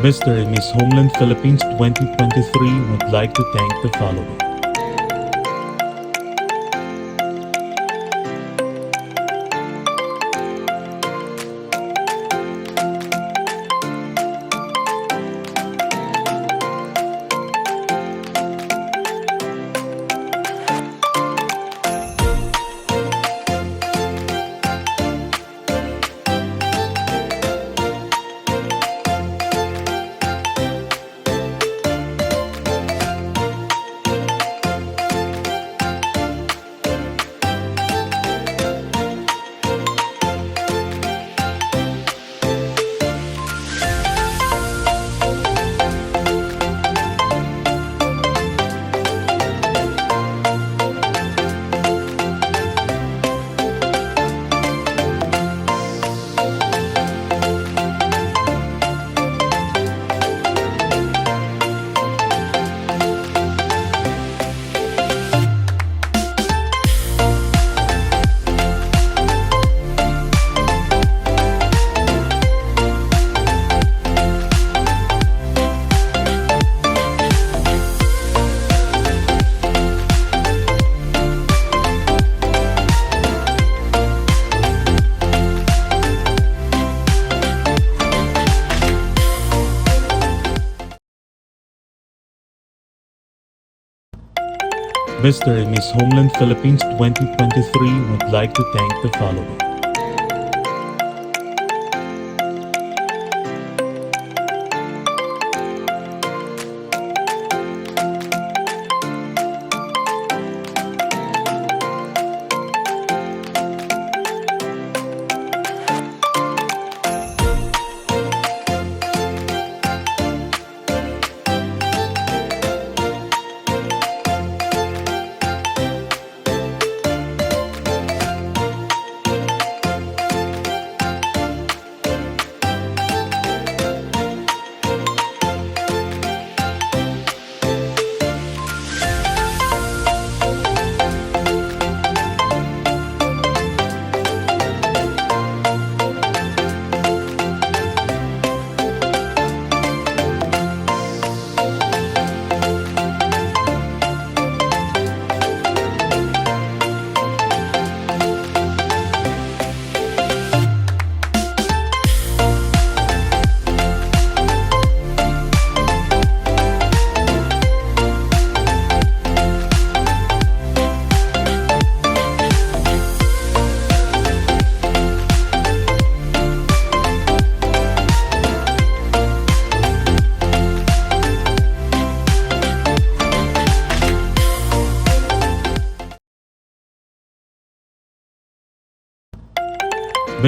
Mr. and Miss Homeland Philippines 2023 would like to thank the following. Mr. and Miss Homeland Philippines 2023 would like to thank the following.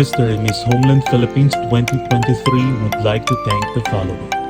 Mr. and Miss Homeland Philippines 2023 would like to thank the following.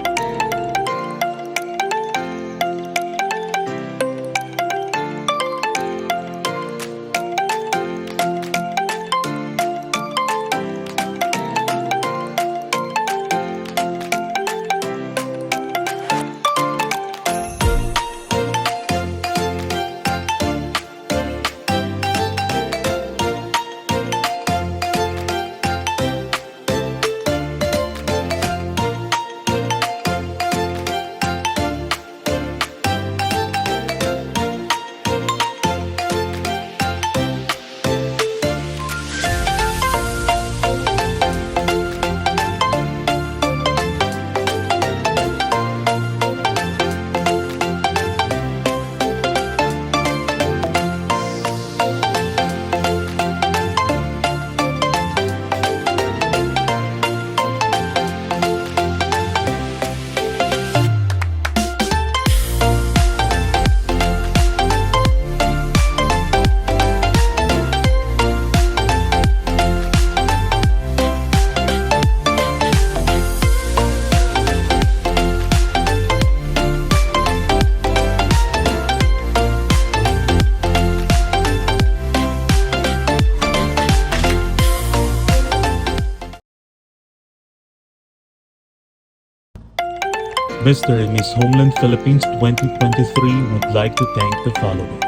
Mr. and Miss Homeland Philippines 2023 would like to thank the following.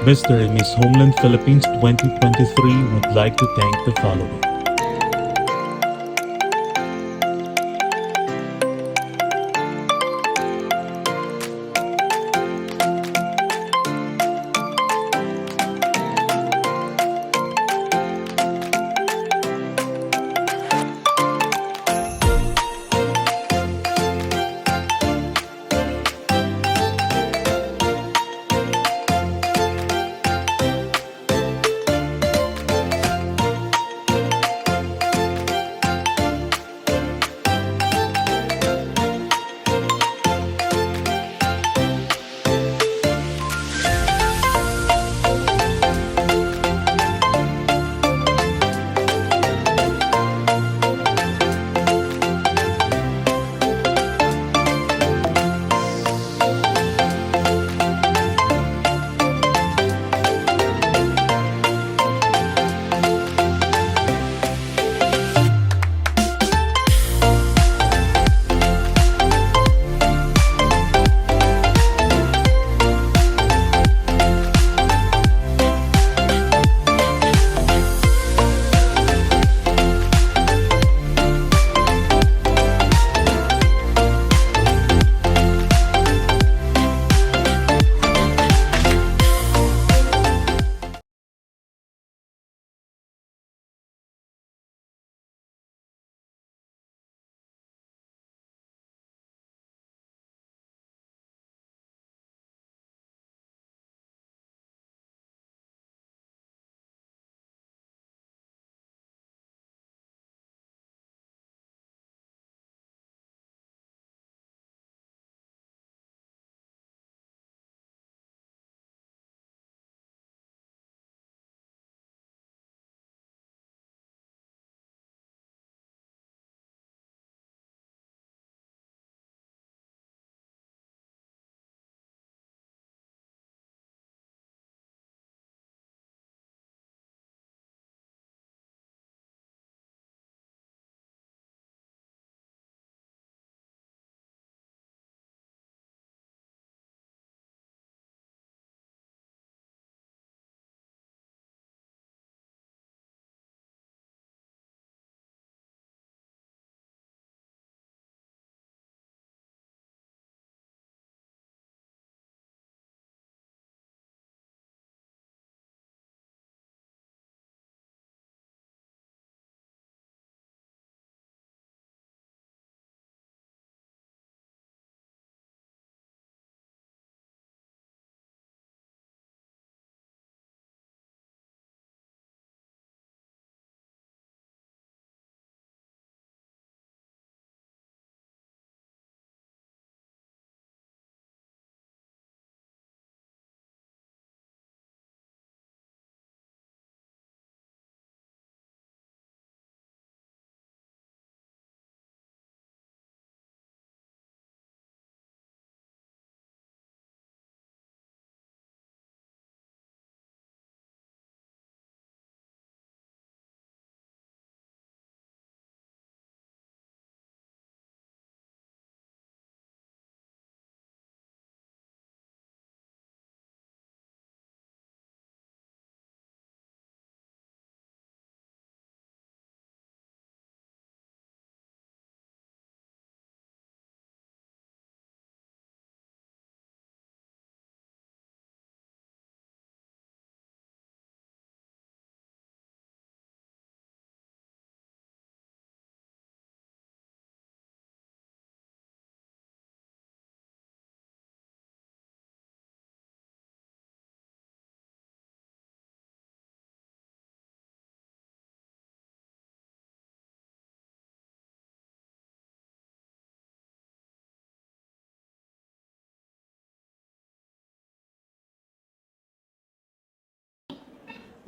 Mr. and Miss Homeland Philippines 2023 would like to thank the following.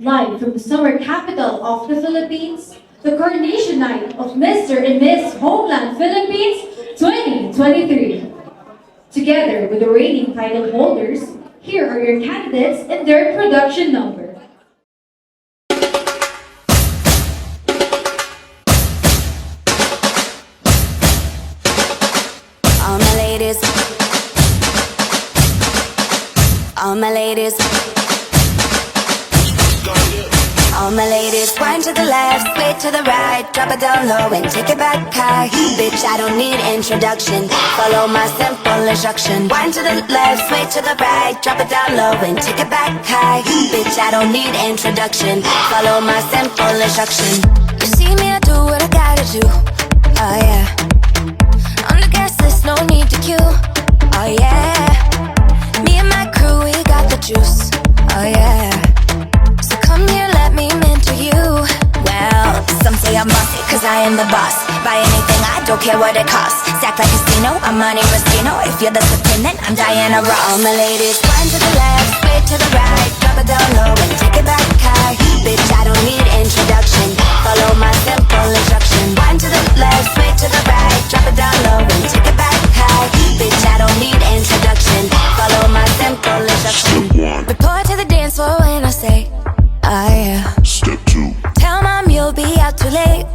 Live from the summer capital of the Philippines, the Coronation Night of Mr. and Miss Homeland Philippines 2023. Together with the reigning title holders, here are your candidates and their production number. All my ladies, all my ladies, to the left, sway to the right, drop it down low and take it back high. Bitch, I don't need introduction. Follow my simple instruction. Wind to the left, sway to the right, drop it down low and take it back high. Bitch, I don't need introduction. Follow my simple instruction. You see me, I do what I gotta do. Oh yeah. On the gas list, no need to queue. Oh yeah. Me and my crew, we got the juice. Oh yeah. So come here, let me mentor you. Well, some say I'm bossy, cause I am the boss. Buy anything, I don't care what it costs. Stack like a casino, I'm Monte Rustino. If you're the supreme, then I'm Diana Ross. All my ladies, wind to the left, sway to the right, drop it down low and take it back high. Bitch, I don't need introduction. Follow my simple instruction. Wind to the left, sway to the right, drop it down low and take it back high. Bitch, I don't need introduction. Follow my simple instruction. Report to the dance floor when I say, oh yeah. Step 2. Tell mom you'll be out too late.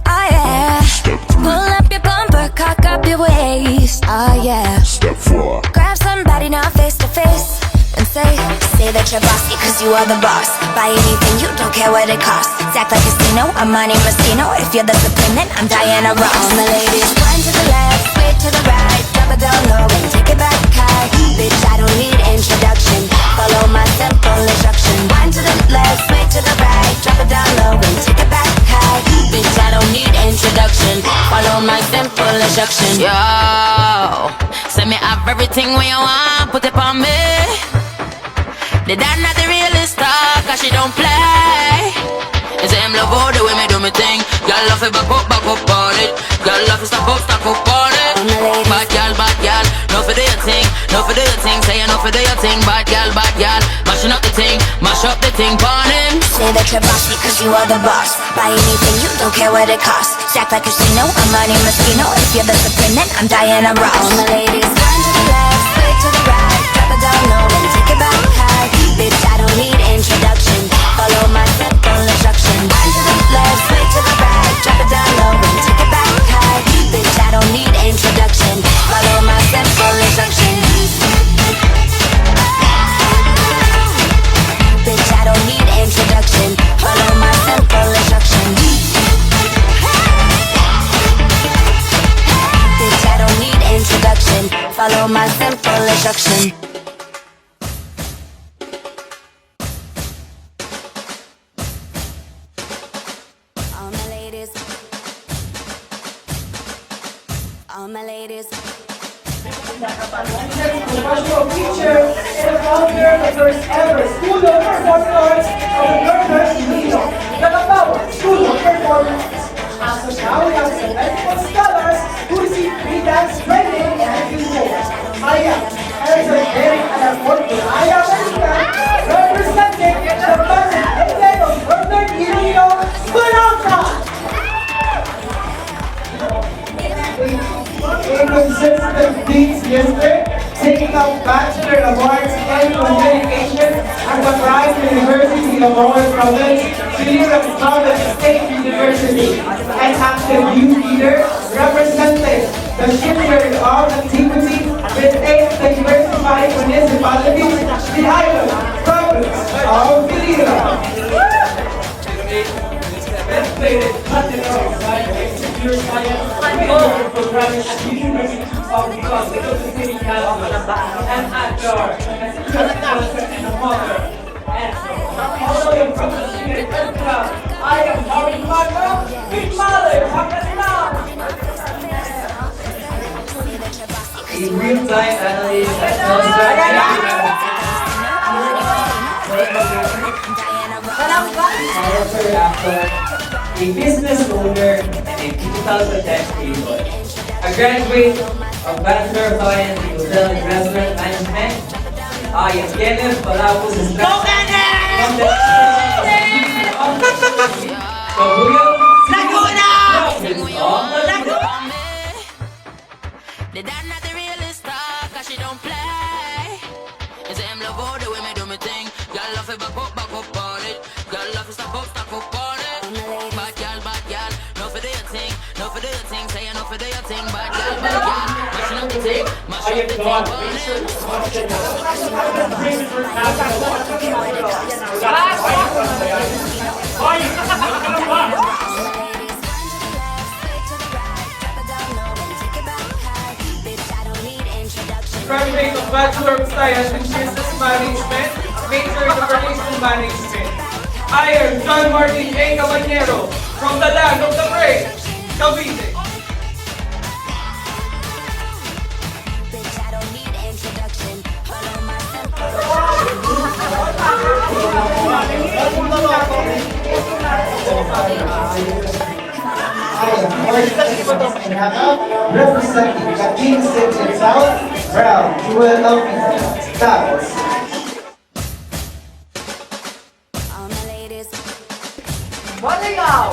Oh yeah. Step 3. Pull up your bumper, cock up your waist. Oh yeah. Step 4. Grab somebody now face to face and say that you're bossy, cause you are the boss. Buy anything, you don't care what it costs. Act like a casino, I'm Monte Rustino. If you're the supreme, then I'm Diana Ross. All my ladies, wind to the left, sway to the right, drop it down low and take it back high. Bitch, I don't need introduction. Follow my simple instruction. Wind to the left, sway to the right, drop it down low and take it back high. Bitch, I don't need introduction. Follow my simple instruction. Yo, send me up everything when you want, put it on me. The dad not the realest talk, cause she don't play. It's him love all the way me do me thing. Girl love it back up on it. Girl love it stop up on it. Bad girl, no for do your thing, no for do your thing. Say no for do your thing, bad girl, mashing up the thing, mash up the thing, pon him. Say that you're bossy, cause you are the boss. Buy anything, you don't care what it costs. Stack like a casino, I'm Monte Rustino. If you're the supreme, then I'm Diana Ross. All my ladies, wind to the left, sway to the right, drop it down low and take it back high. Bitch, I don't need introduction. Follow my simple instruction. Wind to the left, sway to the right, drop it down low and take it back high. Bitch, I don't need introduction. Follow my simple instruction. Bitch, I don't need introduction. Follow my simple instruction. Bitch, I don't need introduction. Follow my simple instruction. All my ladies. All my ladies. Professional teacher and founder of the first ever School of Performing Arts of the Northern Iloilo, the School of Performance. As of now, we have 71 scholars who receive free dance training and more. Aya, as a very airport in Aya, representing the President of Northern Iloilo, Coronation. A consistent beats yesterday, taking out Bachelor Awards in Communication at the Prime University of Lower Province, Clear of Province State University, and active youth leader representing the shipyard of antiquity with 8 diversified municipalities in the island province of Iloilo. Computer Science programming at the University of the City and actor, and a mother. And following from the student I am Harry Marco, Big Mother, in real-time a business owner, and a digital content creator. A graduate of Bachelor of Science in Hotel and Restaurant Management. I am Kenneth Palapos from The dad not the realest talk, cause she don't play. It's him love all the way me do me thing. Girl love it back up on it. Girl love it stop up on it. Bad girl, no for do your thing, no for do your thing. Say no for do your thing, bad girl, mashing up the everything. Mash up the thing. Graduate of Bachelor of Science in Business Management, major in International Management. I am John Martin A. Caballero from the land of the brave, Cavite. Bitch, I don't need introduction. Follow my simple Representing the King City South, proud to welcome Davos. all my ladies. Maligaw!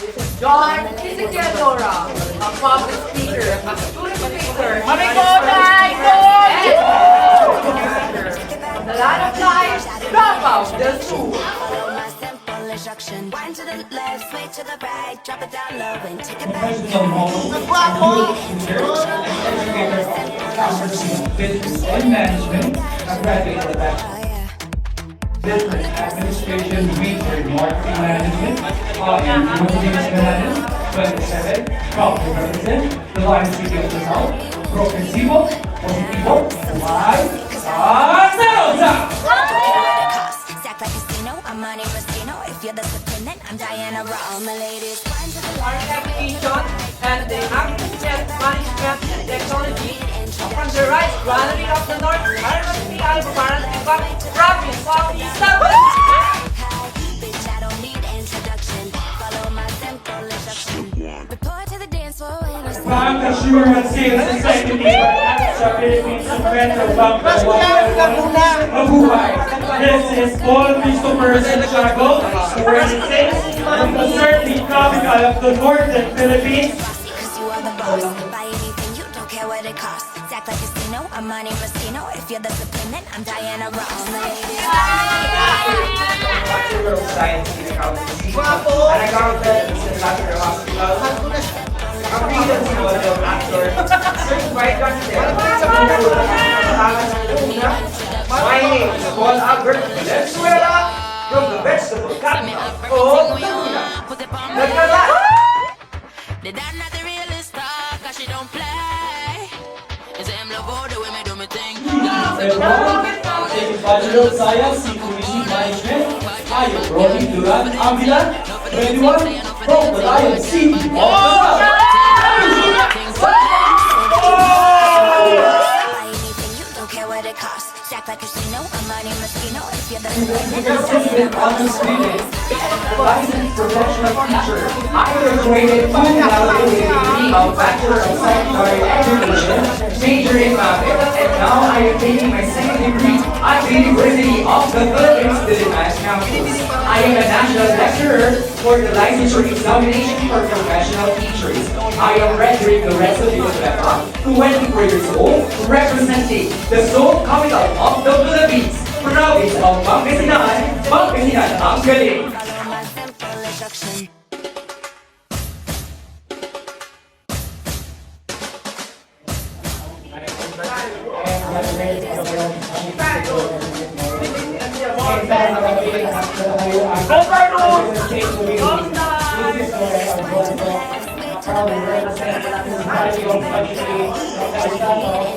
This is John Isidora, a public speaker, a student speaker, the land of life, drop out the zoo. Follow my simple instruction. Wind to the left, sway to the right, drop it down low and take it back. Business and Management, a graduate of that. Oh yeah. Business Administration, major in Marketing Management, and Business Management, 27, proud to represent the Lion City of the South, Progresivo, Positivo, Live, Salsa! Stack like casino, I'm Monte Rustino. If you're the supreme, then I'm Diana Ross. All my ladies. Wind to the left. Application and the Management and Technology from the right, Granary of the North, University Albemarle, province of East Bitch, I don't need introduction. Follow my simple instruction. Report to the dance floor when I say. Bank Assurance Sales Society sa Philippines Central Bank Mabuhay. This is Paul Christopher Santiago, who represents the certain capital of the Northern Philippines. Cause you are the boss. Buy anything, you don't care what it costs. Act like a casino, I'm Monte Rustino. If you're the supreme, then I'm Diana Ross. All my ladies. Bachelor of Science in Accountancy, an accountant in the Lateral Hospital. Ang bilang sinwala ng actor, certified architect, sa mga katangan ng una. My name is Paul Albert Valenzuela from the vegetable capital of Laguna. Nagkala! The dad not the realest star, cause she don't play. It's him love all the way me do me thing. Everyone, taking Bachelor of Science in Tourism Management, I am Ronnie Duran Avila, 21, from the Lion City of the South. Buy anything, you don't care what it costs. Act like a casino, I'm Monte Rustino. If you're the supreme, then I'm Assistant Undisputed, licensed professional teacher. I graduated cum laude with a degree of Bachelor of Secondary Education, major in math, and now I am taking my second degree at the University of the Philippines, Diliman Campus. I am a national lecturer for the licensure examination for professional teachers. I am rendering the rest of the diploma, 24 years old, representing the sole capital of the Philippines, province of Pangasinan, Pangasinan ang galing. follow my simple instruction.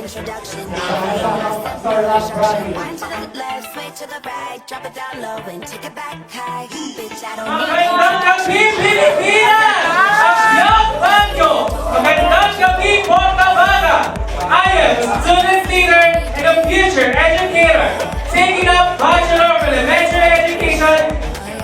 Introduction. Wind to the left, sway to the right, drop it down low and take it back high. Bitch, I don't need Magandang gabi, Pilipinas! Ang banyo! Magandang gabi, Portabaga! I am a student leader and a future educator, taking up Bachelor of Elementary Education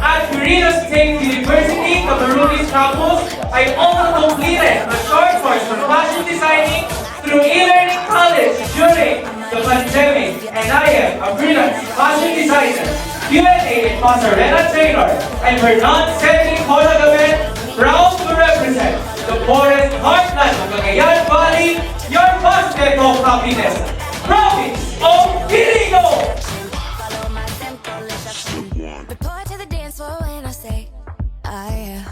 at Quirino State University, Camarines Campus. I also completed a short course for fashion designing through e-learning college during the pandemic, and I am a freelance fashion designer, Q&A Pasarela trainer, and we're not sending Homeland, proud to represent the forest heartland of Cagayan Valley, your basket of happiness, province of Quirino! follow my simple instruction. Report to the dance floor when I say, I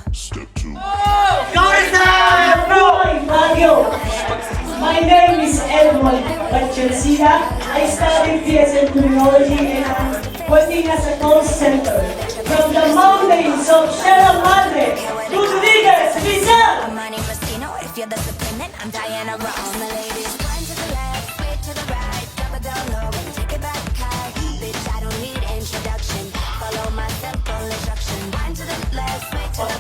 My name is Edmond Bachencida. I studied BSN Criminology and I'm working as a call center. From the mountains of Sierra Madre, good leaders, Rizal! I'm Monte Rustino, if you're the disciplinant, I'm Diana Ross. My ladies, one to the left, straight to the right, drop it down low and take it back high. Bitch, I don't need introduction. Follow my simple instruction. One to the left, straight to the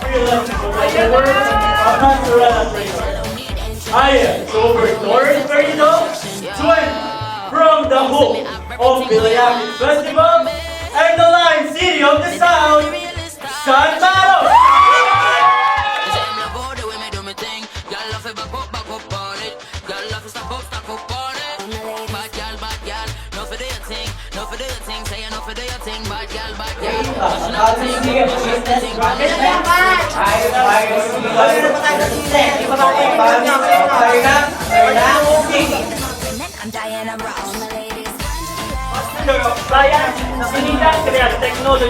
I am Silver North Perino, from the home of Vilayaki Festival and the Line City of the South, San Maros! I'm Diana Ross. My ladies, Science, Industrial Technology,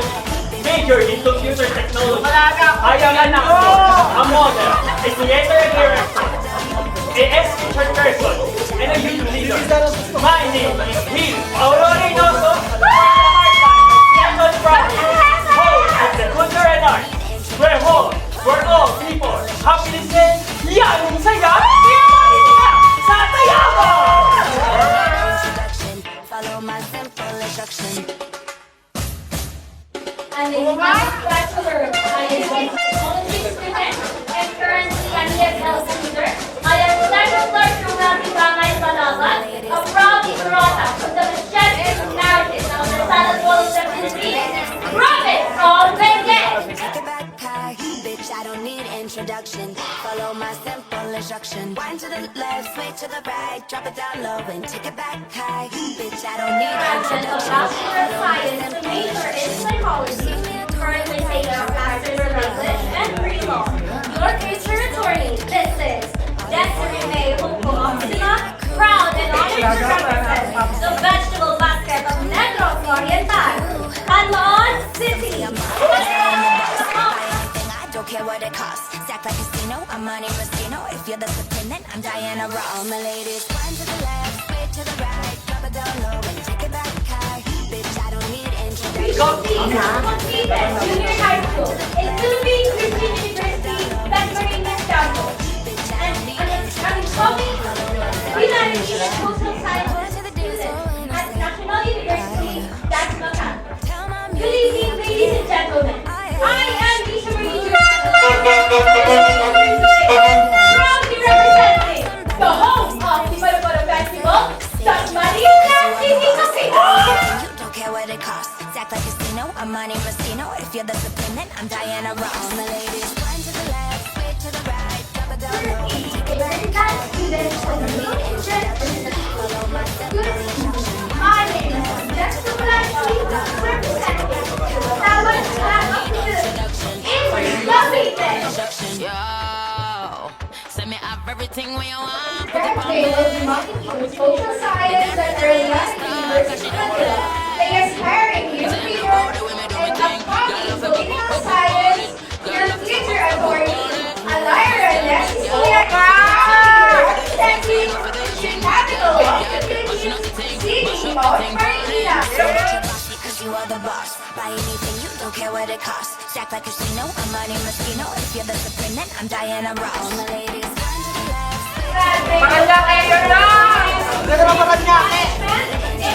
major in computer technology. I am anak ko, a model, a creator and director, a featured person, and a youth leader. My name is Hill Aurora Reynoso, Second Project, host of the Culture and Arts, where all people happily say, yan ang saya, sa Tayabas! follow my simple instruction. I'm a Bachelor of Science in Technology student and currently an ESL student. I am second clerk from Bangay, Balawan, a proud Dorota from the majestic narrative of the Salad Bowl 17. Profit all Vegas! Take it back high, bitch, I don't need introduction. Follow my simple instruction. Wind to the left, sway to the right, drop it down low and take it back high. Bitch, I don't need I'm a introduction. Bachelor of Science, major in Psychology. Currently taking a Master's in English and Pre-Law. Your future attorney, this is Desiree May Optima, proud and honored to represent the vegetable basket of Negros Oriental, Calon City. I don't care what it costs. Stack like a casino, I'm Monte Rustino. If you're the disciplinant, I'm Diana Ross. My ladies, one to the left, straight to the right, drop it down low and take it back high. Bitch, I don't need introduction. Completed junior high school in Philippine Christian University, Betmarin, Campus. And I'm coming humanities and social sciences student at National University, That's Macan. Good evening, ladies and gentlemen. I am Misha Marie proudly representing the home of the Balabala Festival, That's Marina City Café. You don't care what it costs. Stack like a casino, I'm Monte Rustino. If you're the disciplinant, I'm Diana Ross. My ladies, one to the left, straight to the right, drop it down low and take it back high. Students from the Introduction, follow my simple instruction. My name is Jessica Blanchie, representing the Talent Lab of the Philippines. In Cavite. Yo, send me up everything we want. Birthday will be marketing with social science at early life University Manila. They aspiring youth leaders and upcoming political science, your future attorney, Alyra Alexis representing the capital of the Philippines, City of Marikina. Cause you are the boss. Buy anything, you don't care what it costs. Stack like a casino, I'm Monte Rustino. If you're the disciplinant, I'm Diana Ross. My ladies, one to the left.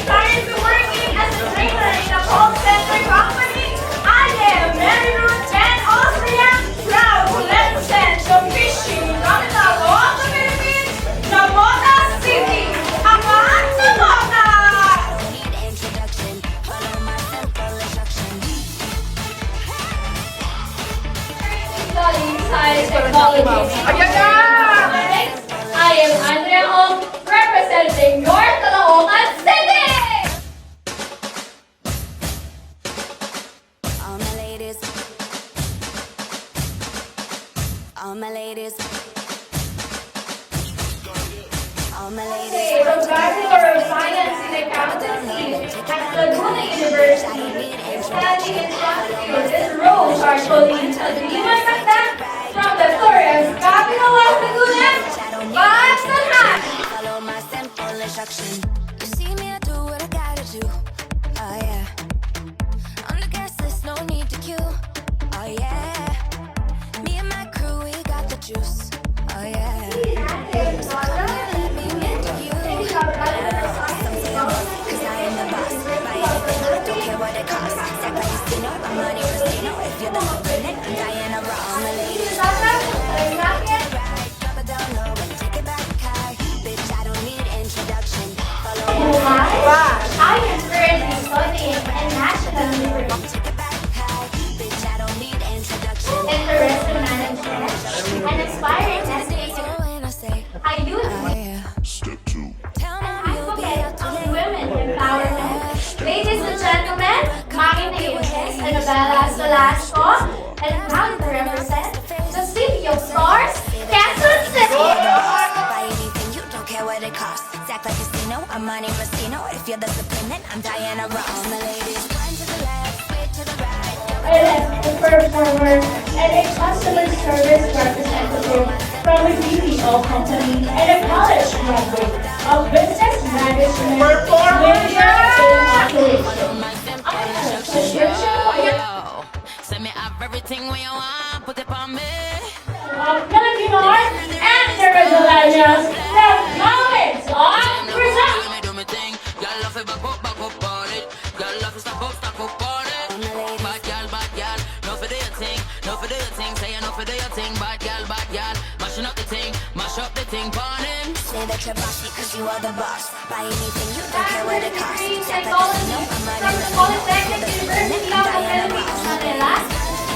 Prior to working as a trainer in a call center company, I am Mary Ruth and Austria, proud to represent the fishing capital of the Philippines, Zamota City. Aman Zamota! Need introduction, follow my simple instruction. Studying science, technology, I am Andrea Ong, representing North Caloocan City! All my ladies, all my ladies, all my ladies. From Bachelor of Science in Accountancy at Laguna University, studying in Constitute, this role are Colleen Adriana Magdan from the Torres, capital of Laguna, Bangladesh. Follow my simple introduction. You see me, I do what I gotta do. Oh yeah. On the guest list, no need to queue. Oh yeah. Me and my crew, we got the juice. Oh yeah. So come here, let me interview. Cause I am the boss. Buy anything, I don't care what it costs. Sack like casino, I'm money casino. If you're the superintendent, I'm Diana Ross. I'm a lady. Drop it down low and take it back high. Bitch, I don't need introduction. Follow I am currently studying in National University take it back high. Bitch, I don't need introduction. in the restaurant management and aspiring destination. So when I say, I use oh yeah. Tell me you'll be advocate out to of late. women empowerment. Ladies and gentlemen, my name is Annabella Solasco and proud to represent the City of Stars, Quezon City. Buy anything, you don't care what it costs. Act like casino, I'm money casino. If you're the superintendent, I'm Diana Ross. All my ladies, one to the left, switch to the right. I am a performer and a customer service representative from a BPO company and a college graduate of business management major in operation. I am a subscription Yo, send me up everything when you want, put it on me. of Filipino art and the Regulations from College of Present. Let me do me thing. Girl, love it, back up on it. Girl, love it, stop up on it. Bad girl, no for do your thing, no for do your thing. Say no for do your thing, bad girl, mashing up the thing, mash up the thing, burn him. Say that you're bossy cause you are the boss. Buy anything, you don't care what it costs. Degrees Act like psychology casino, I'm from money the casino. Polytechnic University of the Philippines, Manila.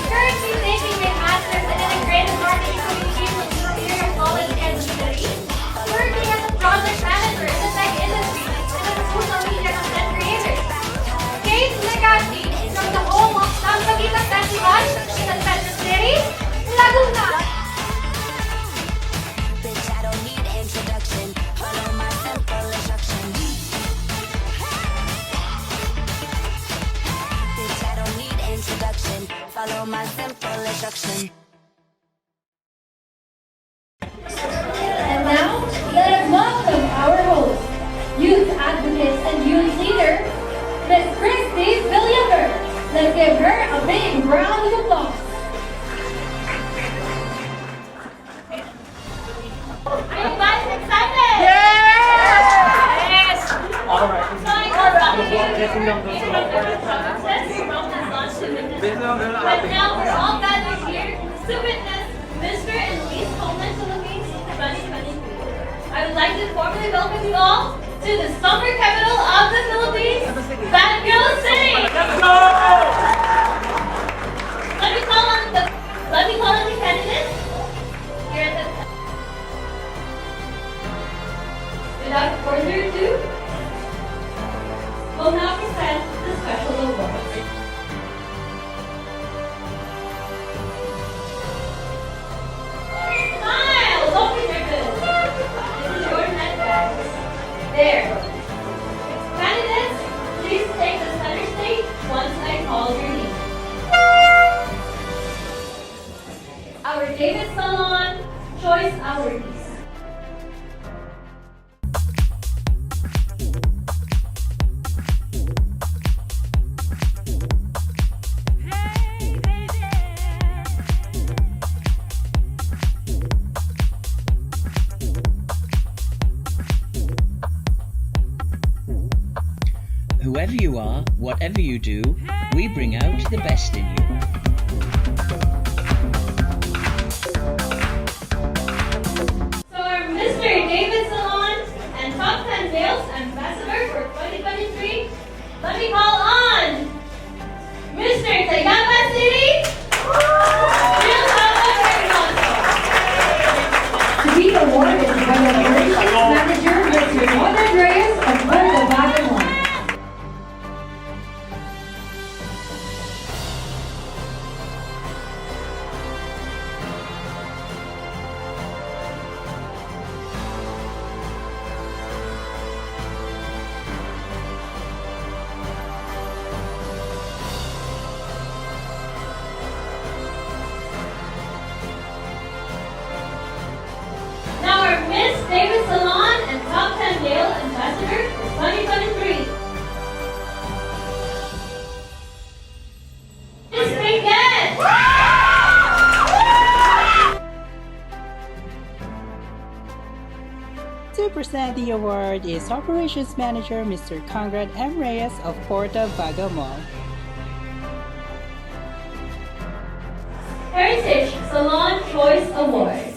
Currently taking my master's in integrated marketing communications from Imperial College Engineering. Working as a project manager in the tech industry and as a social media content creator. Kate Legati from the home of Sampagita Festival in San Pedro City, Laguna. Bitch, I don't need introduction. Follow my simple instruction. Bitch, I don't need introduction. Follow my simple instruction. And now, let us welcome our host, youth advocate and youth leader, Miss Christy Villaver. Let's give her a big round of applause. Are you guys excited? Yes! Alright. So I got something here from different provinces from this launch to witness. But now we're all gathered here to witness Mr. and Miss Homeland Philippines 2023. I would like to formally welcome you all to the summer capital of the Philippines, Baguio City. Let's go! Let me call on the candidates here at the. Without further ado, we'll now present the special awards. Smile! Don't be nervous. This is your net bags. There. Candidates, please take the center stage once I call your name. Our David Salon Choice Awardees. Whoever you are, whatever you do, we bring out the best in you. So our Mr. David Salon and Top 10 Sales Ambassador for 2023, let me call on Mr. Tayaba City, Real to be awarded by the operations manager, Mr. Norman Reyes of Puerto Baguio. Now our Miss David Salon and Top 10 Male Ambassador To present the award is Operations Manager Mr. Conrad M. Reyes of Porta Vaga Mall. Heritage Salon Choice Award.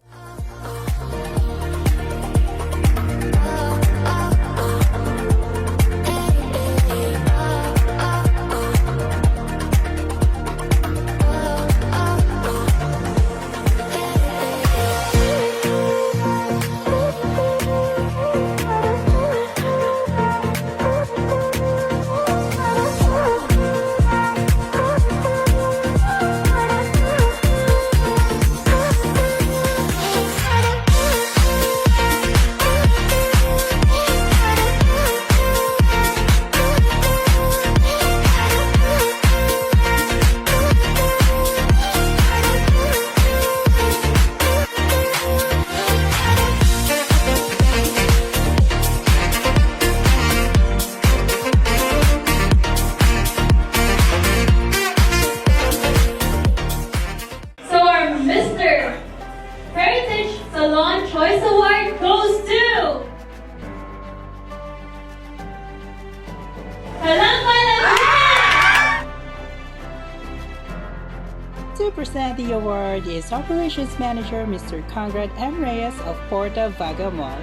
So our Mr. Heritage Salon Choice Award goes to To present the award is Operations Manager Mr. Conrad M. Reyes of Porta Vaga Mall.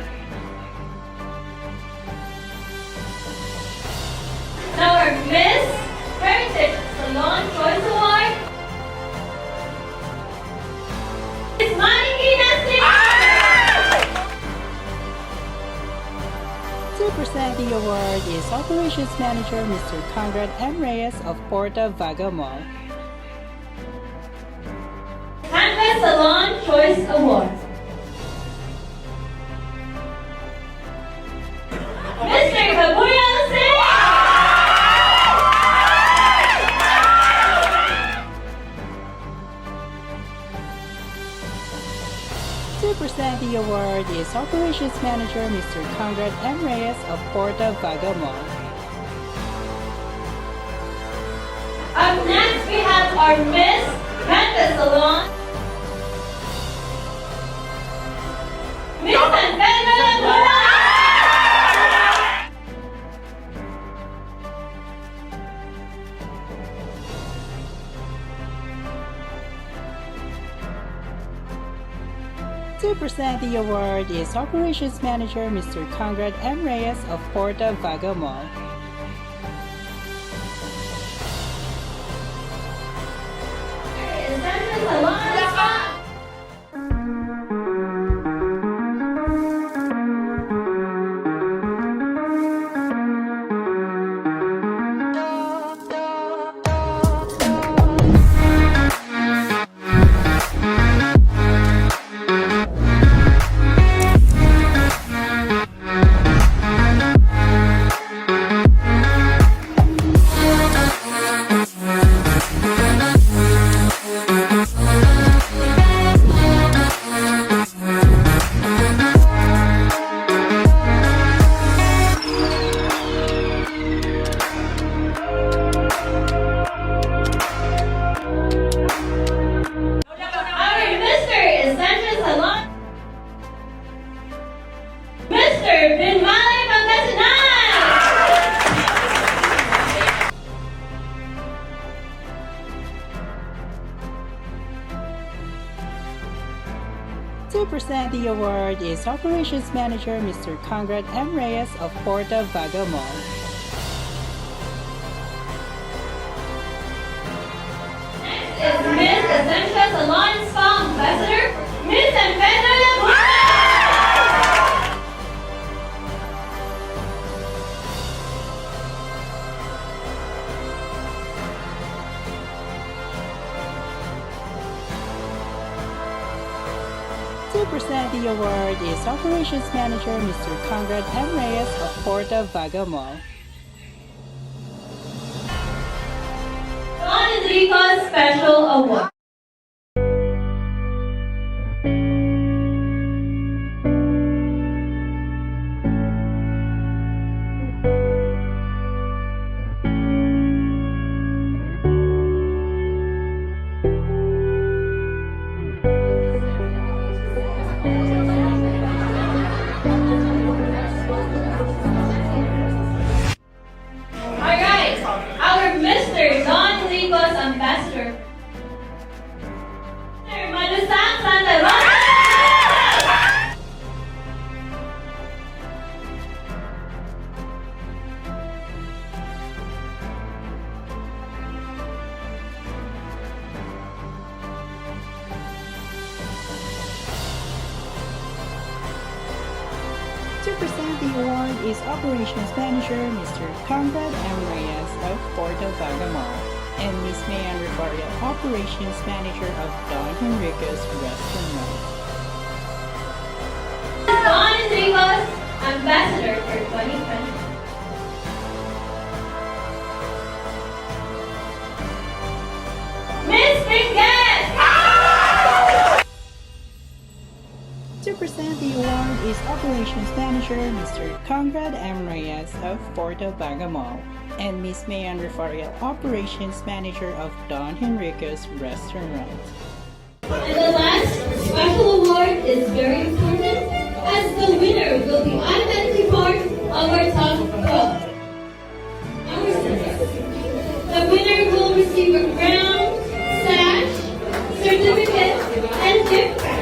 Now our Miss Heritage Salon Choice Award is Maniki Nestle. To present the award is Operations Manager Mr. Conrad M. Reyes of Porta Vaga Mall. Canvas Salon Choice Award. Mr. Kabuya Singh. To present the award is Operations Manager Mr. Conrad M. Reyes of Porta Vaga Mall. Up next we have our Miss Canvas Salon. Miss Anfela Mora. To present the award is Operations Manager Mr. Conrad M. Reyes of Porta Vaga Mall. Canvas Salon Spa. To present the award is Operations Manager Mr. Conrad M. Reyes of Porta Vaga Mall. Next is Miss Essential Salon Spa Ambassador, Miss Anfela Mora. To present the award is Operations Manager Mr. Conrad M. Reyes of Porta Vaga Mall. Don Enrico's Special Award. To present the award is Operations Manager Mr. Conrad M. Reyes of Porto Bagamar and Ms. Mayan Rivario, Operations Manager of Don Henriquez Restaurant. Don Enriquez, Ambassador for 2020. Miss Pinget! To present the award is Operations Manager Mr. Conrad M. Reyes of Porto Bagamar and Ms. Mayan Rivario, Operations Manager of Don Henriquez Restaurant. And the last special award is very important as the winner will be automatically part of our top 12. Our center. The winner will receive a crown, sash, certificate, and gift card.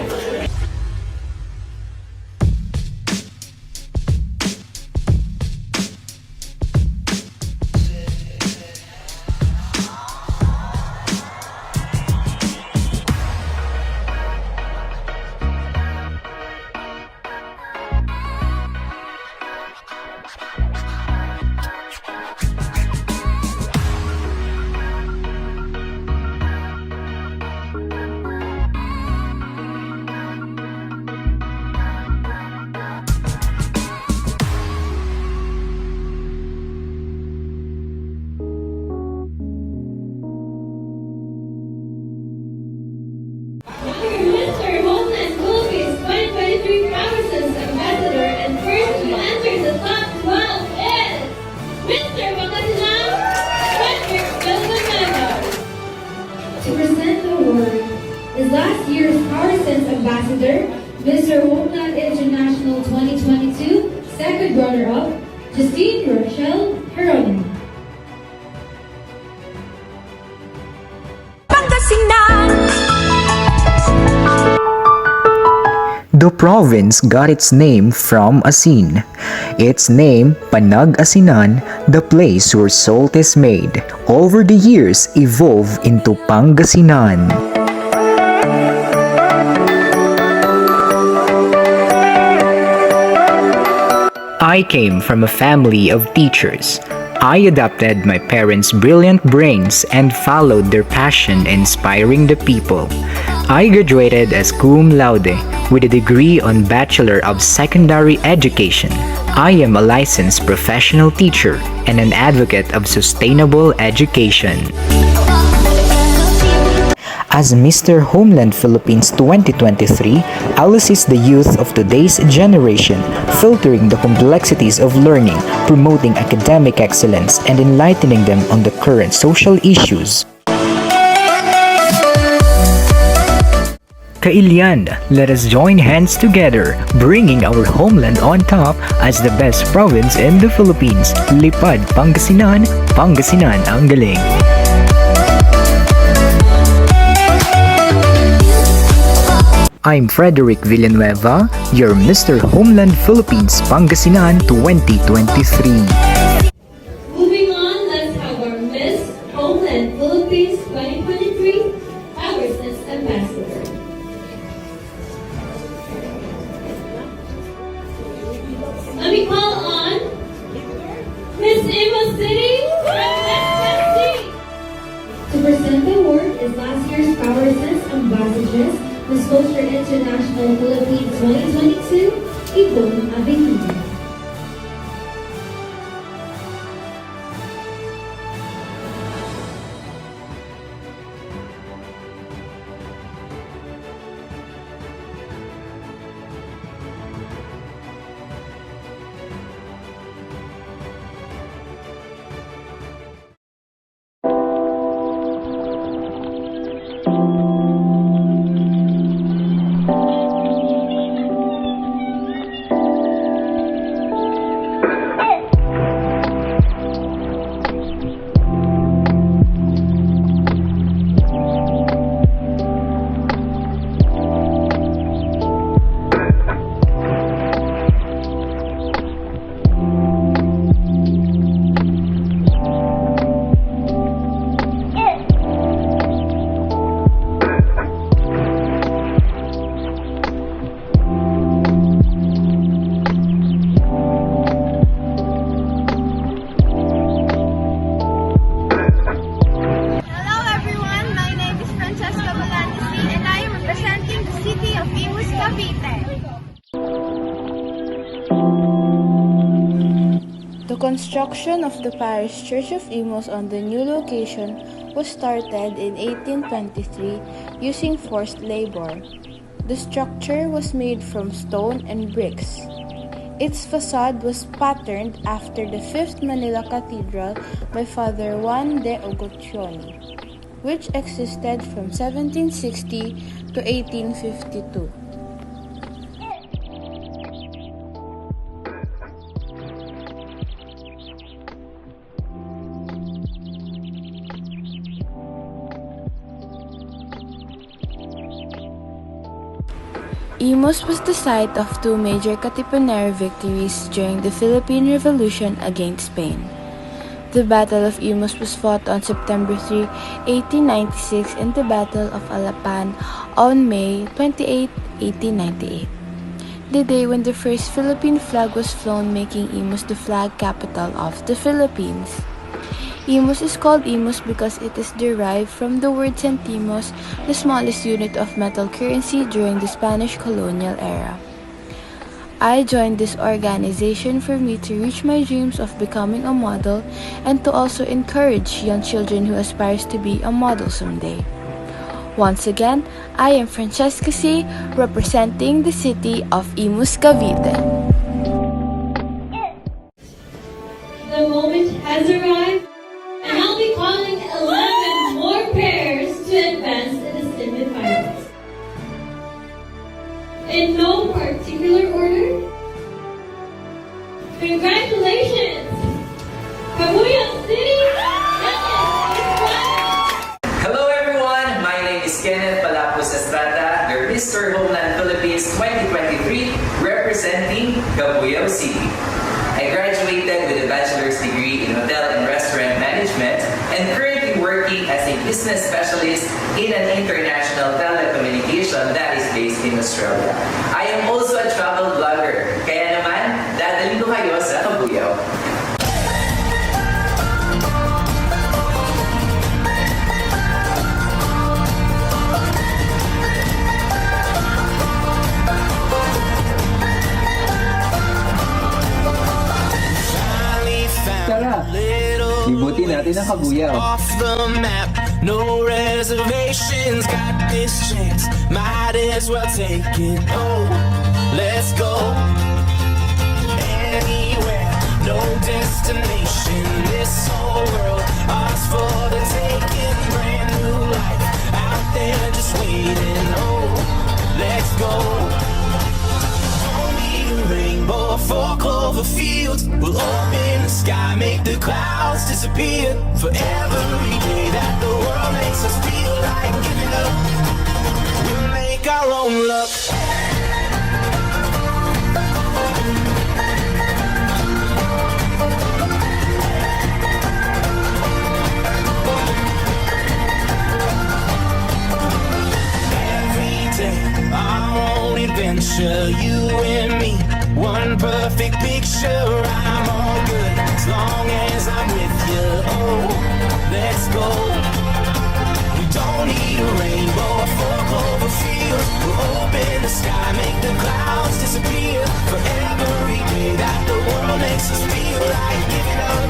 Mr. Homeland Philippines 2023 Provinces Ambassador and first to enter the top 12 is Mr. Pangasinan, Frederick Villanueva. To present the award is last year's PowerSense Ambassador, Mr. Homeland International 2022, second runner-up, Justine Rochelle Heronin. The province got its name from asin. Its name, Panag-Asinan, the place where salt is made, over the years evolved into Pangasinan. I came from a family of teachers. I adopted my parents' brilliant brains and followed their passion inspiring the people. I graduated as cum laude with a degree on Bachelor of Secondary Education. I am a licensed professional teacher and an advocate of sustainable education. As Mr. Homeland Philippines 2023, I'll assist the youth of today's generation, filtering the complexities of learning, promoting academic excellence, and enlightening them on the current social issues. Kailian, let us join hands together, bringing our homeland on top as the best province in the Philippines. Lipad Pangasinan, Pangasinan ang galing. I'm Frederick Villanueva, your Mr. Homeland Philippines Pangasinan 2023. Moving on, let's have our Miss Homeland Philippines 2023 Powersense Ambassador. Let me call on Miss Emma City from SFC. To present the award is last year's Powersense Ambassadress, Miss Culture International Philippines 2022, Yvonne Avenida. The construction of the parish church of Imus on the new location was started in 1823 using forced labor. The structure was made from stone and bricks. Its facade was patterned after the 5th Manila Cathedral by Father Juan de Ogotioni, which existed from 1760 to 1852. Imus was the site of two major Katipunero victories during the Philippine Revolution against Spain. The Battle of Imus was fought on September 3, 1896 and the Battle of Alapan on May 28, 1898. The day when the first Philippine flag was flown, making Imus the flag capital of the Philippines. Imus is called Imus because it is derived from the word centimos, the smallest unit of metal currency during the Spanish colonial era. I joined this organization for me to reach my dreams of becoming a model and to also encourage young children who aspires to be a model someday. Once again, I am Francesca C., representing the city of Imus, Cavite. The moment has arrived, and I'll be calling 11 more pairs to advance in the semifinals. In no particular order, congratulations! Kabuya City! Hello everyone! My name is Kenneth Palapos Estrada, your Mr. Homeland Philippines 2023, representing Cabuyao City. I graduated with a bachelor's degree in hotel and restaurant management and currently working as a business specialist in an international telecommunication that is based in Australia. I am also a travel blogger, kaya naman, dadalhin ko kayo sa Cabuyao. Tara, libutin natin ang Cabuyao. Off the map, no reservations, got this chance, might as well take it. Oh, let's go anywhere, no destination. This whole world, ours for the taking, brand new life out there just waiting. Oh, let's go. Rainbow for clover fields, we'll open the sky, make the clouds disappear. For every day that the world makes us feel like giving up, we'll make our own luck. Every day, our own adventure, you and me. One perfect picture, I'm all good as long as I'm with you. Oh, let's go. We don't need a rainbow for clover fields. We'll open the sky, make the clouds disappear. For every day that the world makes us feel like giving up,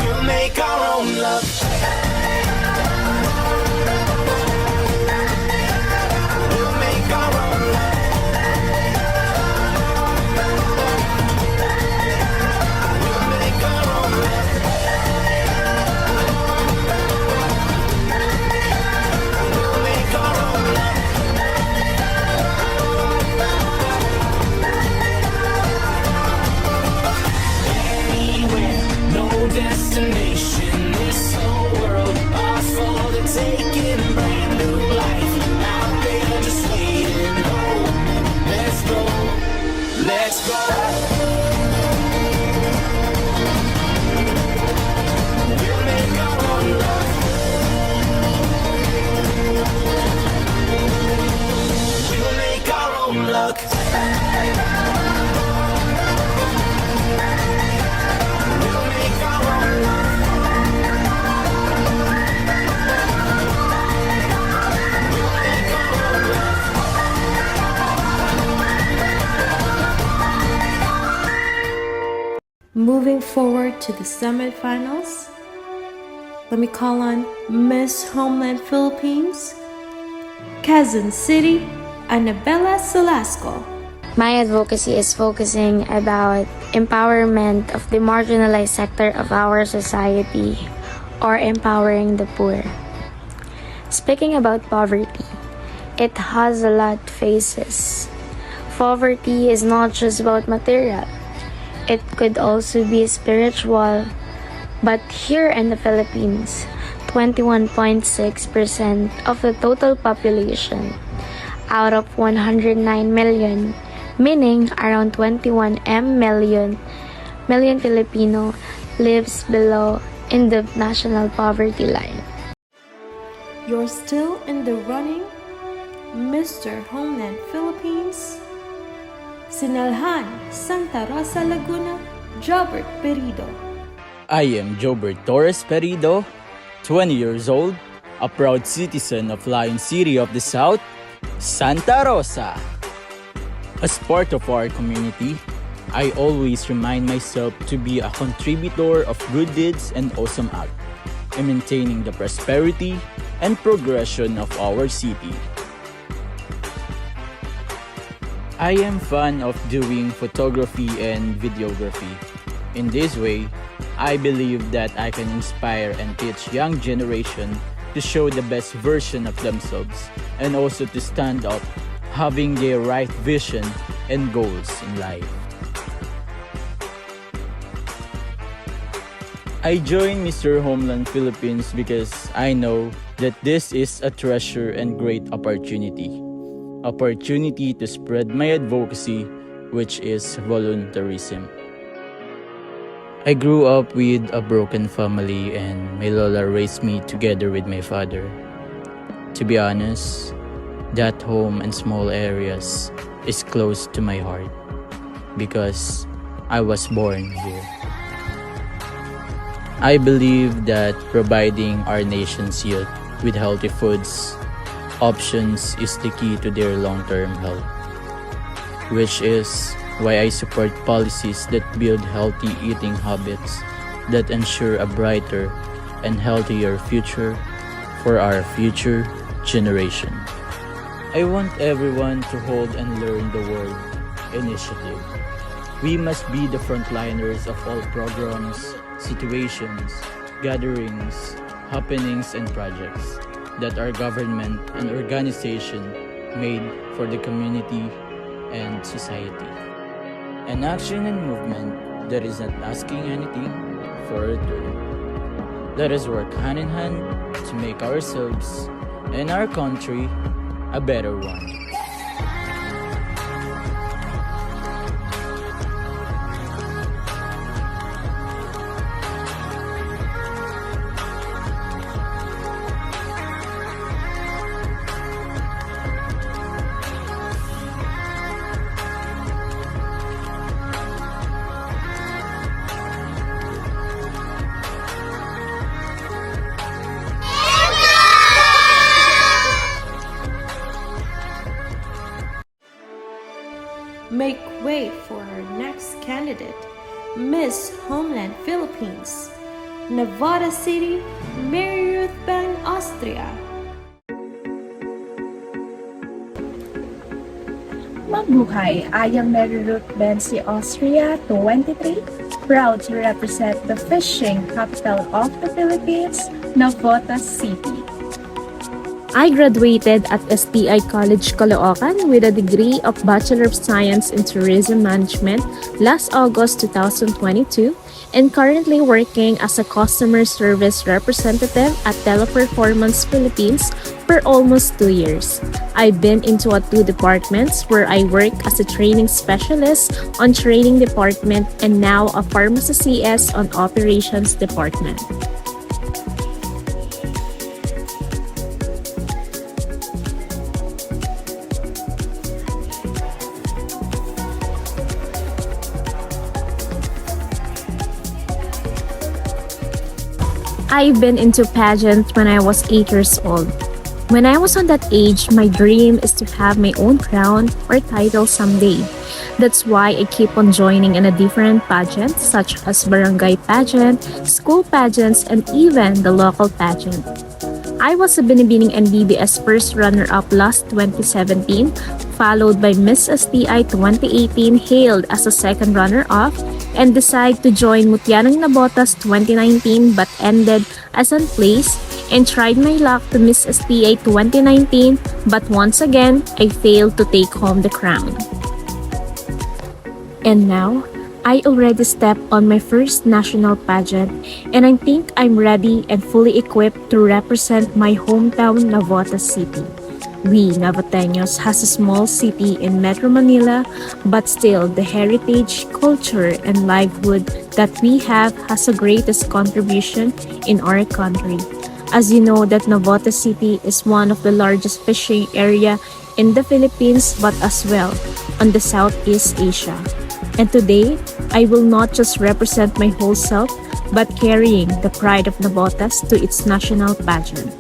we'll make our own luck. We'll make our own luck. Destination, this whole world, ours for the taking, brand new life out there just waiting. Oh, let's go, let's go. We'll make our own luck. We'll make our own luck. Moving forward to the semifinals, let me call on Miss Homeland Philippines, Quezon City, Annabella Salasco. My advocacy is focusing about empowerment of the marginalized sector of our society, or empowering the poor. Speaking about poverty, it has a lot of faces. Poverty is not just about material. It could also be spiritual. But here in the Philippines, 21.6% of the total population out of 109 million, meaning around 21 million Filipino lives below in the national poverty line. You're still in the running, Mr. Homeland Philippines, Sinalhan, Santa Rosa, Laguna, Jobert Perido. I am Jobert Torres Perido, 20 years old, a proud citizen of Lion City of the South, Santa Rosa. As part of our community, I always remind myself to be a contributor of good deeds and awesome acts in maintaining the prosperity and progression of our city. I am fan of doing photography and videography. In this way, I believe that I can inspire and teach young generation to show the best version of themselves and also to stand up, having their right vision and goals in life. I joined Mr. Homeland Philippines because I know that this is a treasure and great opportunity to spread my advocacy, which is voluntarism. I grew up with a broken family and my lola raised me together with my father. To be honest, that home and small areas is close to my heart because I was born here. I believe that providing our nation's youth with healthy foods options is the key to their long-term health, which is why I support policies that build healthy eating habits that ensure a brighter and healthier future for our future generation. I want everyone to hold and learn the word initiative. We must be the frontliners of all programs, situations, gatherings, happenings, and projects that our government and organization made for the community and society. An action and movement that is not asking anything for return. Let us work hand in hand to make ourselves and our country a better one. Make way for our next candidate, Miss Homeland Philippines, Nevada City, Mary Ruth Bang, Austria. Mabuhay! I am Mary Ruth Bensi, Austria, 23, proud to represent the fishing capital of the Philippines, Nevada City. I graduated at STI College Caloocan with a degree of Bachelor of Science in Tourism Management last August 2022 and currently working as a customer service representative at Teleperformance Philippines for almost 2 years. I've been into 2 departments where I work as a training specialist on training department and now a pharmacy CS on operations department. I've been into pageant when I was 8 years old. When I was on that age, my dream is to have my own crown or title someday. That's why I keep on joining in a different pageants such as barangay pageant, school pageants, and even the local pageant. I was a Binibining and BBS first runner-up last 2017, followed by Miss STI 2018 hailed as a second runner-up, and decided to join Mutyanang Nabotas 2019 but ended as on place, and tried my luck to Miss STA 2019 but once again, I failed to take home the crown. And now, I already stepped on my first national pageant and I think I'm ready and fully equipped to represent my hometown Navotas City. We, Navoteños, has a small city in Metro Manila, but still the heritage, culture, and livelihood that we have has the greatest contribution in our country. As you know that Navotas City is one of the largest fishing area in the Philippines but as well on the Southeast Asia. And today, I will not just represent my whole self but carrying the pride of Navotas to its national pageant.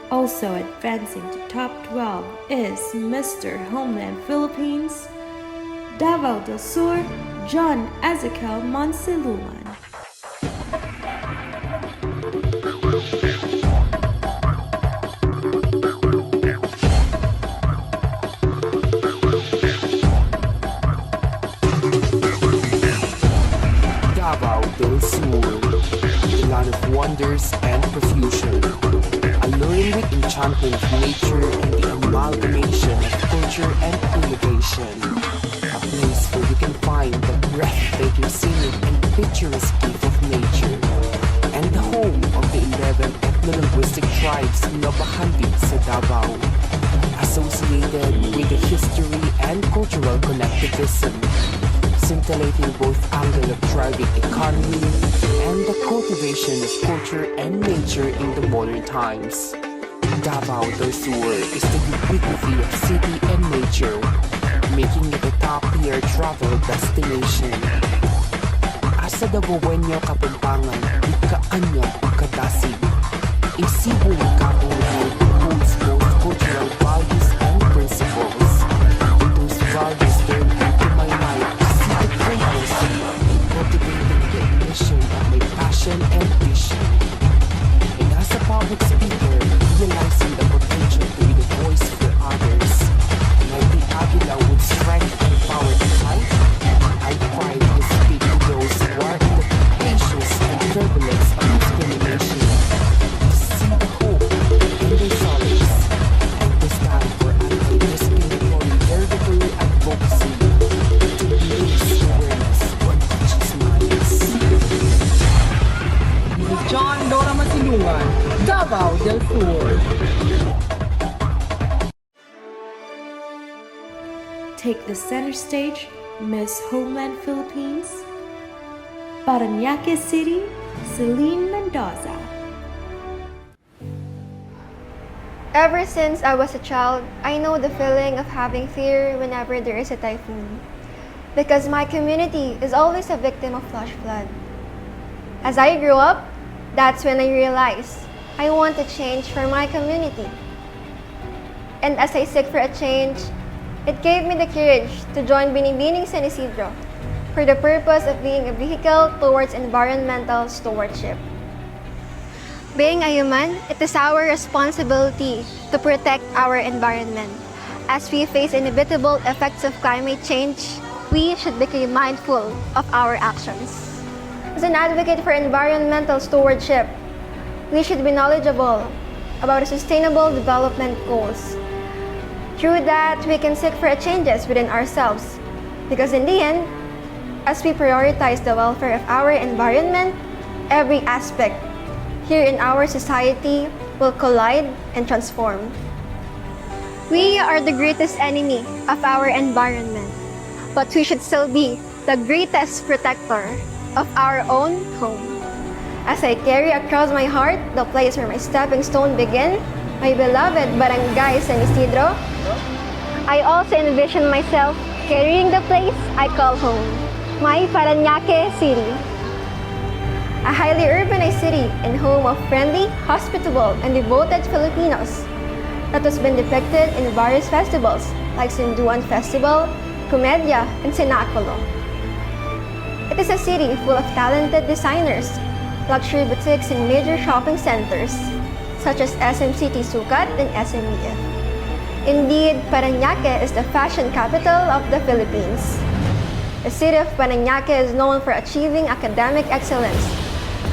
Also advancing to top 12 is Mr. Homeland Philippines, Davao del Sur, John Ezekiel Monsilluan. Davao del Sur, the land of wonders and profusion, alluring with enchantment of nature and the amalgamation of culture and innovation. A place where you can find the breathtaking scenic and picturesque gift of nature, and the home of the 11 ethno-linguistic tribes Nobahanti sa Davao, associated with the history and cultural connectivism, scintillating both angle of thriving economy and the cultivation of culture and nature in the modern times. Davao del Sur is the ubiquity of city and nature, making it a top-tier travel destination. Asa Davaoeño Kapampangan, ika-anya pagkadasig. Isibong Kapampangan holds both cultural values and principles. Those values turn into my life cultivating the ignition of my passion and vision. And as a public speaker, realizing the potential to be the voice for others, like the Avila with strength and power to fight, I pride to speak to those who are in the patience and turbulence of discrimination, to see the hope in their solace, and to stand for anti-discriminatory hereditary advocacy, to raise awareness on conscious minds. John Dora Masilungan, Davao del Sur. Take the center stage, Miss Homeland Philippines, Parañaque City, Celine Mendoza. Ever since I was a child, I know the feeling of having fear whenever there is a typhoon, because my community is always a victim of flash flood. As I grew up, that's when I realized I want to change for my community. And as I seek for a change, it gave me the courage to join Binibining San Isidro for the purpose of being a vehicle towards environmental stewardship. Being a human, it is our responsibility to protect our environment. As we face inevitable effects of climate change, we should be mindful of our actions. As an advocate for environmental stewardship, we should be knowledgeable about the Sustainable Development Goals. Through that, we can seek for changes within ourselves, because in the end, as we prioritize the welfare of our environment, every aspect here in our society will collide and transform. We are the greatest enemy of our environment, but we should still be the greatest protector of our own home. As I carry across my heart the place where my stepping stone began, my beloved Barangay San Isidro, I also envision myself carrying the place I call home, my Parañaque City. a highly urbanized city and home of friendly, hospitable, and devoted Filipinos that has been depicted in various festivals like Sinduan Festival, Comedia, and Cenaculo. It is a city full of talented designers, luxury boutiques and major shopping centers such as SM City Sukat and SMEF. Indeed, Parañaque is the fashion capital of the Philippines. The city of Parañaque is known for achieving academic excellence,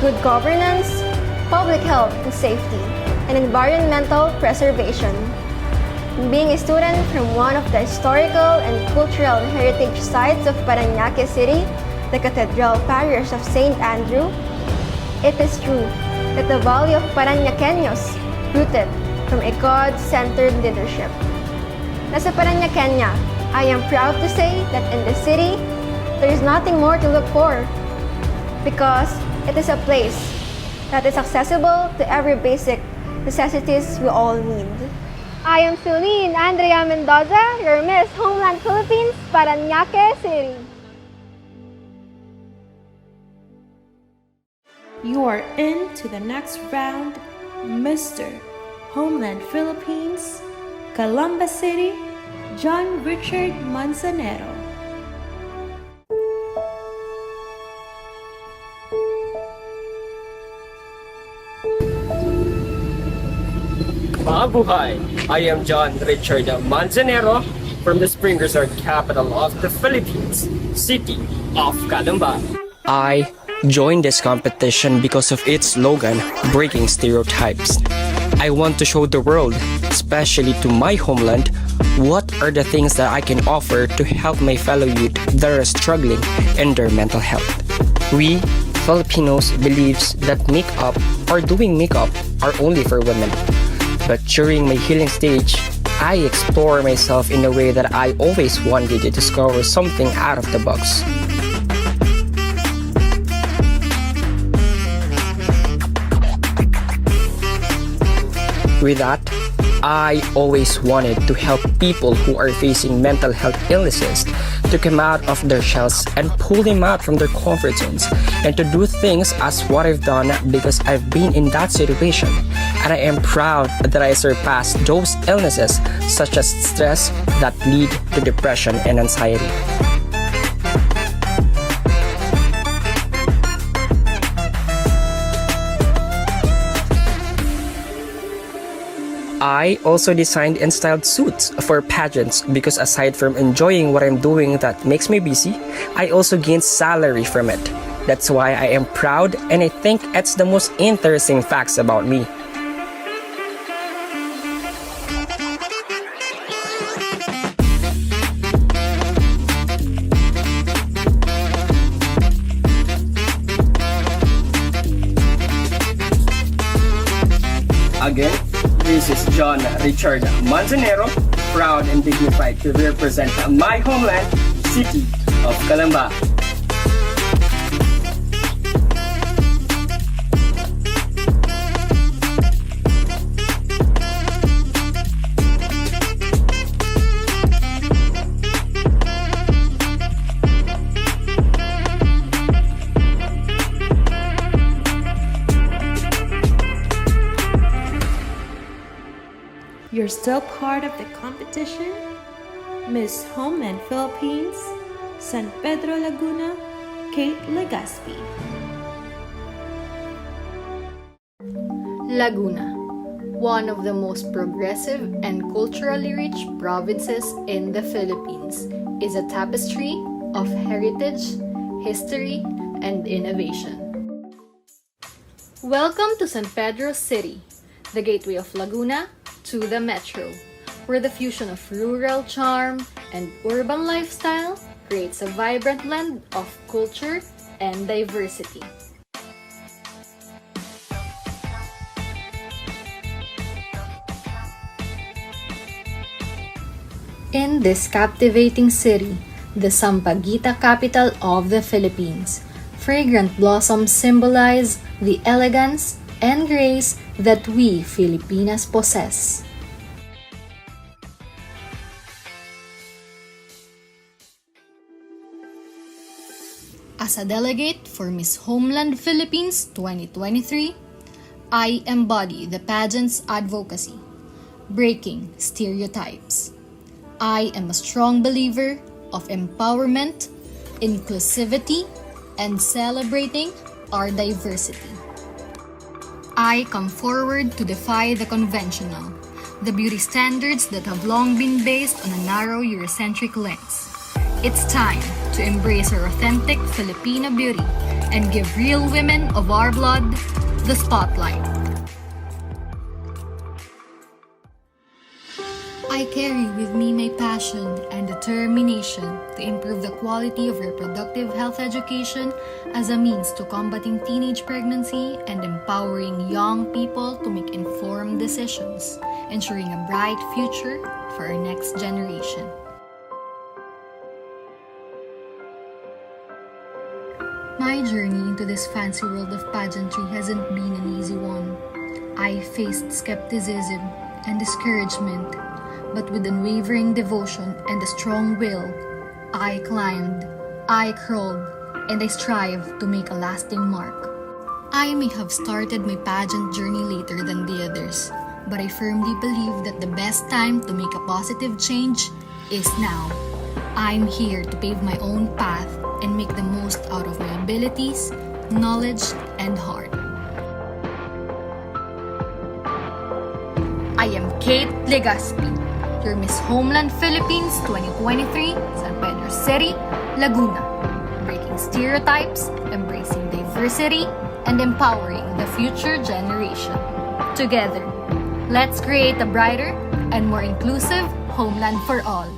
good governance, public health and safety, and environmental preservation. Being a student from one of the historical and cultural heritage sites of Parañaque City, the Cathedral Parish of St. Andrew, it is true that the value of Parañaqueños rooted from a God-centered leadership. As a Parañaqueña, I am proud to say that in the city, there is nothing more to look for because it is a place that is accessible to every basic necessities we all need. I am Celine Andrea Mendoza, your Miss Homeland Philippines, Parañaque City. You are in to the next round, Mr. Homeland Philippines, Calamba City, John Richard Manzanero. Mabuhay! I am John Richard Manzanero from the spring resort capital of the Philippines, city of Calamba. I joined this competition because of its slogan, Breaking Stereotypes. I want to show the world, especially to my homeland, what are the things that I can offer to help my fellow youth that are struggling in their mental health. We, Filipinos, believes that makeup or doing makeup are only for women. But during my healing stage, I explore myself in a way that I always wanted to discover something out of the box. With that, I always wanted to help people who are facing mental health illnesses to come out of their shells and pull them out from their comfort zones and to do things as what I've done because I've been in that situation, and I am proud that I surpassed those illnesses such as stress that lead to depression and anxiety. I also designed and styled suits for pageants because aside from enjoying what I'm doing that makes me busy, I also gain salary from it. That's why I am proud, and I think it's the most interesting facts about me. Again, this is John Richard Manzanero, proud and dignified to represent my homeland, city of Calamba. You're still part of the competition? Miss Homeland Philippines, San Pedro Laguna, Kate Legaspi. Laguna, one of the most progressive and culturally rich provinces in the Philippines, is a tapestry of heritage, history, and innovation. Welcome to San Pedro City, the gateway of Laguna to the metro, where the fusion of rural charm and urban lifestyle creates a vibrant blend of culture and diversity. In this captivating city, the Sampaguita capital of the Philippines, fragrant blossoms symbolize the elegance and grace that we Filipinas possess. As a delegate for Miss Homeland Philippines 2023, I embody the pageant's advocacy, breaking stereotypes. I am a strong believer of empowerment, inclusivity, and celebrating our diversity. I come forward to defy the conventional, the beauty standards that have long been based on a narrow Eurocentric lens. It's time to embrace our authentic Filipino beauty and give real women of our blood the spotlight. I carry with me my passion and determination to improve the quality of reproductive health education as a means to combating teenage pregnancy and empowering young people to make informed decisions, ensuring a bright future for our next generation. My journey into this fancy world of pageantry hasn't been an easy one. I faced skepticism and discouragement, but with unwavering devotion and a strong will, I climbed, I crawled, and I strive to make a lasting mark. I may have started my pageant journey later than the others, but I firmly believe that the best time to make a positive change is now. I'm here to pave my own path and make the most out of my abilities, knowledge, and heart. I am Kate Legaspi, your Miss Homeland Philippines 2023, San Pedro City, Laguna, breaking stereotypes, embracing diversity, and empowering the future generation. Together, let's create a brighter and more inclusive homeland for all.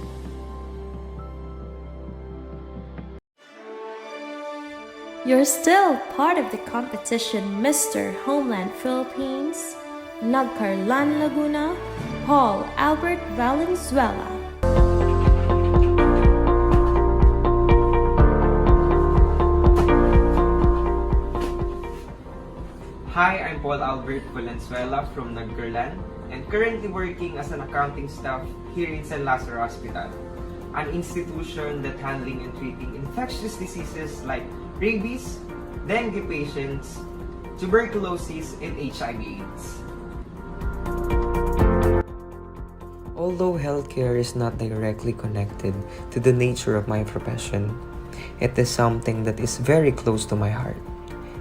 You're still part of the competition, Mr. Homeland Philippines, Nagcarlan, Laguna, Paul Albert Valenzuela. Hi, I'm Paul Albert Valenzuela from Nagcarlan and currently working as an accounting staff here in San Lazaro Hospital, an institution that handling and treating infectious diseases like rabies, dengue patients, tuberculosis, and HIV/AIDS. Although healthcare is not directly connected to the nature of my profession, it is something that is very close to my heart.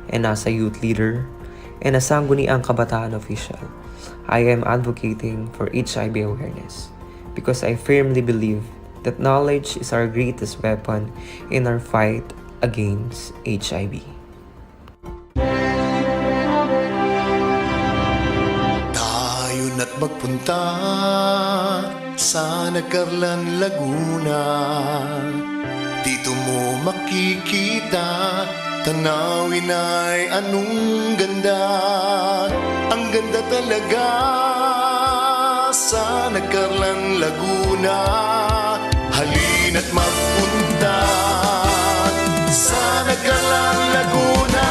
And as a youth leader and a sangguniang kabataan official, I am advocating for HIV awareness because I firmly believe that knowledge is our greatest weapon in our fight against HIV. Tayo'y magpunta sa Nagcarlan, Laguna. Dito mo makikita, tanawin ay anong ganda. Ang ganda talaga sa Nagcarlan, Laguna. Halina't magpunta sa Nagcarlan, Laguna.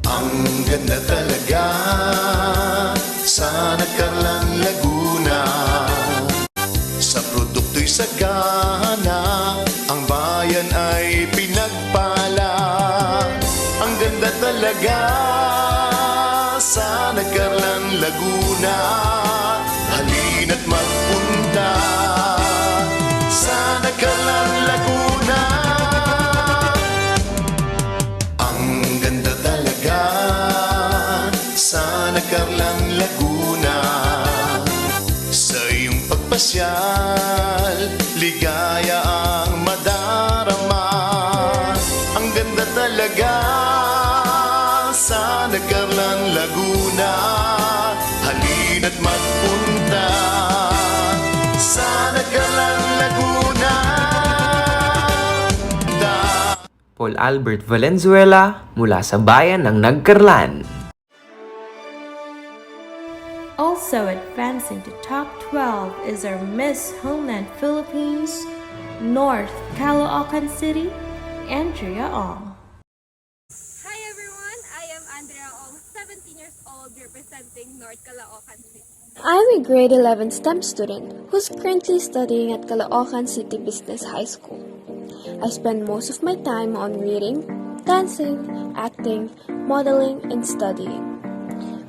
Ang ganda talaga sa Nagcarlan, Laguna. Sa produkto'y sagana, ang bayan ay pinagpala. Ang ganda talaga sa Nagcarlan, Laguna. Halina't magpunta sa Nagcarlan, Laguna. Ang ganda talaga sa Nagcarlan, Laguna. Sa iyong pagpasyal, ligaya ang madarama. Ang ganda talaga sa Nagcarlan, Laguna. Halina't magpunta sa Nagcarlan, Laguna. Paul Albert Valenzuela mula sa bayan ng Nagcarlan. Also advancing to top 12 is our Miss Homeland Philippines, North Caloocan City, Andrea Ong. Hi everyone, I am Andrea Ong, 17 years old, representing North Caloocan City. I'm a grade 11 STEM student who's currently studying at Caloocan City Business High School. I spend most of my time on reading, dancing, acting, modeling, and studying.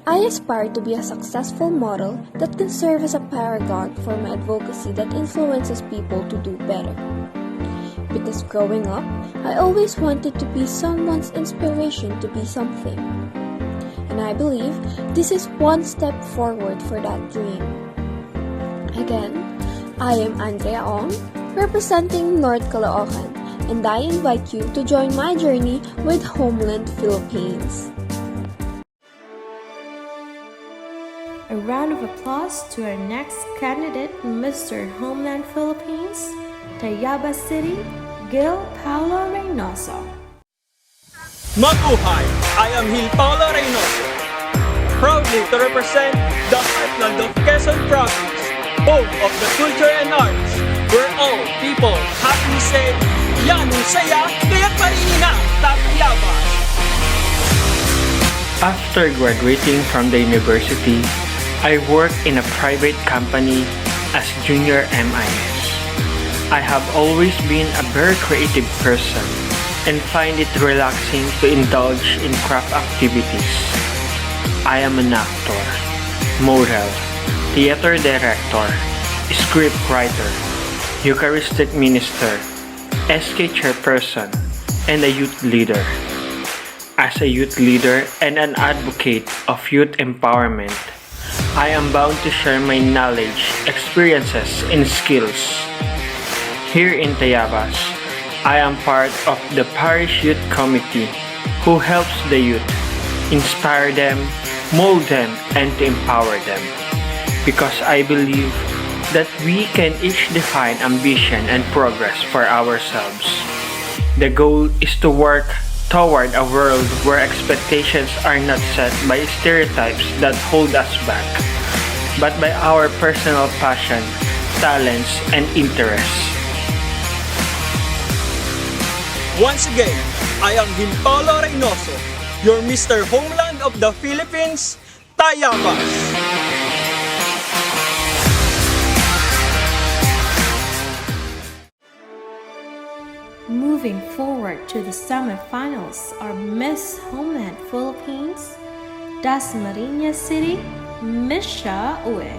I aspire to be a successful model that can serve as a paragon for my advocacy that influences people to do better. Because growing up, I always wanted to be someone's inspiration to be something. And I believe this is one step forward for that dream. Again, I am Andrea Ong, representing North Caloocan, and I invite you to join my journey with Homeland Philippines. A round of applause to our next candidate, Mr. Homeland Philippines, Tayabas City, Gil Paulo Reynoso. Mabuhay! I am Gil Paulo Reynoso, proudly to represent the heartland of Quezon Province, home of the culture and arts, where all people happily say, yan ang saya, kaya't marini na, Tayabas! After graduating from the university, I worked in a private company as junior MIS. I have always been a very creative person and find it relaxing to indulge in craft activities. I am an actor, model, theater director, script writer, Eucharistic minister, SK chairperson, and a youth leader. As a youth leader and an advocate of youth empowerment, I am bound to share my knowledge, experiences, and skills. Here in Tayabas, I am part of the Parish Youth Committee who helps the youth, inspire them, mold them, and to empower them. Because I believe that we can each define ambition and progress for ourselves. The goal is to work toward a world where expectations are not set by stereotypes that hold us back, but by our personal passion, talents, and interests. Once again, I am Gil Paulo Reynoso, your Mr. Homeland of the Philippines, Tayabas! Moving forward to the semifinals are Miss Homeland Philippines, Dasmariñas City, Misha Uy.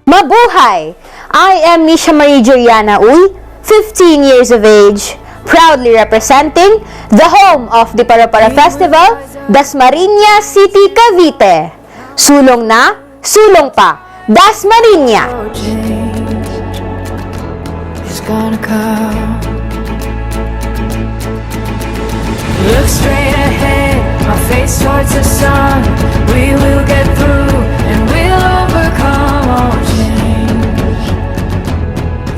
Mabuhay! I am Misha Marie Juliana Uy, 15 years of age, proudly representing the home of the Para-Para Festival, Dasmariñas City, Cavite. Sulong na, sulong pa, Dasmariñas! It's gonna come. Look straight ahead, my face towards the sun. We will get through and we'll overcome all change.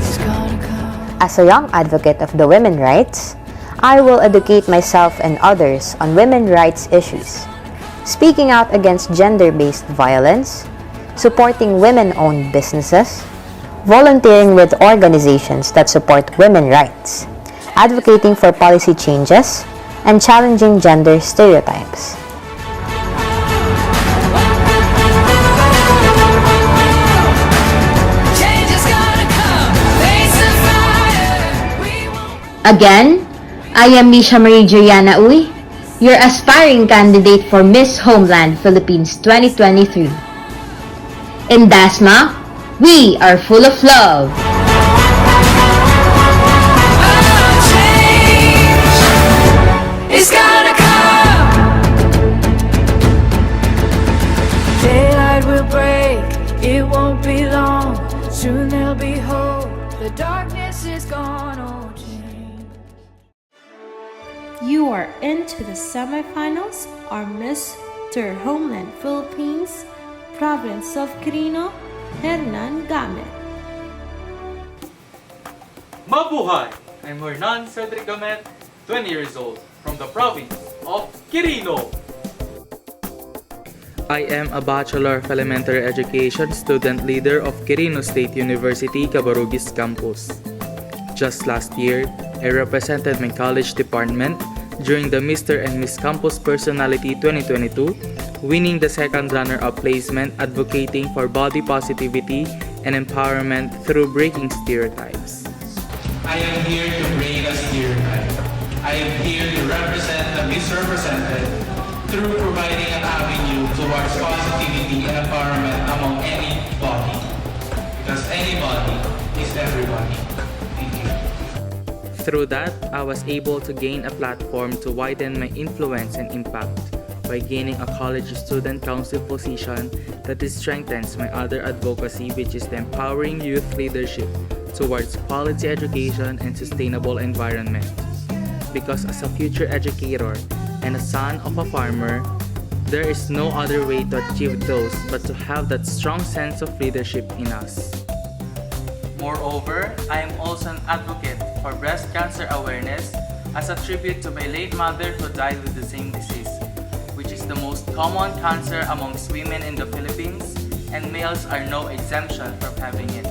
It's gonna come. As a young advocate of the women's rights, I will educate myself and others on women's rights issues, speaking out against gender-based violence, supporting women-owned businesses, volunteering with organizations that support women's rights, advocating for policy changes, and challenging gender stereotypes. Again, I am Misha Marie Juliana Uy, your aspiring candidate for Miss Homeland Philippines 2023. In DASMA, we are full of love. It's gonna come. Daylight will break, it won't be long. Soon there'll be hope, the darkness is gone. Oh, You are into the semifinals are Mr. Homeland Philippines, Province of Quirino, Hernan Gamet. Mabuhay! I'm Hernan Cedric Gamet, 20 years old, from the province of Quirino. I am a Bachelor of Elementary Education student leader of Quirino State University, Cabarugis Campus. Just last year, I represented my college department during the Mr. and Miss Campus Personality 2022, winning the second runner-up placement advocating for body positivity and empowerment through breaking stereotypes. I am here to break a stereotype. I am here to represent the misrepresented through providing an avenue towards positivity and empowerment among anybody. Because anybody is everybody. Thank you. Through that, I was able to gain a platform to widen my influence and impact by gaining a college student council position that strengthens my other advocacy, which is the empowering youth leadership towards quality education and sustainable environment. Because as a future educator and a son of a farmer, there is no other way to achieve those but to have that strong sense of leadership in us. Moreover, I am also an advocate for breast cancer awareness as a tribute to my late mother who died with the same disease, which is the most common cancer amongst women in the Philippines, and males are no exemption from having it.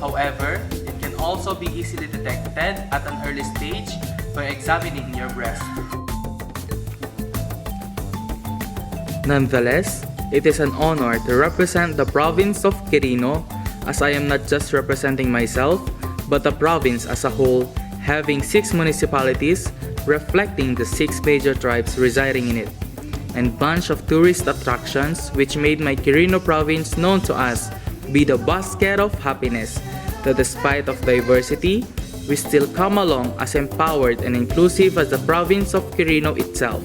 However, it can also be easily detected at an early stage by examining your breast. Nonetheless, it is an honor to represent the province of Quirino, as I am not just representing myself, but the province as a whole, having 6 municipalities reflecting the 6 major tribes residing in it, and bunch of tourist attractions which made my Quirino province known to us be the basket of happiness, that despite of diversity, we still come along as empowered and inclusive as the province of Quirino itself.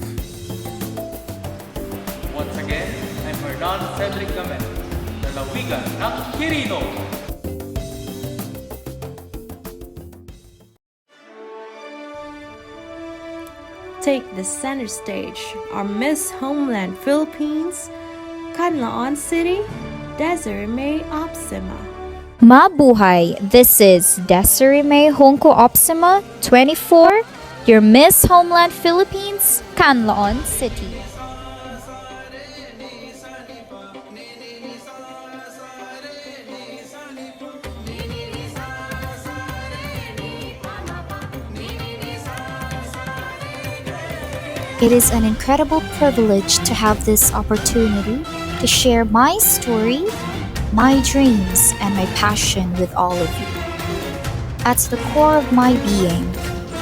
Once again, I'm Hernan Cedric Gamet, lalawigan ng Quirino. Take the center stage, our Miss Homeland Philippines, Canlaon City, Desiree May Opsima. Mabuhay! This is Desiree May Honko Opsima, 24, your Miss Homeland Philippines, Canlaon City. It is an incredible privilege to have this opportunity to share my story, my dreams, and my passion with all of you. At the core of my being,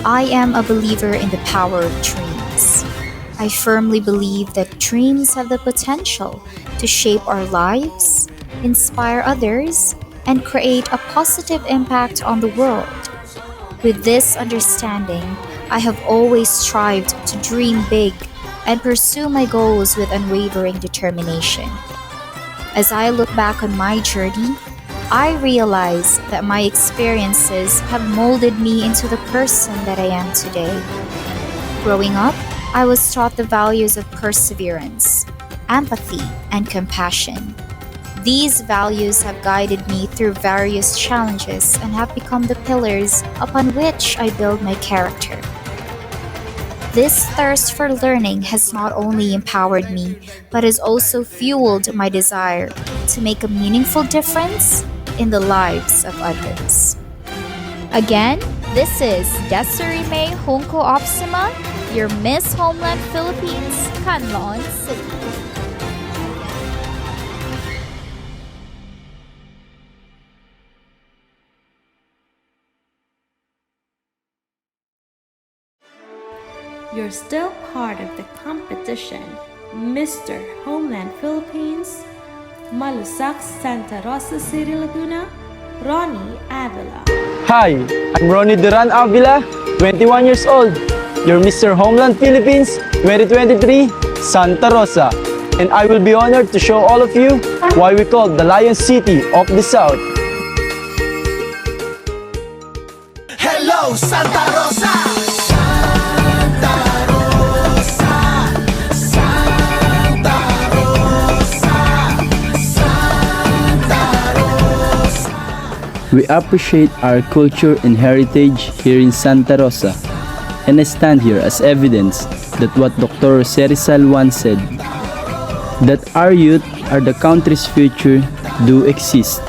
I am a believer in the power of dreams. I firmly believe that dreams have the potential to shape our lives, inspire others, and create a positive impact on the world. With this understanding, I have always strived to dream big and pursue my goals with unwavering determination. As I look back on my journey, I realize that my experiences have molded me into the person that I am today. Growing up, I was taught the values of perseverance, empathy, and compassion. These values have guided me through various challenges and have become the pillars upon which I build my character. This thirst for learning has not only empowered me, but has also fueled my desire to make a meaningful difference in the lives of others. Again, this is Desiree May Honko Opsima, your Miss Homeland Philippines, Canlaon City. You're still part of the competition, Mr. Homeland Philippines, Malusac, Santa Rosa City, Laguna, Ronnie Avila. Hi, I'm Ronnie Duran Avila, 21 years old, your Mr. Homeland Philippines 2023, Santa Rosa. And I will be honored to show all of you why we call the Lion City of the South. Hello, Santa Rosa! We appreciate our culture and heritage here in Santa Rosa, and I stand here as evidence that what Dr. Jose Rizal once said, that our youth are the country's future, do exist.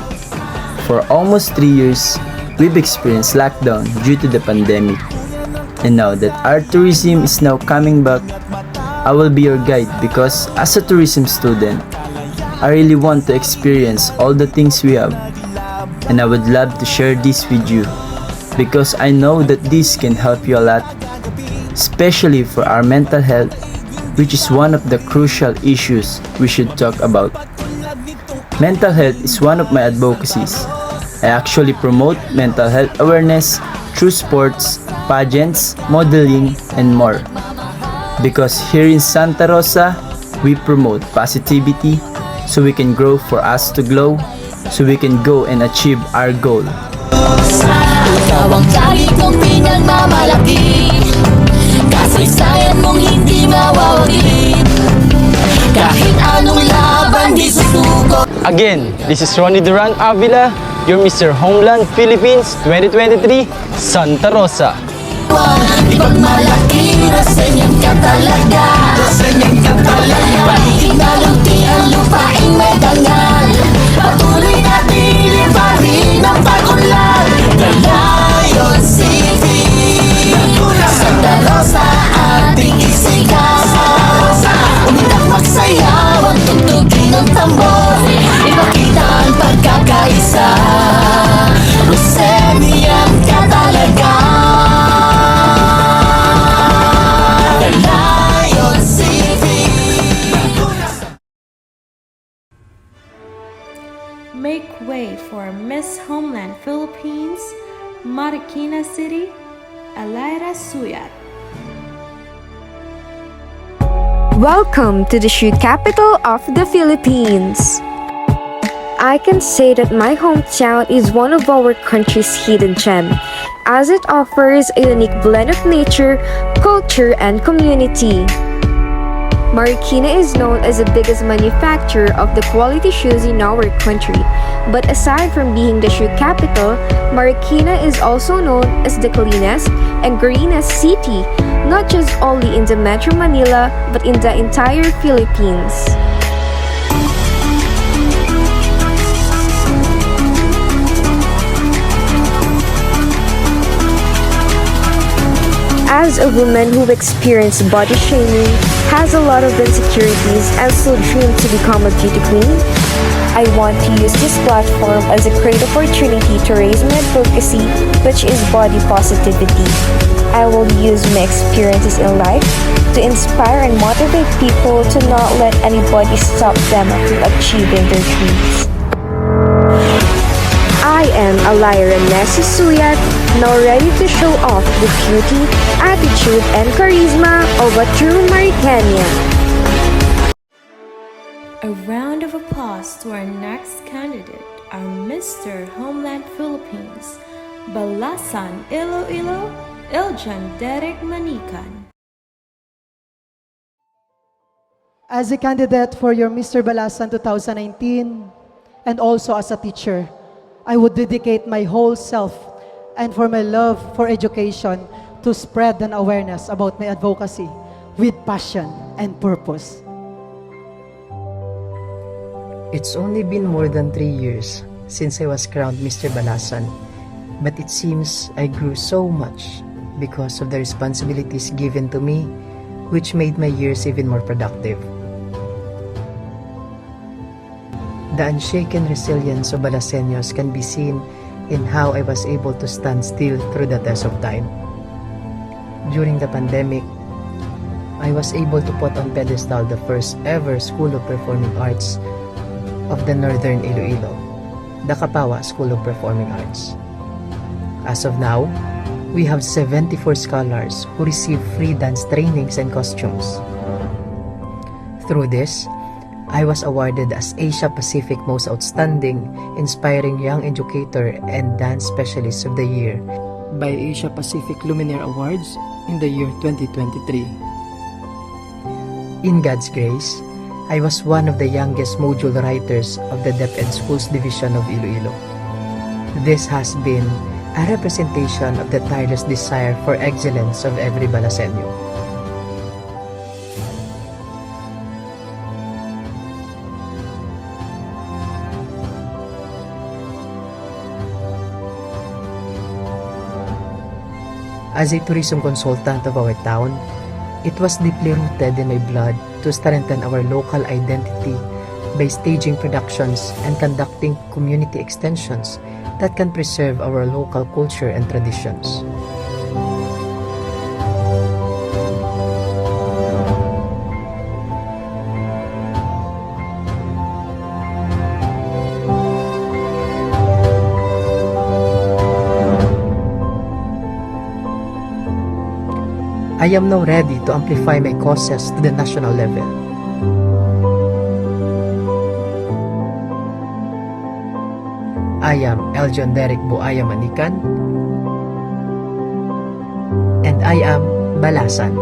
For almost 3 years, we've experienced lockdown due to the pandemic. And now that our tourism is now coming back, I will be your guide because as a tourism student, I really want to experience all the things we have. And I would love to share this with you. because I know that this can help you a lot, especially for our mental health, which is one of the crucial issues we should talk about. Mental health is one of my advocacies. I actually promote mental health awareness through sports, pageants, modeling, and more. Because here in Santa Rosa, we promote positivity so we can grow for us to glow, so we can go and achieve our goal. Ikaw ang lagi kong pinagmamalaki, kasaysayan mong hindi mawawaglit, kahit anong laban di susuko. Again, this is Ronnie Duran Avila, your Mr. Homeland Philippines 2023, Santa Rosa. Ipagmalaki, rasenyan ka talaga, rasenyan ka talaga. Paligid na luti ang lupaing may dangal, patuloy natin libarin ang pag-unlad. Galayon City, Santa Rosa ating isigaw. Umitak magsayaw ang tugtugin ng tambor, ipakita ang pagkakaisa. Rosenian ka talaga. Make way for Miss Homeland Philippines, Marikina City, Alaira Suyat. Welcome to the shoe capital of the Philippines. I can say that my hometown is one of our country's hidden gem, as it offers a unique blend of nature, culture, and community. Marikina is known as the biggest manufacturer of the quality shoes in our country. But aside from being the shoe capital, Marikina is also known as the cleanest and greenest city, not just only in the Metro Manila, but in the entire Philippines. As a woman who experienced body shaming, has a lot of insecurities, and still dream to become a beauty queen, I want to use this platform as a great opportunity to raise my advocacy, which is body positivity. I will use my experiences in life to inspire and motivate people to not let anybody stop them from achieving their dreams. I am Alaira Suyat, now ready to show off the beauty, attitude, and charisma of a true Marikanian. A round of applause to our next candidate, our Mr. Homeland Philippines, Balasan Iloilo, Iljan Derek Manikan. As a candidate for your Mr. Balasan 2019, and also as a teacher, I would dedicate my whole self and for my love for education to spread an awareness about my advocacy with passion and purpose. It's only been more than 3 years since I was crowned Mr. Balasan, but it seems I grew so much because of the responsibilities given to me, which made my years even more productive. The unshaken resilience of Balaseños can be seen in how I was able to stand still through the test of time. During the pandemic, I was able to put on pedestal the first ever School of Performing Arts of the Northern Iloilo, the Kapawa School of Performing Arts. As of now, we have 74 scholars who receive free dance trainings and costumes. Through this, I was awarded as Asia Pacific Most Outstanding Inspiring Young Educator and Dance Specialist of the Year by Asia Pacific Luminaire Awards in the year 2023. In God's grace, I was one of the youngest module writers of the DepEd Schools Division of Iloilo. This has been a representation of the tireless desire for excellence of every Balaseño. As a tourism consultant of our town, it was deeply rooted in my blood to strengthen our local identity by staging productions and conducting community extensions that can preserve our local culture and traditions. I am now ready to amplify my causes to the national level. I am Eljon Derek Buaya Manikan, and I am Balasan.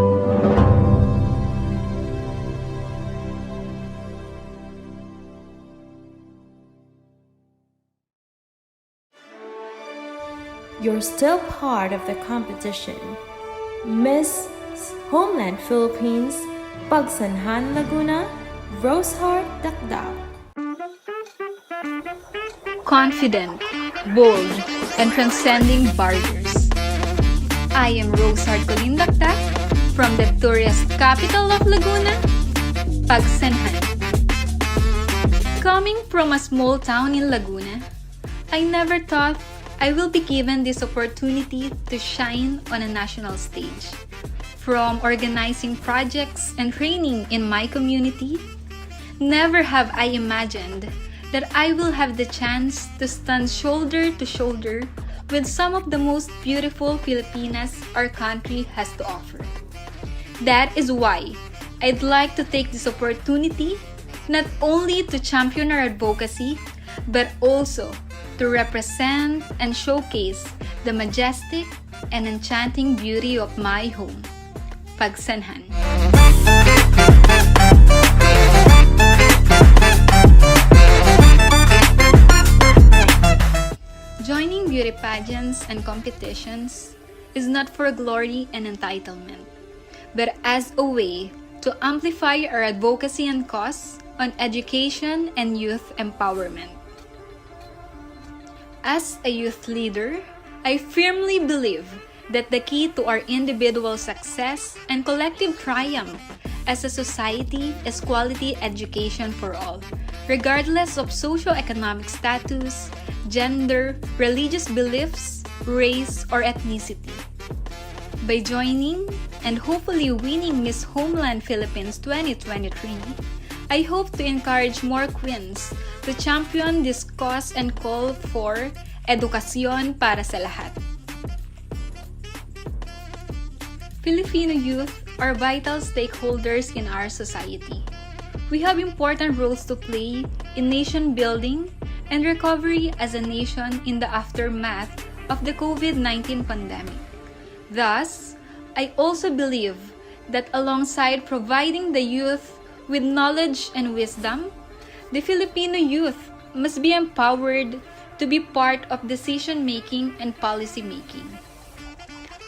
You're still part of the competition. Miss Homeland Philippines, Pagsanhan Laguna, Roseheart Dakdak. Confident, bold, and transcending barriers. I am Roseheart Colindakdak from the tourist capital of Laguna, Pagsanhan. Coming from a small town in Laguna, I never thought I will be given this opportunity to shine on a national stage. From organizing projects and training in my community, never have I imagined that I will have the chance to stand shoulder to shoulder with some of the most beautiful Filipinas our country has to offer. That is why I'd like to take this opportunity not only to champion our advocacy, but also to represent and showcase the majestic and enchanting beauty of my home, Pagsanhan. Joining beauty pageants and competitions is not for glory and entitlement, but as a way to amplify our advocacy and cause on education and youth empowerment. As a youth leader, I firmly believe that the key to our individual success and collective triumph as a society is quality education for all, regardless of socioeconomic status, gender, religious beliefs, race, or ethnicity. By joining and hopefully winning Miss Homeland Philippines 2023, I hope to encourage more queens to champion this cause and call for edukasyon para sa lahat. Filipino youth are vital stakeholders in our society. We have important roles to play in nation building and recovery as a nation in the aftermath of the COVID-19 pandemic. Thus, I also believe that alongside providing the youth with knowledge and wisdom, the Filipino youth must be empowered to be part of decision-making and policy-making.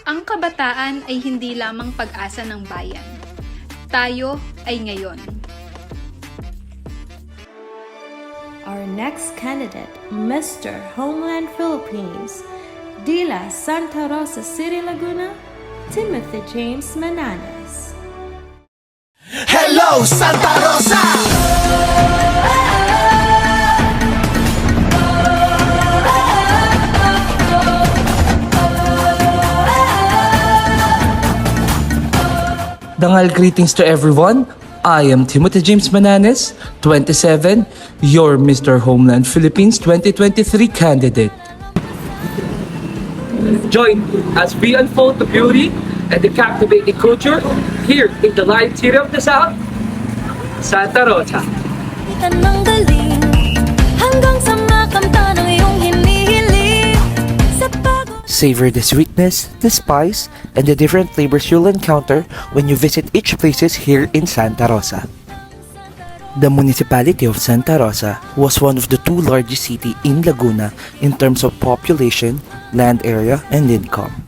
Ang kabataan ay hindi lamang pag-asa ng bayan. Tayo ay ngayon. Our next candidate, Mr. Homeland Philippines, Dila Santa Rosa City, Laguna, Timothy James Mananas. Hello, Santa Rosa! Dangal greetings to everyone. I am Timothy James Mananes, 27, your Mr. Homeland Philippines 2023 candidate. Join as we unfold the beauty and the captivating culture here in the Lion City of the South, Santa Rosa. Savor the sweetness, the spice, and the different flavors you'll encounter when you visit each places here in Santa Rosa. The municipality of Santa Rosa was one of the two largest cities in Laguna in terms of population, land area, and income.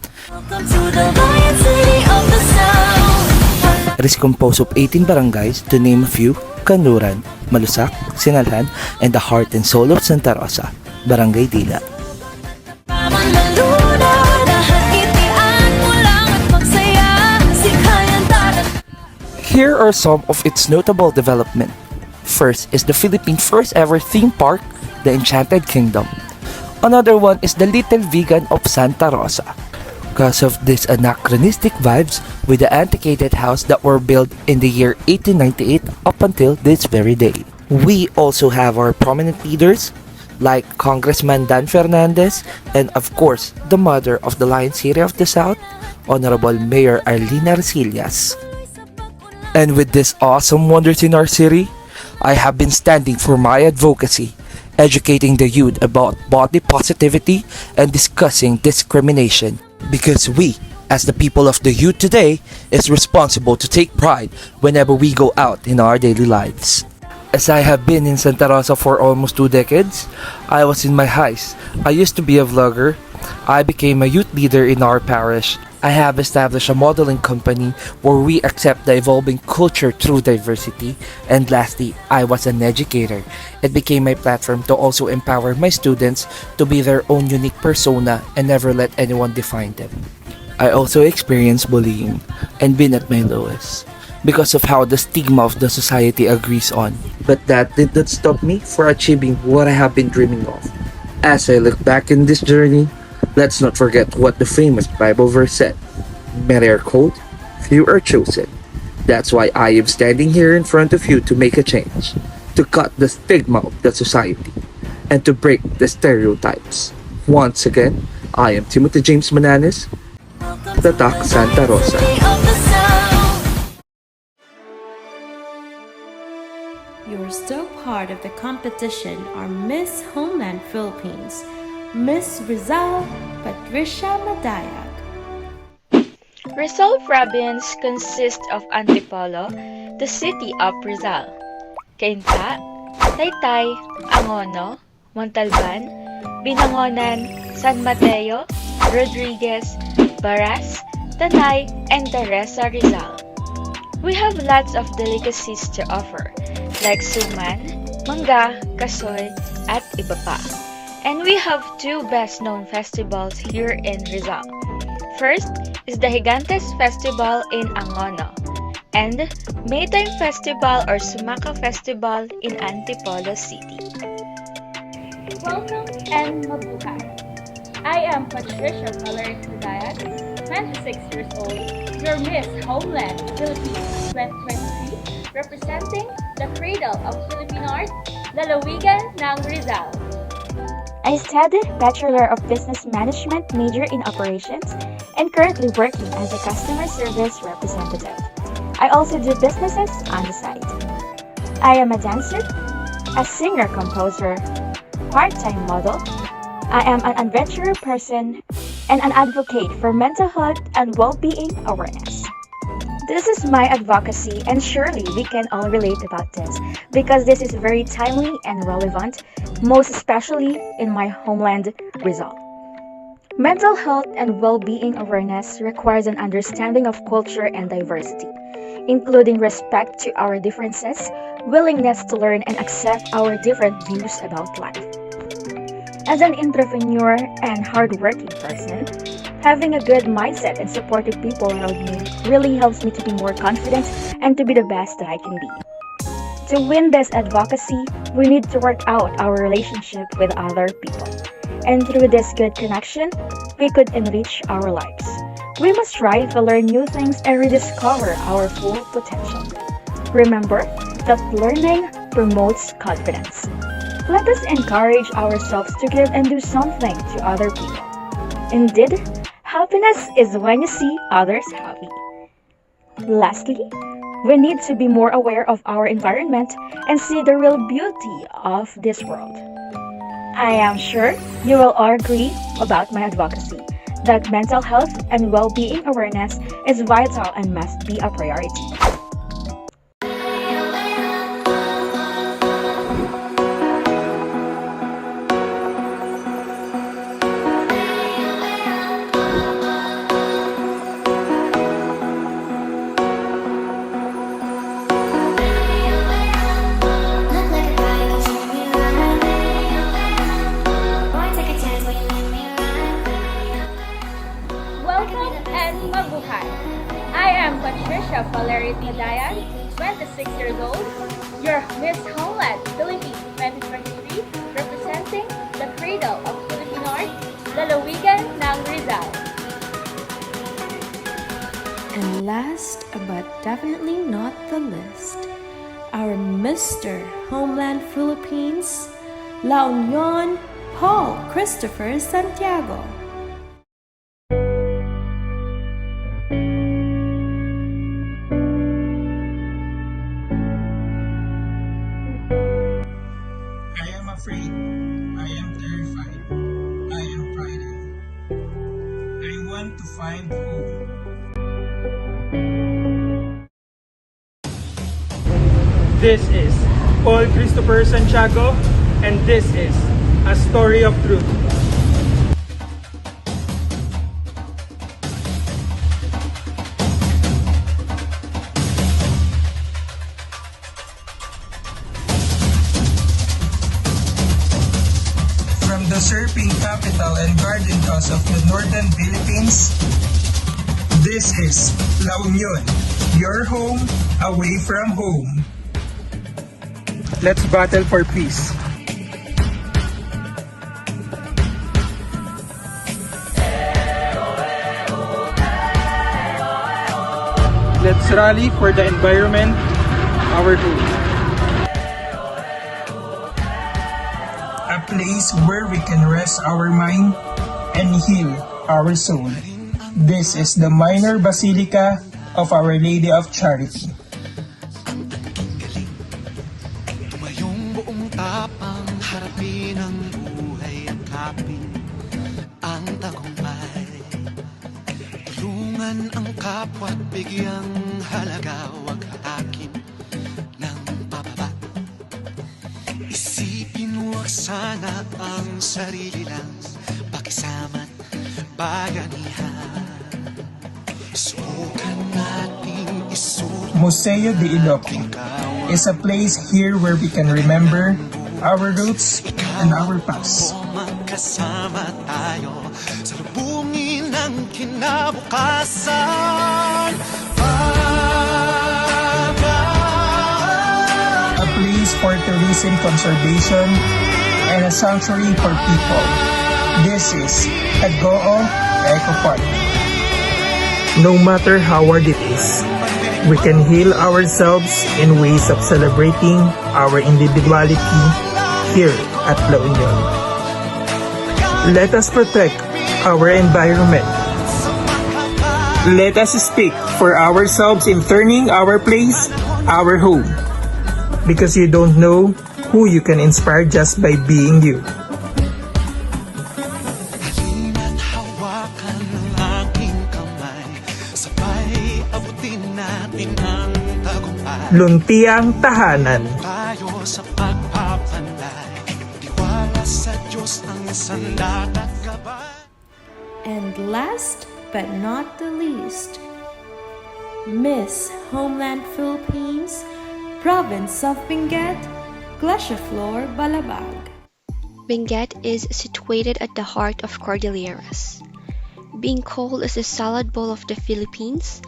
It is composed of 18 barangays, to name a few: Kanluran, Malusak, Sinalhan, and the heart and soul of Santa Rosa, Barangay Dila. Here are some of its notable development. First is the Philippines' first ever theme park, the Enchanted Kingdom. Another one is the Little Vegan of Santa Rosa. Because of these anachronistic vibes with the antiquated house that were built in the year 1898 up until this very day. We also have our prominent leaders like Congressman Dan Fernandez and of course the mother of the Lion City of the South, Honorable Mayor Arlina Resillas. And with these awesome wonders in our city, I have been standing for my advocacy, educating the youth about body positivity and discussing discrimination. Because we, as the people of the youth today, is responsible to take pride whenever we go out in our daily lives. As I have been in Santa Rosa for almost 2 decades, I was in my highs. I used to be a vlogger. I became a youth leader in our parish. I have established a modeling company where we accept the evolving culture through diversity. And lastly, I was an educator. It became my platform to also empower my students to be their own unique persona and never let anyone define them. I also experienced bullying and been at my lowest because of how the stigma of the society agrees on. But that did not stop me for achieving what I have been dreaming of. As I look back in this journey, let's not forget what the famous Bible verse said. Many are called, few are chosen. That's why I am standing here in front of you to make a change, to cut the stigma of the society, and to break the stereotypes. Once again, I am Timothy James Mananes, Tatak Santa Rosa. You're still part of the competition are Miss Homeland Philippines, Miss Rizal Patricia Madayag. Rizal province consists of Antipolo, the city of Rizal, Cainta, Taytay, Angono, Montalban, Binangonan, San Mateo, Rodriguez, Baras, Tanay, and Teresa Rizal. We have lots of delicacies to offer, like suman, mangga, kasoy, at iba pa. And we have 2 best-known festivals here in Rizal. First is the Gigantes Festival in Angono, and Maytime Festival or Sumaka Festival in Antipolo City. Welcome and mabuhay! I am Patricia Valerie Madayag, 26 years old, your Miss Homeland Philippines 2023, representing the cradle of Philippine art, lalawigan ng Rizal. I studied Bachelor of Business Management major in Operations and currently working as a customer service representative. I also do businesses on the side. I am a dancer, a singer-composer, part-time model. I am an adventurer person and an advocate for mental health and well-being awareness. This is my advocacy, and surely we can all relate about this because this is very timely and relevant, most especially in my homeland, Rizal. Mental health and well-being awareness requires an understanding of culture and diversity, including respect to our differences, willingness to learn and accept our different views about life. As an entrepreneur and hardworking person, having a good mindset and supportive people around me really helps me to be more confident and to be the best that I can be. To win this advocacy, we need to work out our relationship with other people. And through this good connection, we could enrich our lives. We must try to learn new things and rediscover our full potential. Remember that learning promotes confidence. Let us encourage ourselves to give and do something to other people. Indeed, happiness is when you see others happy. Lastly, we need to be more aware of our environment and see the real beauty of this world. I am sure you will all agree about my advocacy that mental health and well-being awareness is vital and must be a priority. Welcome and mabuhay! I am Patricia Valerie Madayag, 26 years old, your Miss Homeland Philippines 2023, representing the cradle of Philippine last but definitely not the least, our Mr. Homeland Philippines, La Union, Paul Christopher Santiago. I am afraid. I am terrified. I am frightened. I want to find home. This is Paul Christopher Santiago, and this is a story of truth. From the surfing capital and garden coast of the northern Philippines, this is La Union, your home away from home. Let's battle for peace. Let's rally for the environment, our home. A place where we can rest our mind and heal our soul. This is the minor basilica of Our Lady of Charity. Tapang harapin ang buhay at kapin ang tagumpay. Tulungan ang kapwa at bigyang halaga, wag akin ng pababa. Isipin wag sana ang sarili lang, pakisama't bayanihan. Subukan nating isulit. Museo de Iloco is a place here where we can remember our roots and our past. Magkasama tayo sa lubungin ng kinabukasan. A place for tourism conservation and a sanctuary for people. This is Agoo Eco Park. No matter how hard it is, we can heal ourselves in ways of celebrating our individuality here at La Union. Let us protect our environment. Let us speak for ourselves in turning our place our home. Because you don't know who you can inspire just by being you. Halina't hawakan ng aking kamay, sabay abutin natin ang tagumpay. Luntiang Tahanan. Tayo sa pagpapanday, tiwala sa Diyos ang sandat at gabay. And last but not the least, Miss Homeland Philippines, Province of Benguet, Glacia Flor Balabag. Benguet is situated at the heart of Cordilleras. Being called as the salad bowl of the Philippines,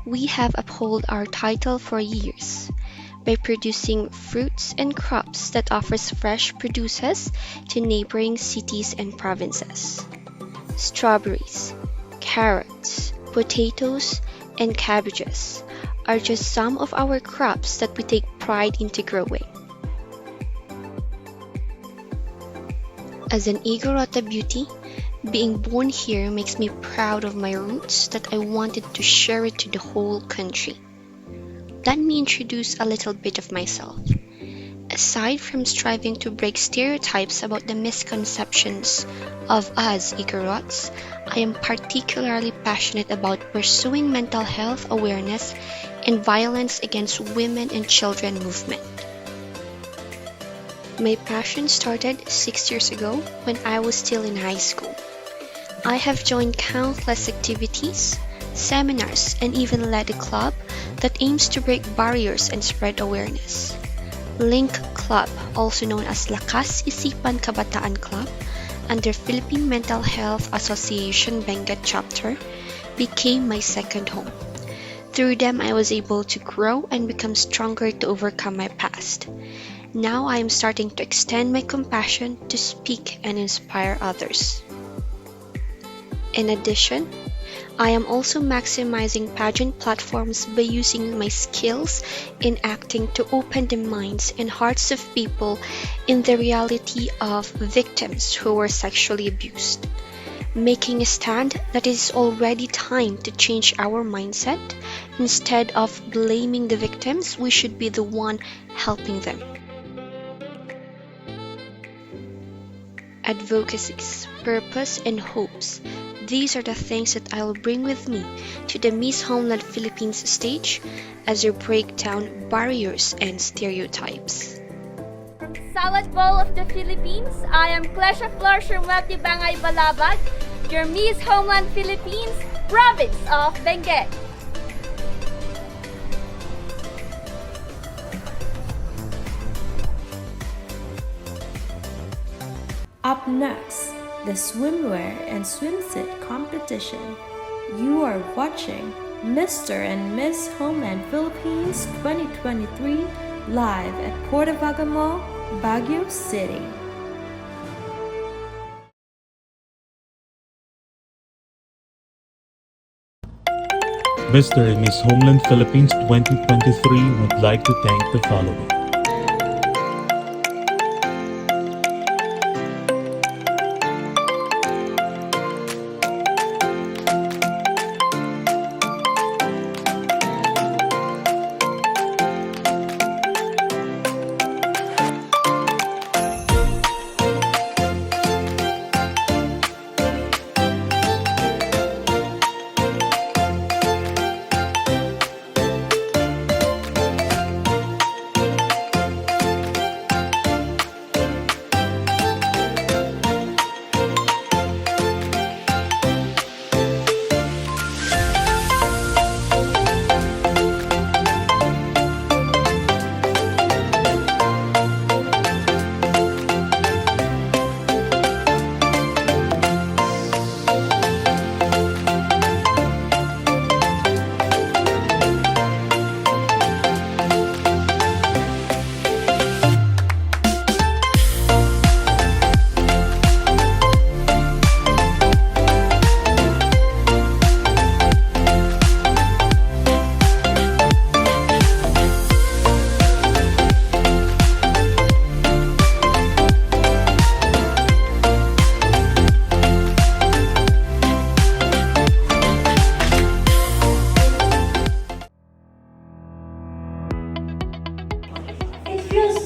we have upheld our title for years by producing fruits and crops that offers fresh produces to neighboring cities and provinces. Strawberries, carrots, potatoes, and cabbages are just some of our crops that we take pride into growing. As an Igorota beauty, being born here makes me proud of my roots that I wanted to share it to the whole country. Let me introduce a little bit of myself. Aside from striving to break stereotypes about the misconceptions of us Igorots, I am particularly passionate about pursuing mental health awareness and violence against women and children movement. My passion started 6 years ago when I was still in high school. I have joined countless activities, seminars, and even led a club that aims to break barriers and spread awareness. Link Club, also known as Lakas Isipan Kabataan Club, under Philippine Mental Health Association Benguet Chapter, became my second home. Through them, I was able to grow and become stronger to overcome my past. Now I am starting to extend my compassion to speak and inspire others. In addition, I am also maximizing pageant platforms by using my skills in acting to open the minds and hearts of people in the reality of victims who were sexually abused. Making a stand that it is already time to change our mindset. Instead of blaming the victims, we should be the one helping them. Advocacies, purpose, and hopes. These are the things that I will bring with me to the Miss Homeland Philippines stage as I break down barriers and stereotypes. From the Salad Bowl of the Philippines, I am Klesha Flor Shermati Bangay Balabag, your Miss Homeland Philippines, Province of Benguet. Up next, the swimwear and swimsuit competition. You are watching Mr. and Miss Homeland Philippines 2023 live at Portavaga Mall, Baguio City. Mr. and Miss Homeland Philippines 2023 would like to thank the following.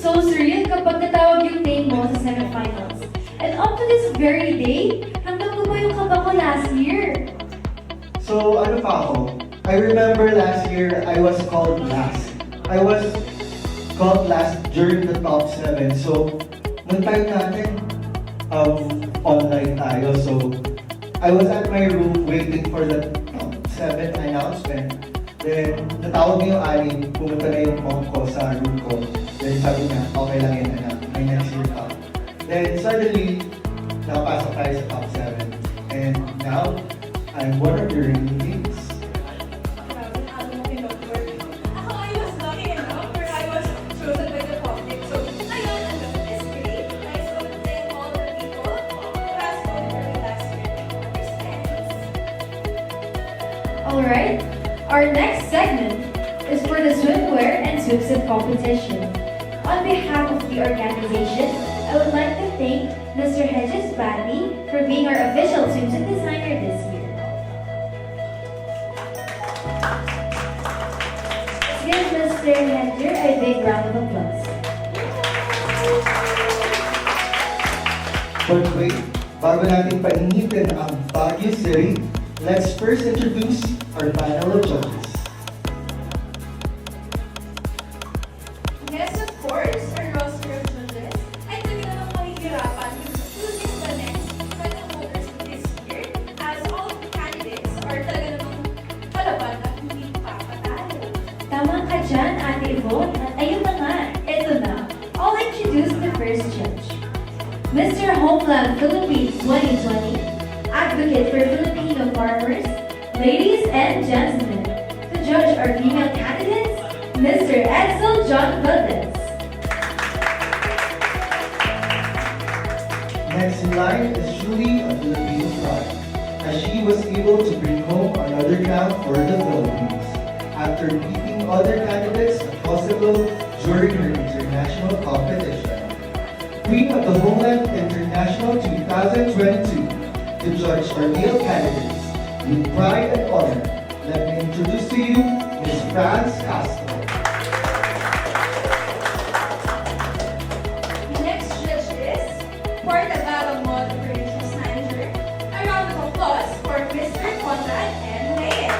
so surreal kapag natawag yung name mo sa semifinals. And up to this very day, hanggang ko pa yung kaba ko last year. So, ano pa ako? I remember last year, I was called last. I was called last during the top 7. So, nung time natin, online tayo. So, I was at my room waiting for the top 7 announcement. Then, natawag niyo yung anim, pumunta na yung mom ko sa room ko. Then, sabi niya, okay lang yun, anak. May next year pa. Then, suddenly, nakapasok tayo sa top 7. And now, I'm one of your leads. Alright, our next segment is for the swimwear and swimsuit competition. On behalf of the organization, I would like to thank Mr. Hedges Badley for being our official swimsuit designer this year. Let's give Mr. Hedger a big round of applause. But wait, bago natin painitin ang Baguio City, let's first introduce our panel of judges. Yes, of course, our roster of judges ay talaga namang mahihirapan choosing the next final voters this year as all of the candidates are talaga namang palaban at hindi pa patalo. Tama ka dyan, Ate Yvonne. At ayun na nga, eto na. I'll introduce the first judge. Mr. Homeland Philippines 2020, advocate for Filipino farmers. Ladies and gentlemen, to judge our female candidates, Mr. Edsel John Valdez. Next in line is Julie, a Filipino bride. As as she was able to bring home another crown for the Philippines after beating other candidates across the globe during her international competition. Queen of the Homeland International 2022, to judge our male candidates with pride and honor, let me introduce to you Ms. Franz Castro. Next judge is for the Battle Operations Manager. A round of applause for Mr. Conrad and Reyes.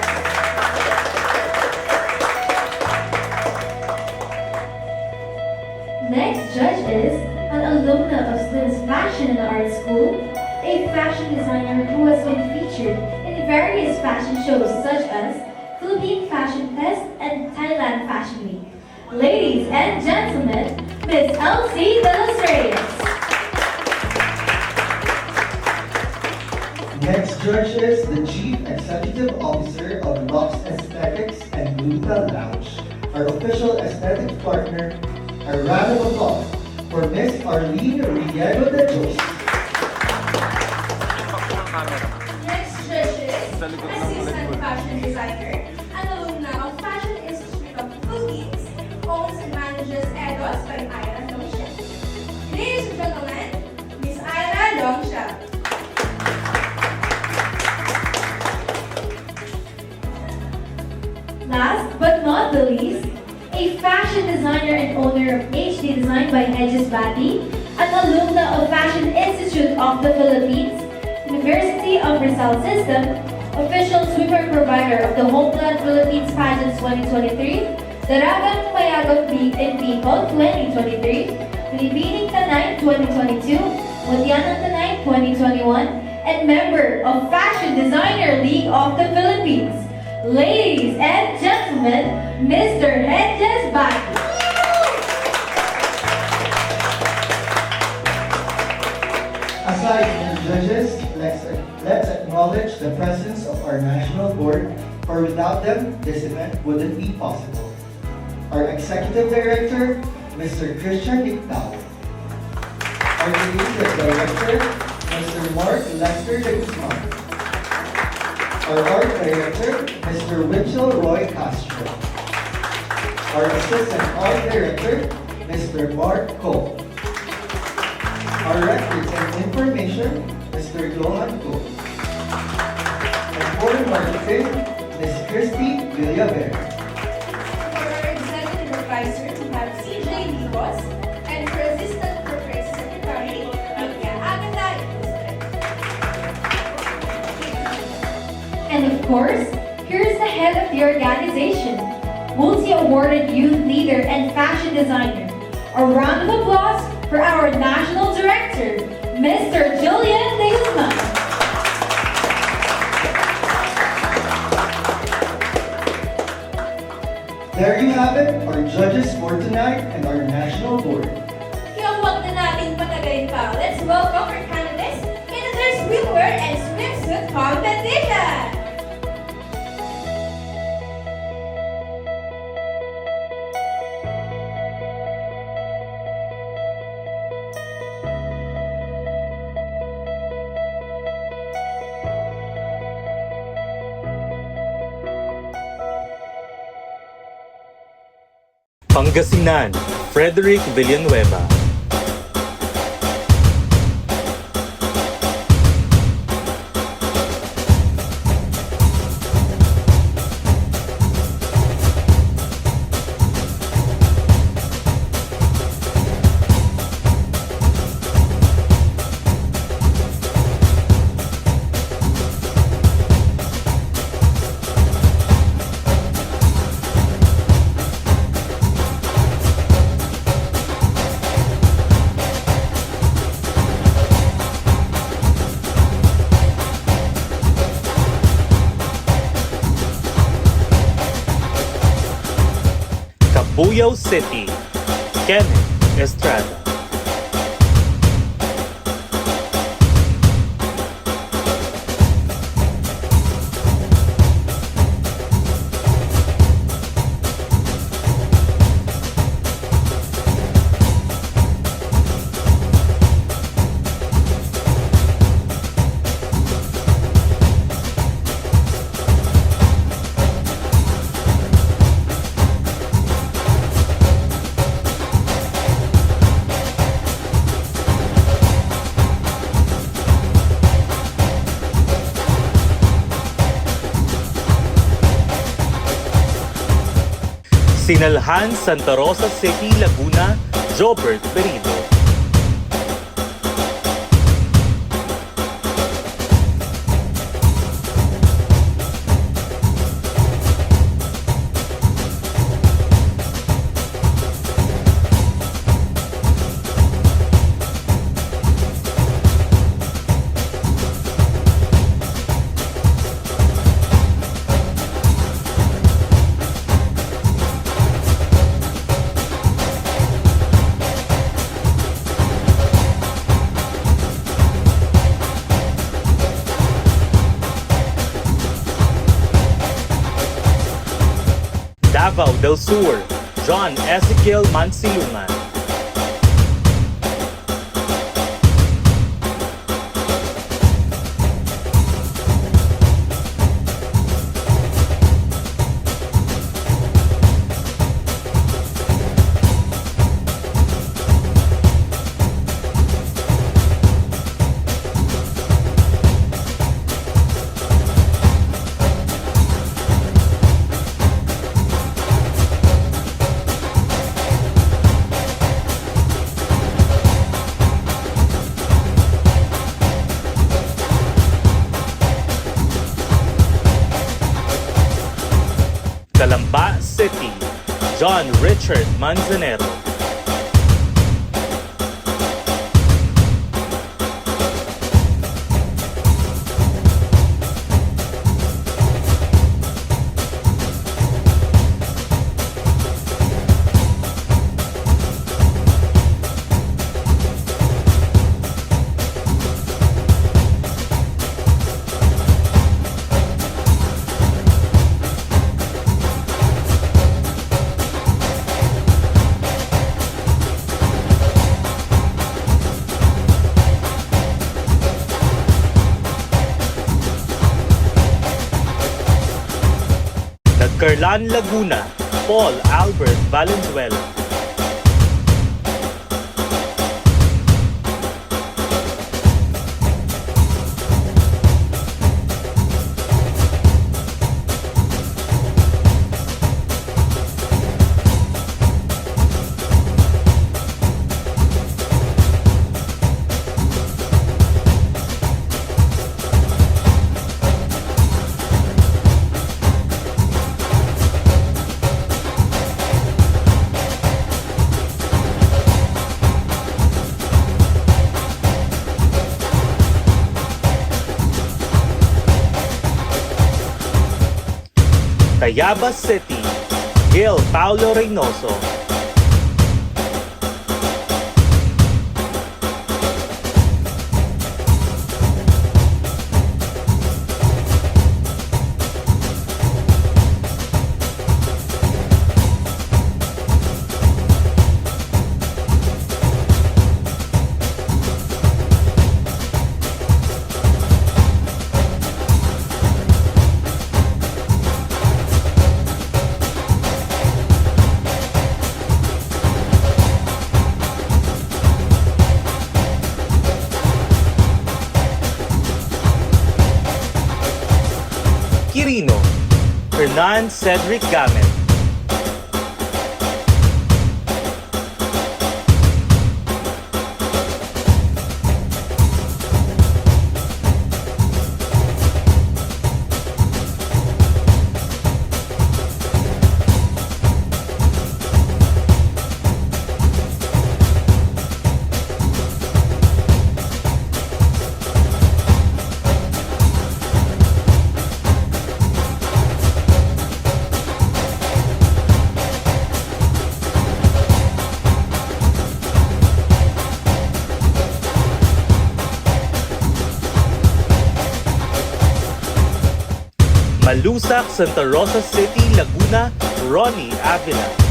Next judge is an alumna of Slim's Fashion and Art School, a fashion designer who has been featured in various fashion shows such as Philippine Fashion Fest and Thailand Fashion Week. Ladies and gentlemen, Miss Elsie De Los Reyes. Next judge is the Chief Executive Officer of Lux Aesthetics and Luta Lounge, our official aesthetic partner. A round of applause for Miss Arlene Riego de Jos. Next judge is Assistant Fashion Designer, an alumna of Fashion Institute of the Philippines, owns and manages Edos by Ira Longsha. Ladies and gentlemen, Miss Ira Longsha. Last but not the least, a fashion designer and owner of HD Design by Hedges Bati, an alumna of Fashion Institute of the Philippines, University of Rizal System, official swimwear provider of the Homeland Philippines Pageants 2023, Daragang Mayagang in People 2023, Pilipining Tanay 2022, Mutyanang Tanay 2021, and member of Fashion Designer League of the Philippines. Ladies and gentlemen, Mr. Hedges Bati. Aside from the judges, let's acknowledge the presence of our national board, for without them, this event wouldn't be possible. Our Executive Director, Mr. Christian Dictao. Our Creative Director, Mr. Mark Lester de Guzman. Our Art Director, Mr. Winchell Roy Castro. Our Assistant Art Director, Mr. Mark Cole. Our Records and Information, Mr. Johan Cole. And for Marketing, Ms. Christy Villaver. For our Executive Advisor, we have CJ Libos, and for Assistant Corporate Secretary, Lydia Agatha Ilustre. And of course, here's the head of the organization, multi-awarded youth leader and fashion designer. A round of applause for our national director, Mr. Julian De Guzman. There you have it, our judges for tonight and our national board. Kaya huwag na nating patagalin pa. Let's welcome our candidates into their swimwear and swimsuit competition! Pangasinan, Frederick Villanueva. Buyao City, Kenneth Estrada. Sinalhan, Santa Rosa City, Laguna, Jobert Berido. Davao del Sur, John Ezekiel Mansilungan. Calamba City, John Richard Manzanero. Nagcarlan, Laguna, Paul Albert Valenzuela. Tayabas City, Gil Paulo Reynoso. Quirino, Hernan Cedric Gamet. Malusac, Santa Rosa City, Laguna, Ronnie Avila.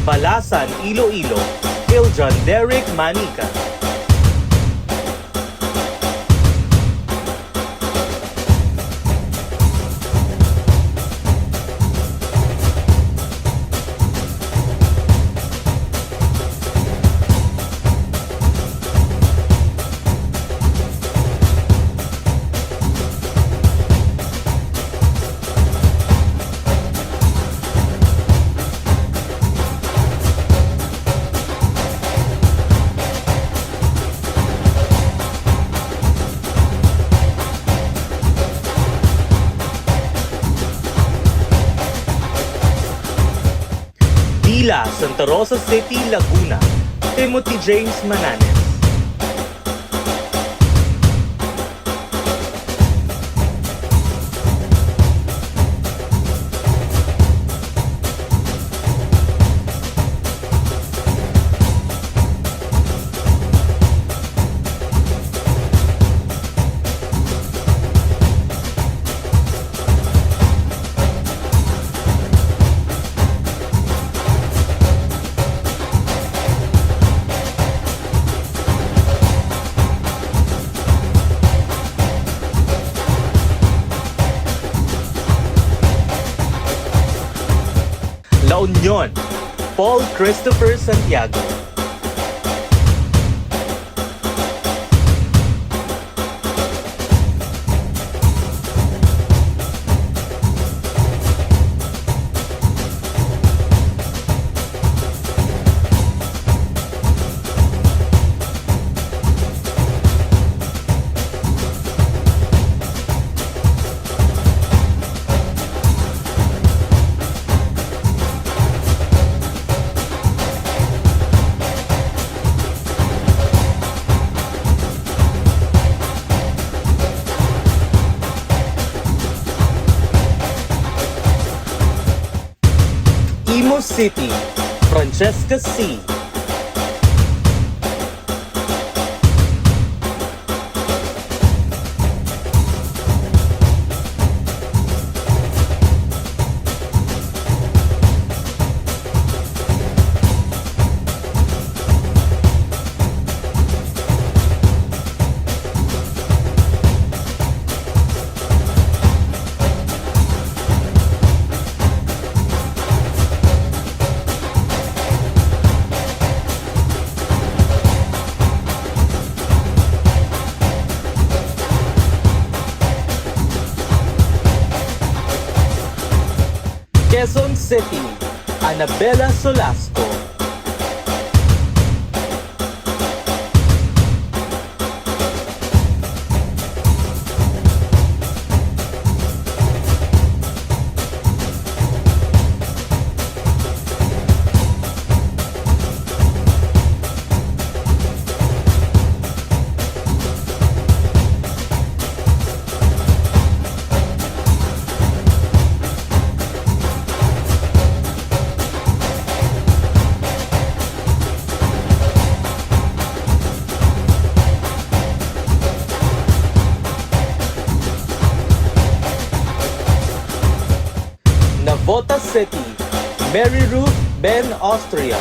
Balasan, Iloilo, Iljan Derek Manica. Dila, Santa Rosa City, Laguna, Timothy James Mananes. La Union, Paul Christopher Santiago. Imo City, Francesca C. Quezon City, Annabella Solasco. Navota City, Mary Ruth Ben Austria.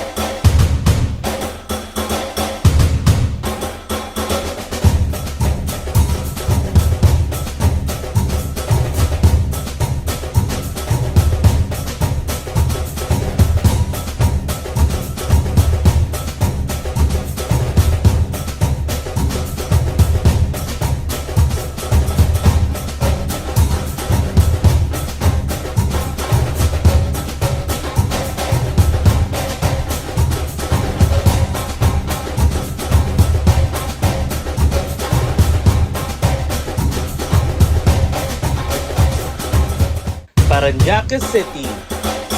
Parañaque City,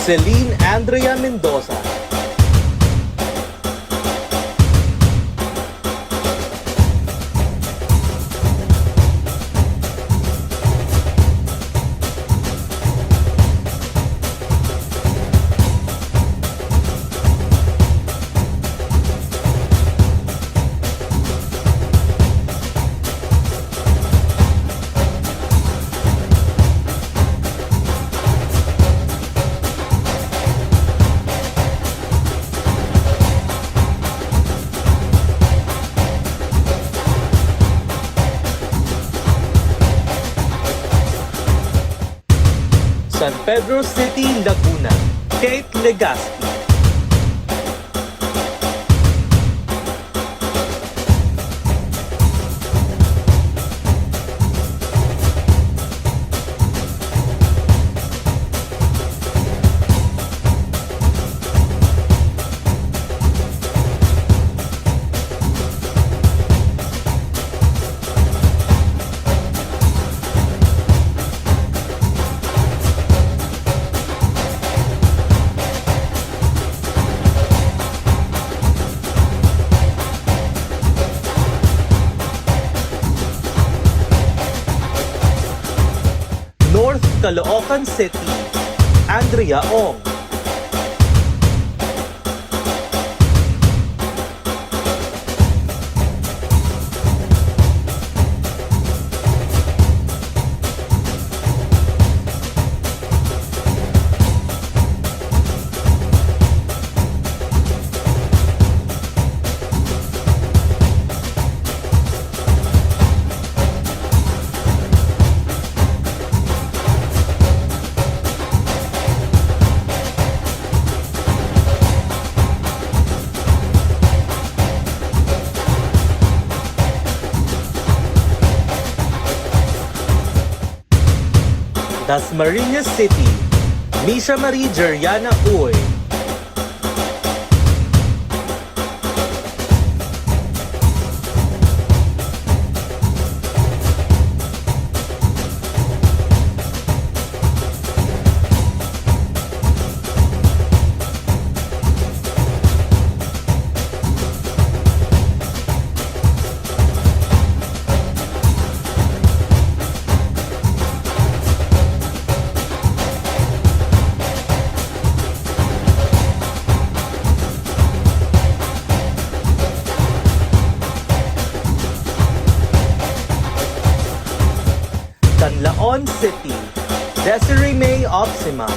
Celine Andrea Mendoza. Pedro City, Laguna, Kate Legaspi. North Caloocan City, Andrea Ong. Dasmariñas City, Misha Marie Jeriana Uy. Canlaon City, Desiree May Opsima.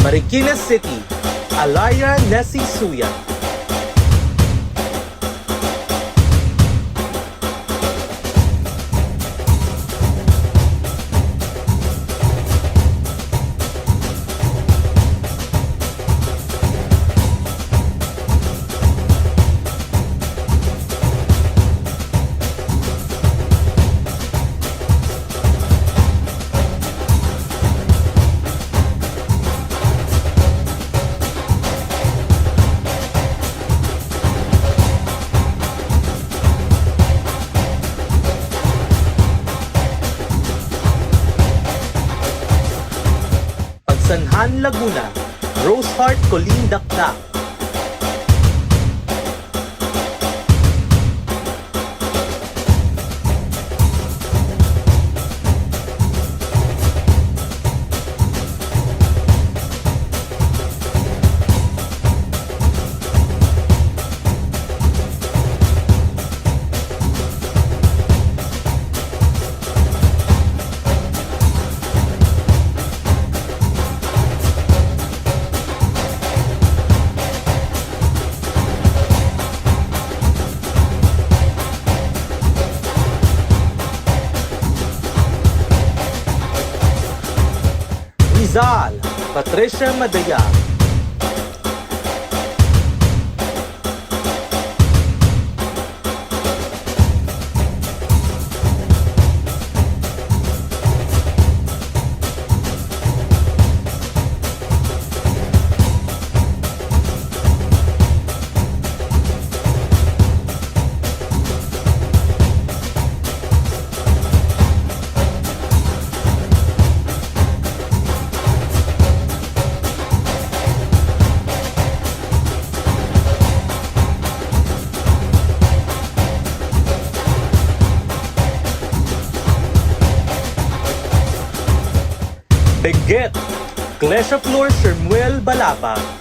Marikina City, Alaya Nessie Suya. Sanhan, Laguna, Roseheart, Colleen, Dakdak. Rizal, Patricia Madaya. Benguet, Klesha Flor Shermuel Balapa.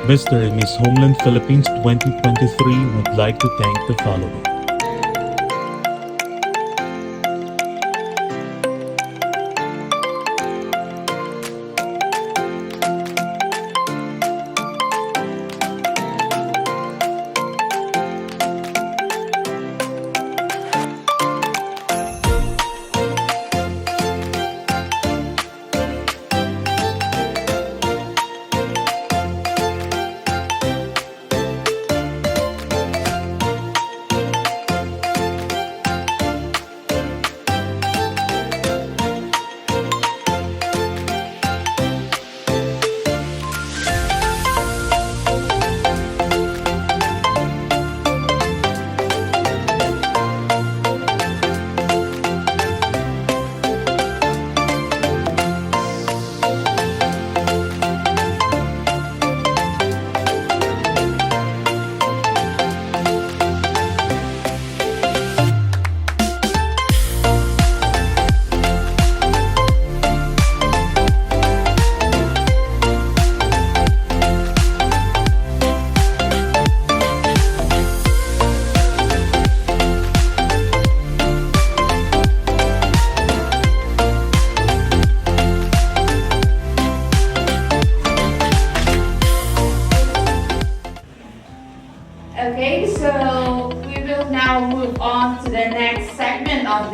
Mr. and Miss Homeland Philippines 2023 would like to thank the following.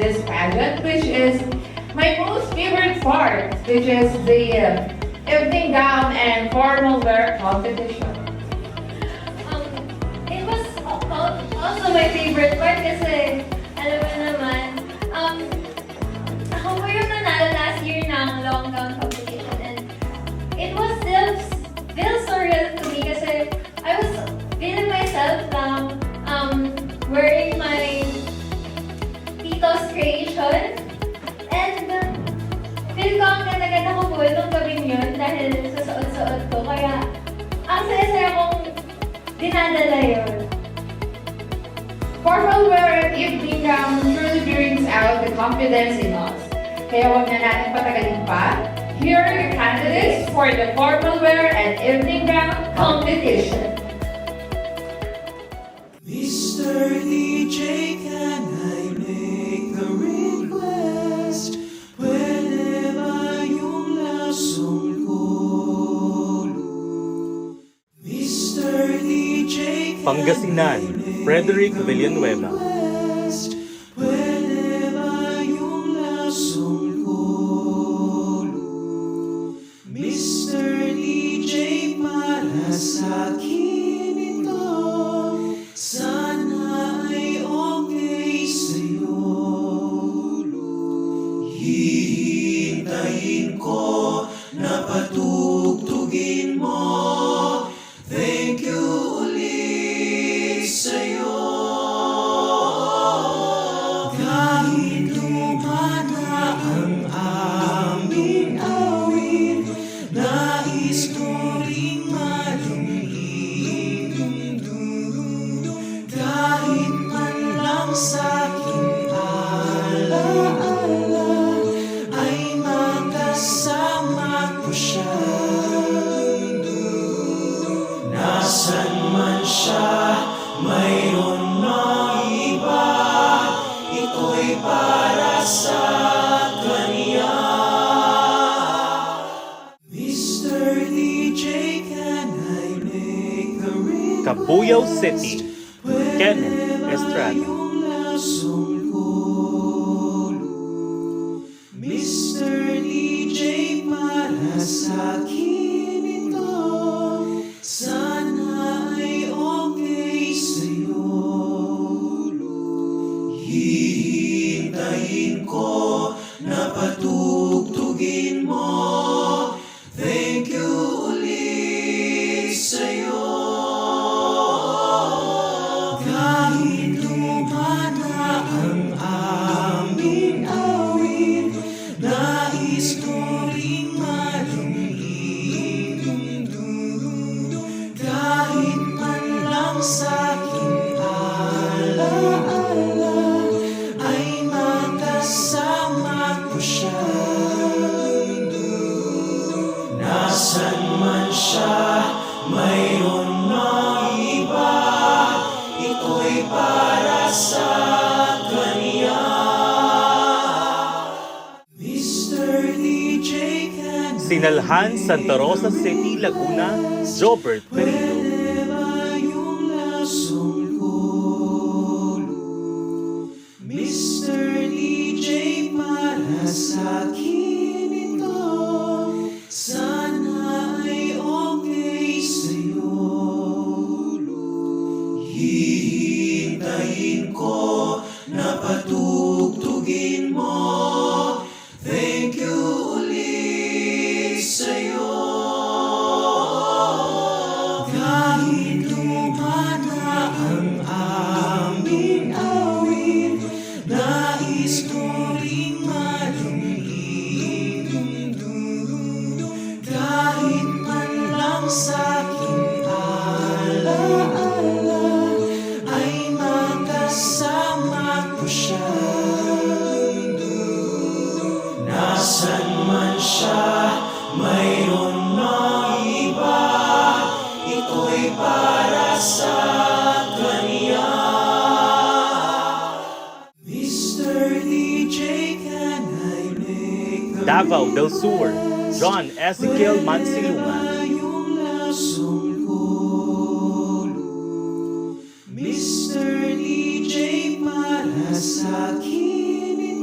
this pageant, which is my most favorite part, which is the evening gown and formal wear competition. It was also my favorite part kasi, alam mo naman, ako po yung nanalo last year ng long gown competition and it was still surreal to me kasi I was feeling myself lang wearing my tito's creation and feel ko ang ganda-ganda ko po nung gabing yun dahil sa suot-suot ko kaya ang saya-saya kong dinadala yun. Formal wear and evening gown truly brings out the confidence in us. Kaya huwag na natin patagalin pa. Here are your candidates for the formal wear and evening gown competition. Mr. DJ, can I make a request? Pwede ba yung lasong kolo? Mr. DJ, Pangasinan, Frederick Villanueva. pwede ba yung lasong kolo? Mr. DJ, para sa akin ito, sana ay okay sa'yo. Hihintayin ko na patugtugin mo. Thank you ulit sa'yo. Kahit lumana ang aming awit, nais ko ring malumig. Kahit man lang sa'king alaala, ay makasama ko siya. Nasaan man siya, mayroon mang iba, ito'y para sa kanya. Mr. DJ, can I make a request? Cabuyao City, Kenneth Estrada. Yung lasong kolo. Mr. DJ, para sa akin ito, sana ay okay sa'yo. Hihintayin ko na patugtugin mo. Thank you ulit sa'yo. Kahit lumana ang aming awit, nais ko ring malumig. Kahit man lang sa'king alaala, ay makasama ko siya. Nasaan man siya, mayroon mang iba, ito'y para sa kanya. Mr. DJ, can Sinalhan, Santa Rosa City, Laguna, Jobert Perillo. pwede ba yung lasong kolo? Mr. DJ, para sa akin ito, sana ay okay sa'yo. Hihintayin ko na patugtugin mo. Thank you ulit sa'yo. Kahit lumana ang aming awit, nais ko ring malumig. Kahit man lang sa'king alaala, ay makasama ko siya. Nasaan man siya, mayroon mang iba, ito'y para sa kanya. Mr. DJ, can I make a Davao del Sur, John Ezekiel Mansilunga. yung lasong kolo? Mr. DJ, para sa akin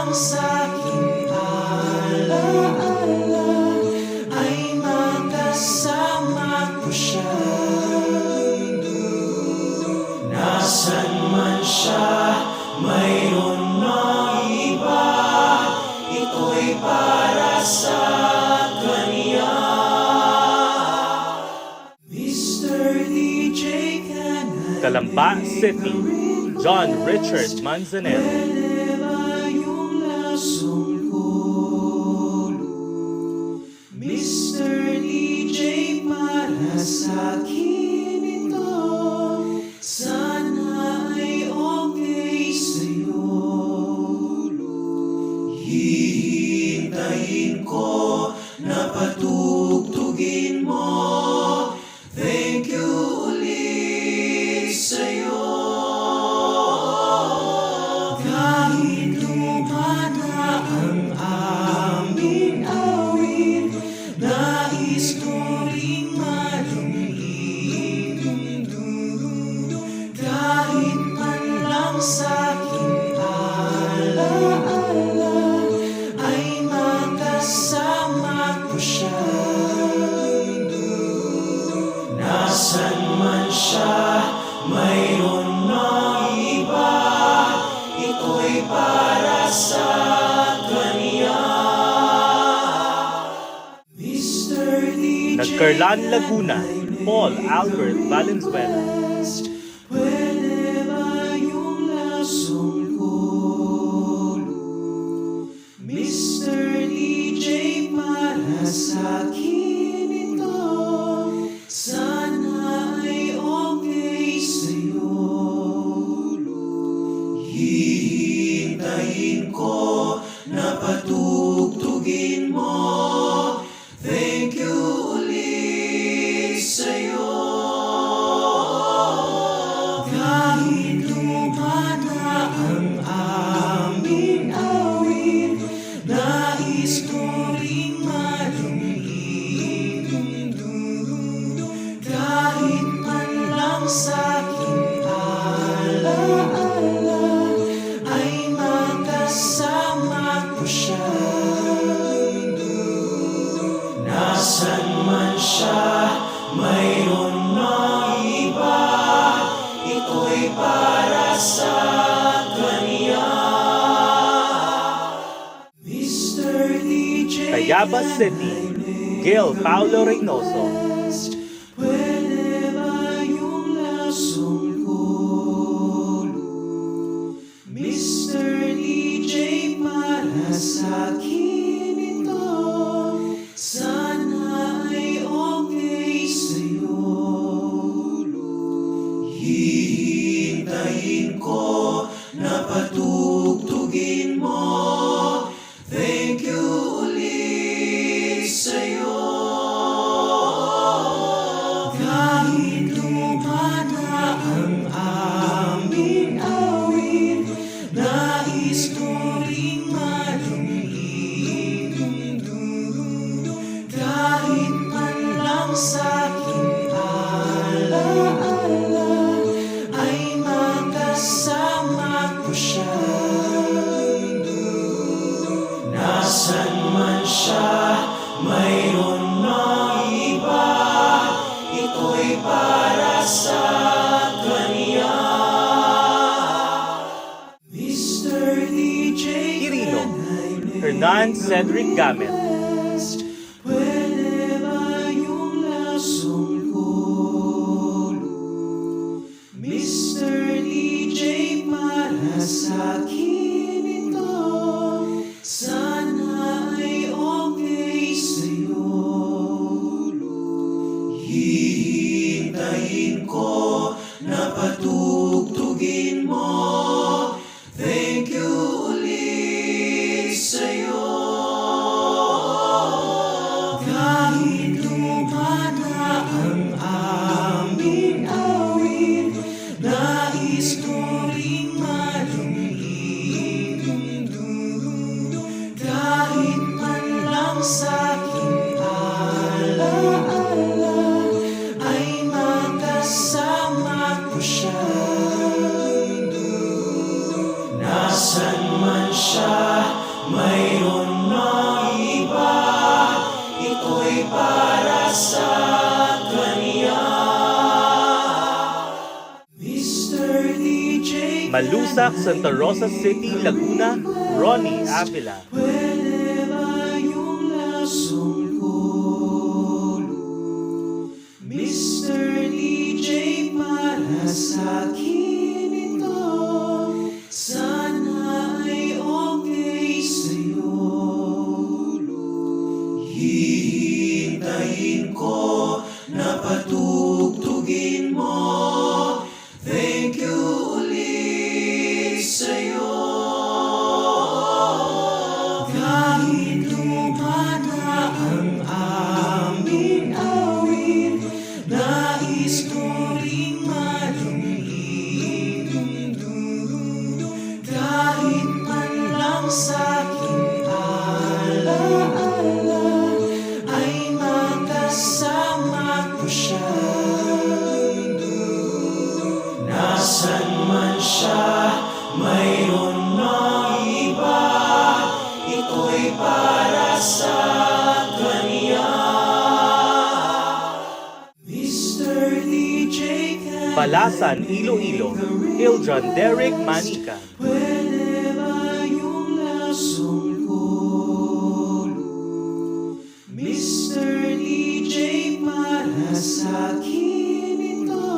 lang sa aking alaala ay makasama ko siya. Nasaan man siya, mayroon na iba, ito'y para sa kanya. Mr. DJ, can I Calamba City, John Richard Manzanero. eleva yung lasong ko? Mr. DJ, para sa akin ito, sana ay okay sa'yo. Hihintayin ko na patugtugin mo. Thank you ulit sa'yo. Kahit lumana ang aming awit, nais ko ring malumig. Kahit man lang sa aking alaala ay makasama ko siya. Nasaan man siya, mayroon na iba, ito'y para sa kanya. Mr. DJ, Nagcarlan, Laguna, Paul Albert Valenzuela. Pwedeba yung lasong ko. Mr. DJ, para sa akin ito, sana ay okay sa'yo. Hihintayin ko na patugtugin mo. Thank you ulit sa'yo. Kahit lumana ang aming awit, nais ko ring malumig. Kahit man lang sa aking alaala ay makasama ko siya. Nasaan man siya, mayroon na iba, ito'y para sa kanya. Mr. DJ, Tayaba City, Gil Paulo Reynoso. pwede ba yung lasong ko? Mr. DJ, para sa akin ito, sana ay okay sa'yo. Hihintayin ko na patugtugin mo. Thank you ulit sa'yo. Kahit lumana ang aming awit, nais ko ring malumig. Kahit man lang sa aking alaala ay makasama ko siya. Nasaan man siya, mayroon na iba, ito'y para sa kanya. Mr. DJ, Quirino, Hernan Cedric Gamet. pwede ba yung lasong ko? Mr. DJ, para sa akin ito, sana ay okay sa'yo. Hihintayin ko na patugtugin mo. Thank you ulit sa'yo. Kahit lumana ang aming awit, nais ko ring malumig. Kahit man lang sa aking alaala ay makasama ko siya. Nasaan man siya, para sa kanya. Mr. DJ Malusak, Santa Rosa City, Laguna, Ronnie Avila. Pwede ba yung lasong ulo? Mr. DJ para sa akin ito. Sana ay okay sa'yo. Hihintayin ko na patugtugin mo. Thank you ulit sa'yo. Kahit lumana ang aming awit, nais ko ring malumig. Kahit man lang sa'king alaala, ay makasama ko siya. Nasaan man siya, mayroon mang iba. Ito'y para sa kanya. Mr. DJ Balasan, Iloilo, Hildron Derek Manica. pwede ba yung lasong ulo? Mr. DJ para sa akin ito.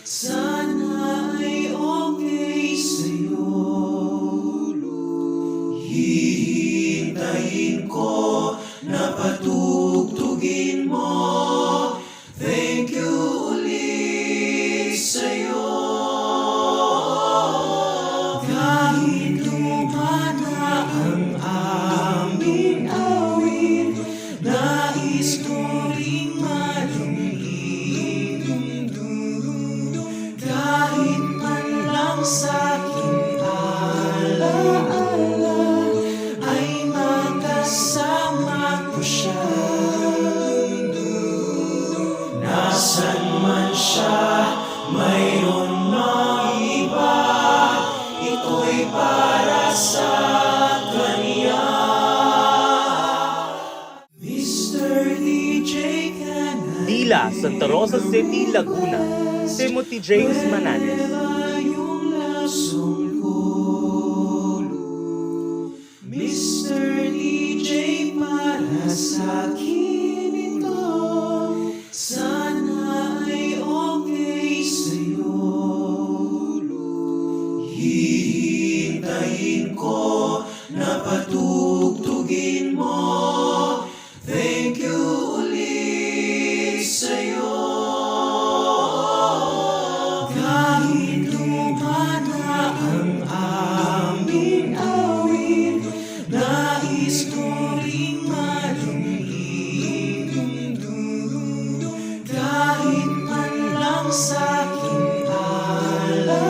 Sana ay okay sa'yo. Hihintayin ko na patugtugin mo. Thank you ulit sa'yo. Kahit lumana ang aming awit, nais ko ring malumig. Kahit man lang sa'king alaala, ay makasama ko siya. Nasaan man siya, mayroon mang iba. Ito'y para sa kanya. Mr. DJ Dila, Santa Rosa City, Laguna, Timothy James Mananes. yung lasong ulo. Mr. DJ para sa akin ito. Sana ay okay sa'yo. Hihintayin ko na patugtugin mo. Thank you ulit sa'yo. Kahit lumana ang aming awit, nais ko ring malumig. Kahit man lang sa'king alaala,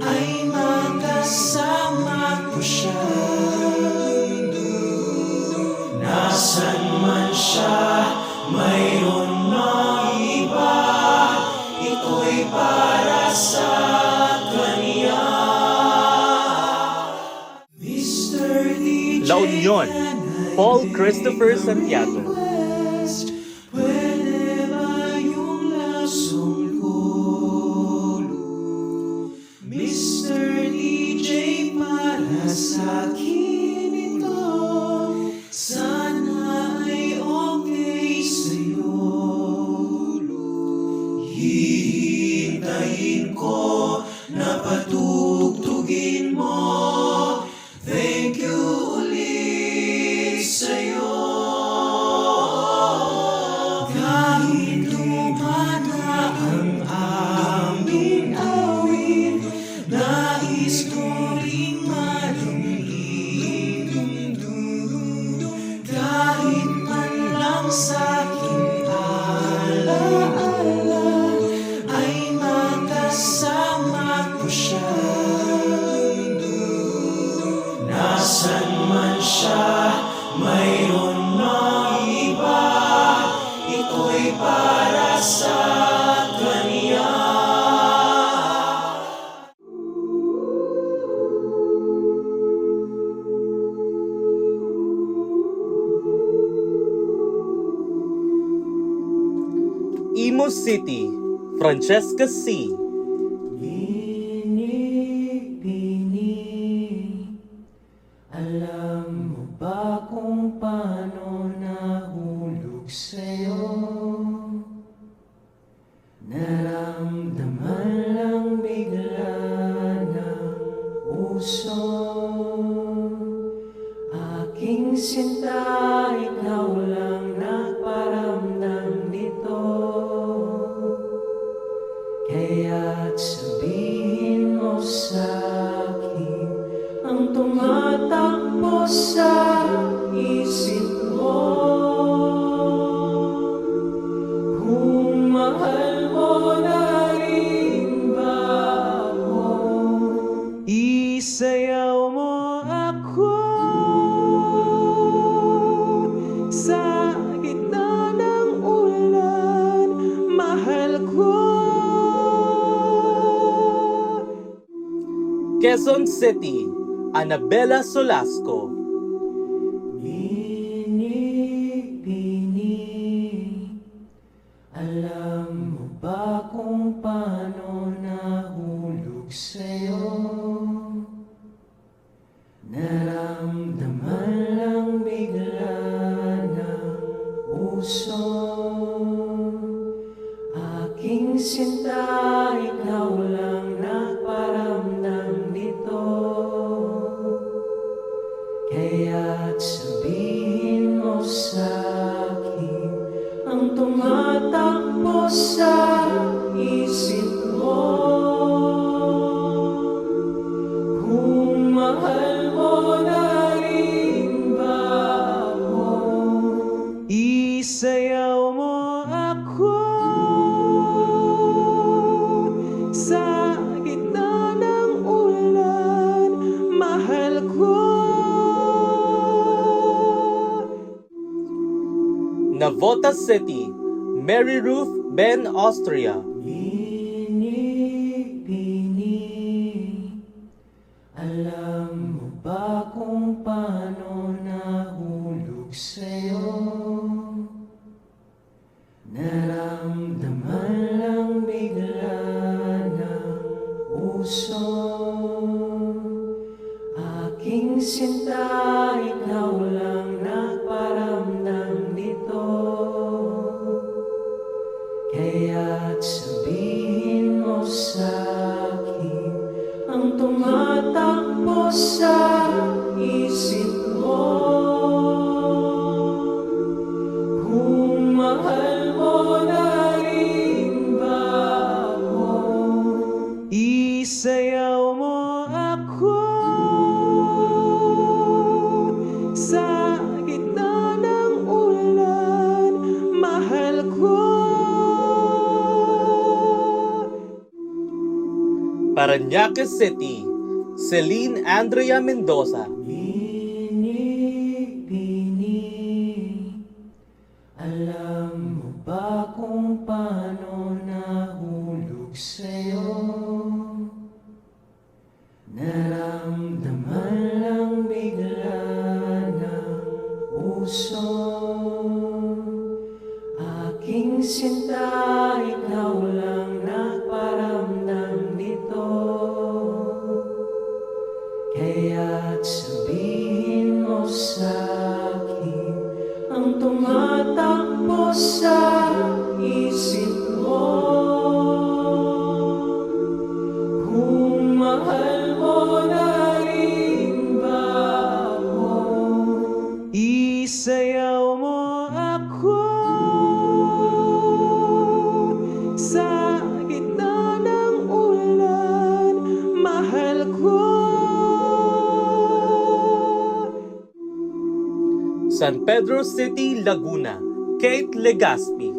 ay makasama ko siya. Nasaan man siya, mayroon mang iba. Ito'y para sa kanya. Mr. DJ La Union, Paul Christopher Santiago. pwede ba yung lasong ulo? Mr. DJ para sa akin ito. Sana ay okay sa'yo. Hihintayin ko na patugtugin mo. Thank you ulit sa'yo. Kahit lumana ang aming awit, nais ko ring malumig. Kahit man lang sa'king alaala, ay makasama ko siya. Cebu City, Francesca C. Alam mo ba kung paano nahulog sa'yo? Naramdaman lang bigla ng puso. Aking sinta, ikaw lang nagparamdam nito. Kaya't sabihin mo sa'kin ang tumatakbo sa isip mo. Kung mahal mo na rin ba ako, isayaw mo ako sa gitna ng ulan, mahal ko. Quezon City, Annabella Solasco. Alam mo ba kung paano nahulog sa'yo? Naramdaman lang bigla ng puso. Aking sinta, ikaw lang nagparamdam nito. Kaya't sabihin mo sa'kin ang tumatakbo sa isip mo. Kung mahal mo na rin ba ako, isayaw mo ako sa gitna ng ulan, mahal ko. Navotas City, Mary Ruth Ben Austria. Alam mo ba kung paano nahulog sa'yo? Naramdaman lang bigla ng puso. Aking sinta, ikaw lang nagparamdam nito. Kaya't sabihin mo sa'kin ang tumatakbo sa isip mo. Kung mahal mo na rin ba ako, isayaw mo ako sa gitna ng ulan, mahal ko. Parañaque City, Celine Andrea Mendoza. Alam mo ba kung paano nahulog sa'yo? Naramdaman lang bigla ng puso. Aking sinta, ikaw lang nagparamdam nito. Kaya't sabihin mo sa'kin ang tumatakbo sa isip mo. Kung mahal mo na rin ba ako, isayaw mo ako sa gitna ng ulan, mahal ko. San Pedro City, Laguna, Kate Legaspi.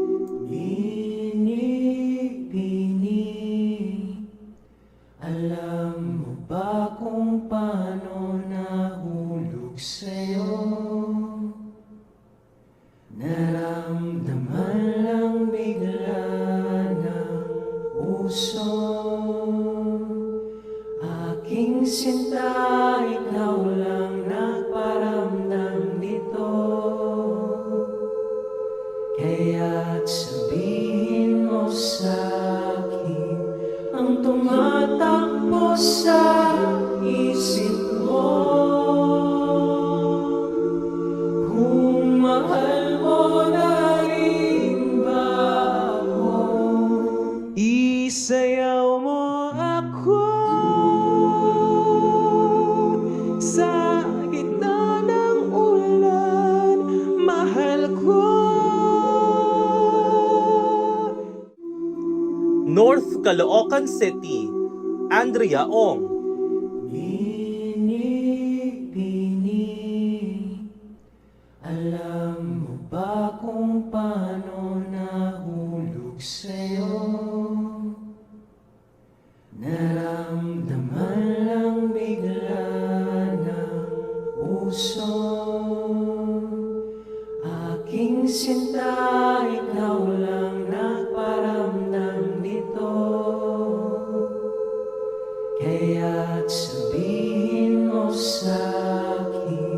Alam mo ba kung paano nahulog sa'yo? Naramdaman lang bigla ng puso. Aking sinta, ikaw lang nagparamdam nito. Kaya't sabihin mo Caloocan City, Andrea Ong. Alam mo ba kung paano nahulog sa'yo? Naramdaman lang bigla ng puso. Aking sinta, ikaw lang nagparamdam nito. Kaya't sabihin mo sa'kin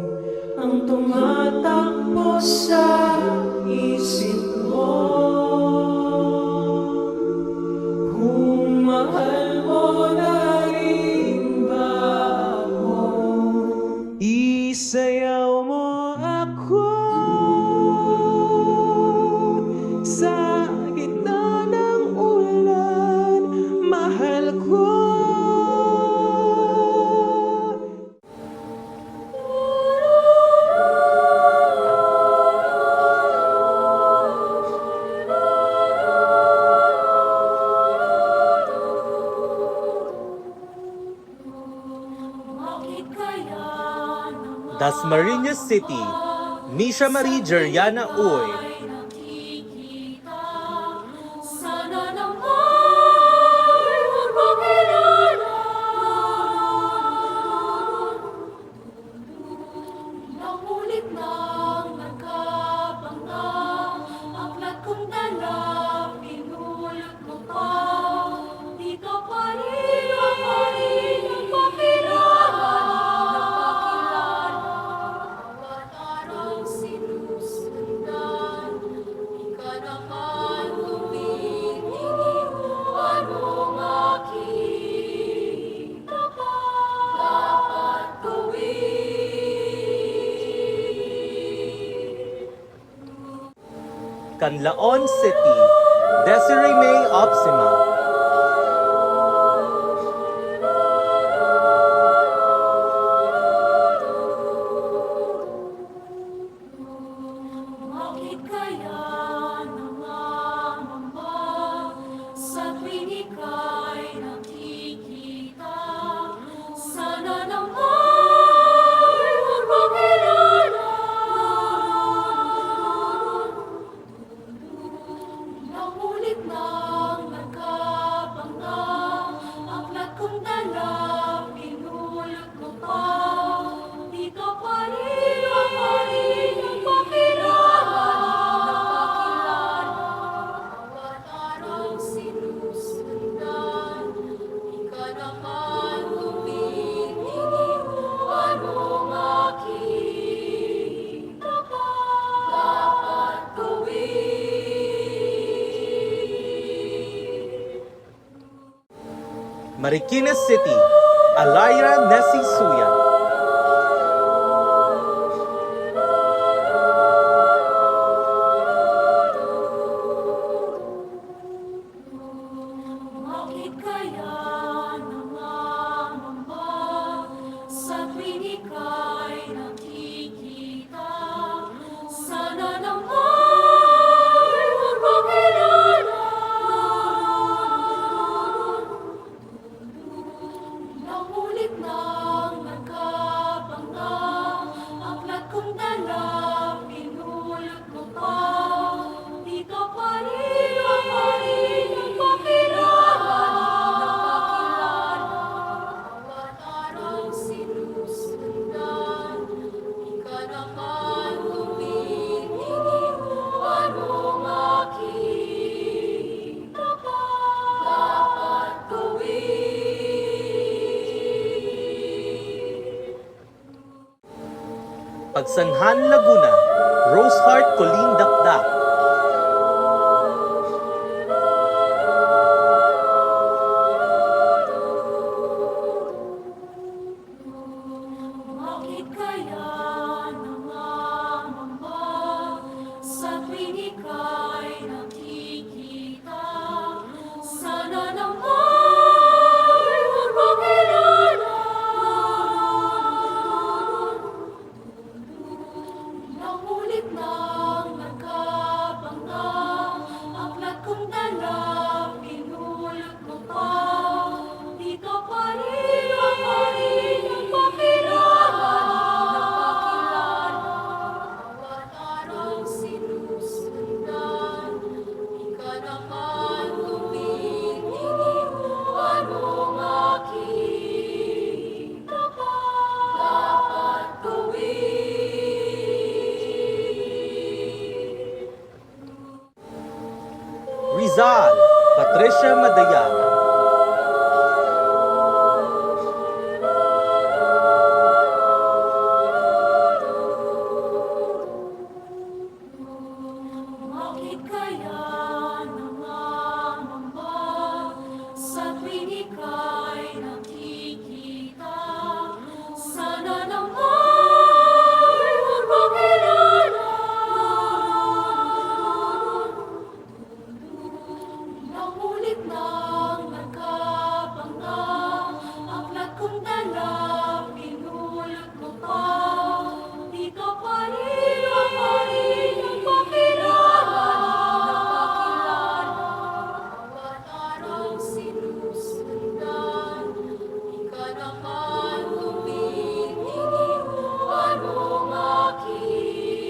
ang tumatakbo sa isip mo. Kung mahal mo na rin ba ako, isayaw mo ako sa gitna ng ulan. Mahal ko. Dasmariñas City, Misha Marie Jeriana Uy. Sana naman magpakilala. Nakulit ng nagkabangga, aklat kong dala, pinulot mo pa. Dito pa rin nagpakilala. Bawat araw sinusundan, di ka naman tumitingin. Anong aking dapat gawin? Canlaon City, Desiree May Opsima. Bakit kaya nangangamba sa tuwing ika'y nakikita? Sana naman magpakilala. Nakulit ng nagkabangga, aklat kong dala, pinulot mo pa. Dito pa rin nagpakilala. Bawat araw sinusundan, di ka naman tumitingin. Anong aking dapat gawin? Marikina City, Alayra Nessie Suya. Bakit kaya nangangamba sa tuwing ika'y nakikita? Sana naman magpakilala. Nakulit ng nagkabangga, aklat kong dala, pinulot mo pa. Dito pa rin nagpakilala. Bawat araw sinusundan, di ka naman tumitingin. Anong aking dapat gawin? Pagsanhan Laguna, Roseheart Colleen Dakdak. Bakit kaya nangangamba sa tuwing ika'y nakikita? Sana naman magpakilala. Nakulit ng nagkabangga, Patricia Madayag. Bakit kaya nangangamba sa tuwing ika'y nakikita? Sana naman magpakilala. Naulit nang nagkabangga, aklat kong dala, pinulot mo pa. Dito pa rin nagpakilala. Bawat araw sinusundan, di ka naman tumitingin. Ano makita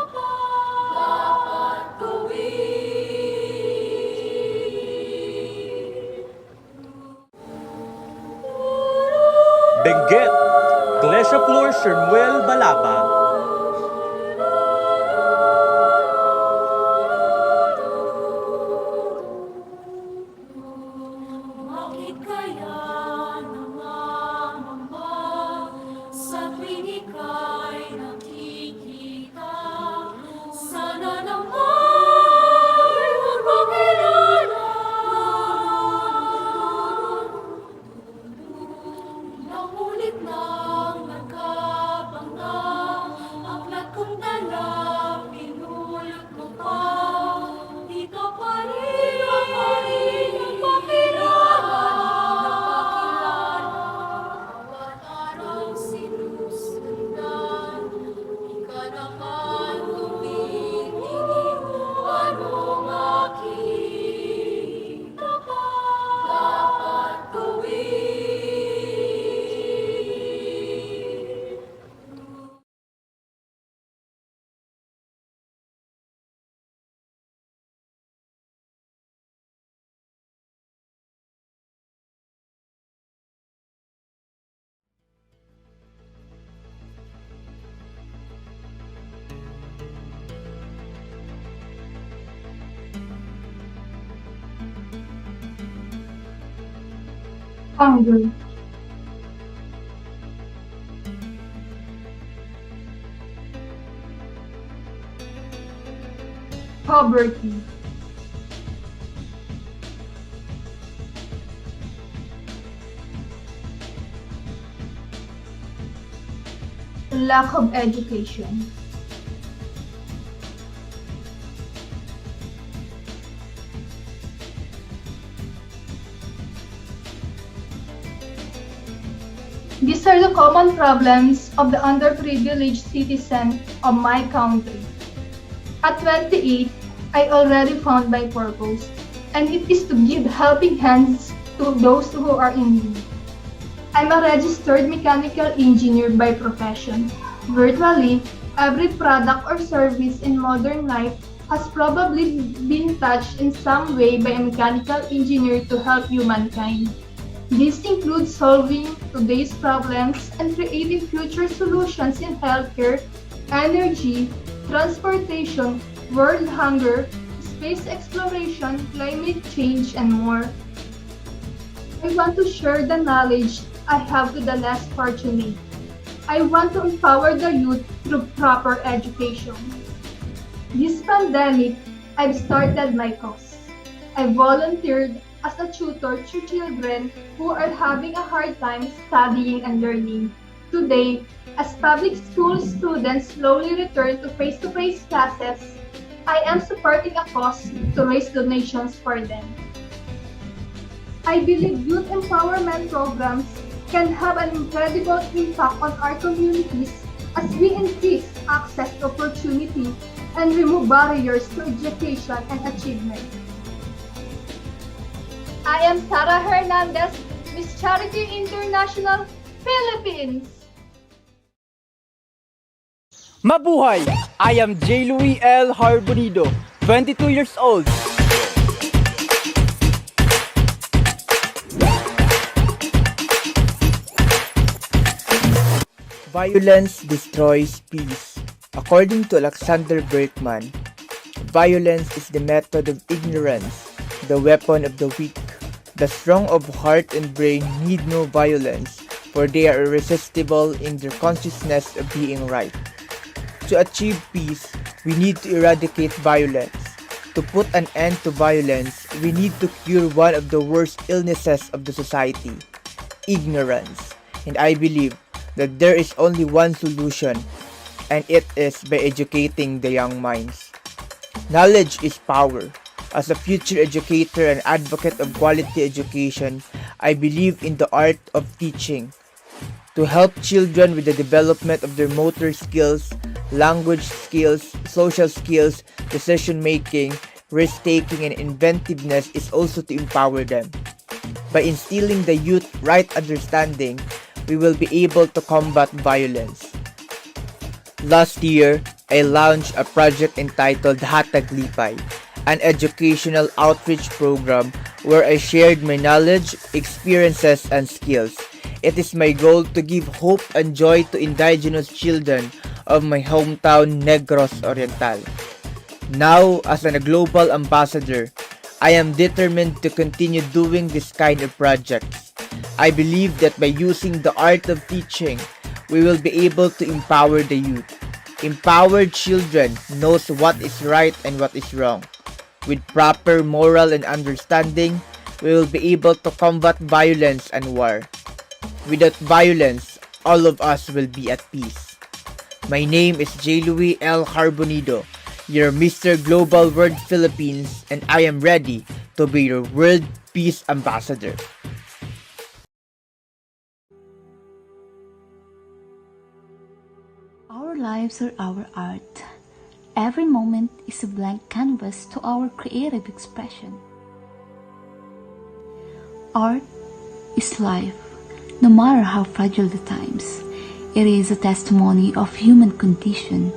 pa dapat gawin? Benguet, Iglesia Flor Shermuel Balaba. Bakit kaya nangangamba sa tuwing ika'y nakikita? Sana naman magpakilala. Naulit nang nagkabangga, aklat kong dala, pinulot mo pa. Dito pa rin nagpakilala. Bawat araw sinusundan, di ka naman tumitingin. Ano makita pa dapat gawin? Hunger. Poverty. Lack of education. These are the common problems of the underprivileged citizen of my country. At 28, I already found my purpose, and it is to give helping hands to those who are in need. I'm a registered mechanical engineer by profession. Virtually, every product or service in modern life has probably been touched in some way by a mechanical engineer to help humankind. This includes solving today's problems and creating future solutions in healthcare, energy, transportation, world hunger, space exploration, climate change, and more. I want to share the knowledge I have to the less fortunate. I want to empower the youth through proper education. This pandemic, I've started my cause. I volunteered as a tutor to children who are having a hard time studying and learning. Today, as public school students slowly return to face-to-face classes, I am supporting a cause to raise donations for them. I believe youth empowerment programs can have an incredible impact on our communities as we increase access to opportunity and remove barriers to education and achievement. I am Sara Hernandez, Miss Charity International, Philippines. Mabuhay! I am J. Louis L. Harbonido, 22 years old. Violence destroys peace. According to Alexander Berkman, violence is the method of ignorance the weapon of the weak. The strong of heart and brain need no violence, for they are irresistible in their consciousness of being right. To achieve peace, we need to eradicate violence. To put an end to violence, we need to cure one of the worst illnesses of the society, ignorance. And I believe that there is only one solution, and it is by educating the young minds. Knowledge is power. As a future educator and advocate of quality education, I believe in the art of teaching. To help children with the development of their motor skills, language skills, social skills, decision making, risk taking, and inventiveness is also to empower them. By instilling the youth right understanding, we will be able to combat violence. Last year, I launched a project entitled Hatag Lipay, an educational outreach program where I shared my knowledge, experiences, and skills. It is my goal to give hope and joy to indigenous children of my hometown Negros Oriental. Now, as a global ambassador, I am determined to continue doing this kind of projects. I believe that by using the art of teaching, we will be able to empower the youth. Empowered children knows what is right and what is wrong. With proper moral and understanding, we will be able to combat violence and war. Without violence, all of us will be at peace. My name is J. Louis L. Harbonido, your Mr. Global World Philippines, and I am ready to be your World Peace Ambassador. Our lives are our art. Every moment is a blank canvas to our creative expression. Art is life, no matter how fragile the times. It is a testimony of human condition.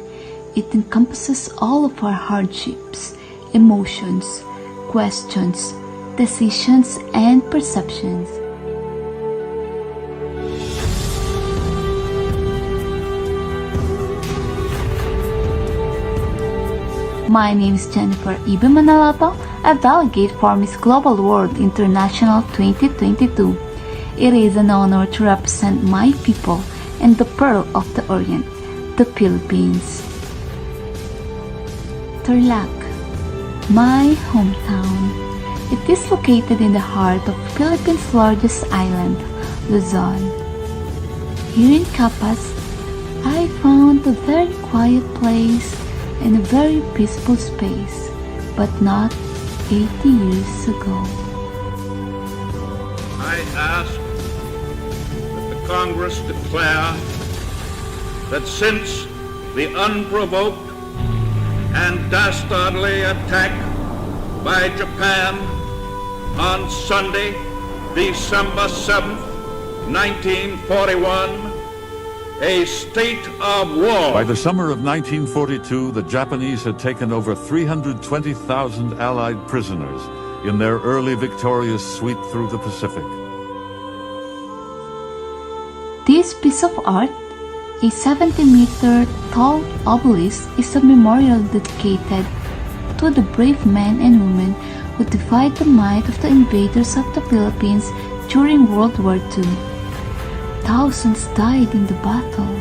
It encompasses all of our hardships, emotions, questions, decisions, and perceptions. My name is Jennifer Ibe Manalato, a delegate for Miss Global World International 2022. It is an honor to represent my people and the Pearl of the Orient, the Philippines. Tarlac, my hometown. It is located in the heart of Philippines' largest island, Luzon. Here in Capas, I found a very quiet place and a very peaceful space, but not 80 years ago. I ask that the Congress declare that since the unprovoked and dastardly attack by Japan on Sunday, December 7th, 1941, a state of war. By the summer of 1942, the Japanese had taken over 320,000 Allied prisoners in their early victorious sweep through the Pacific. This piece of art, a 70-meter tall obelisk, is a memorial dedicated to the brave men and women who defied the might of the invaders of the Philippines during World War II. Thousands died in the battle,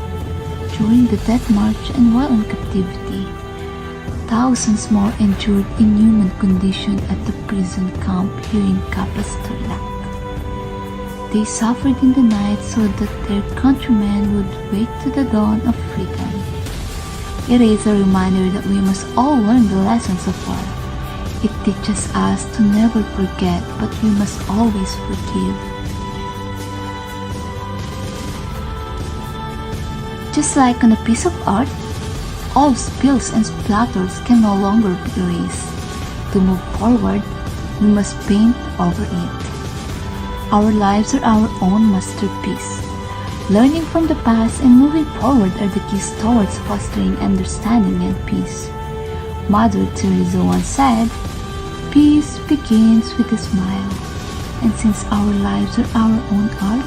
during the Death March, and while in captivity. Thousands more endured inhuman conditions at the prison camp here in Capas, Tarlac. They suffered in the night so that their countrymen would wake to the dawn of freedom. It is a reminder that we must all learn the lessons of war. It teaches us to never forget, but we must always forgive. Just like on a piece of art, all spills and splatters can no longer be erased. To move forward, we must paint over it. Our lives are our own masterpiece. Learning from the past and moving forward are the keys towards fostering understanding and peace. Mother Teresa once said, "Peace begins with a smile." And since our lives are our own art,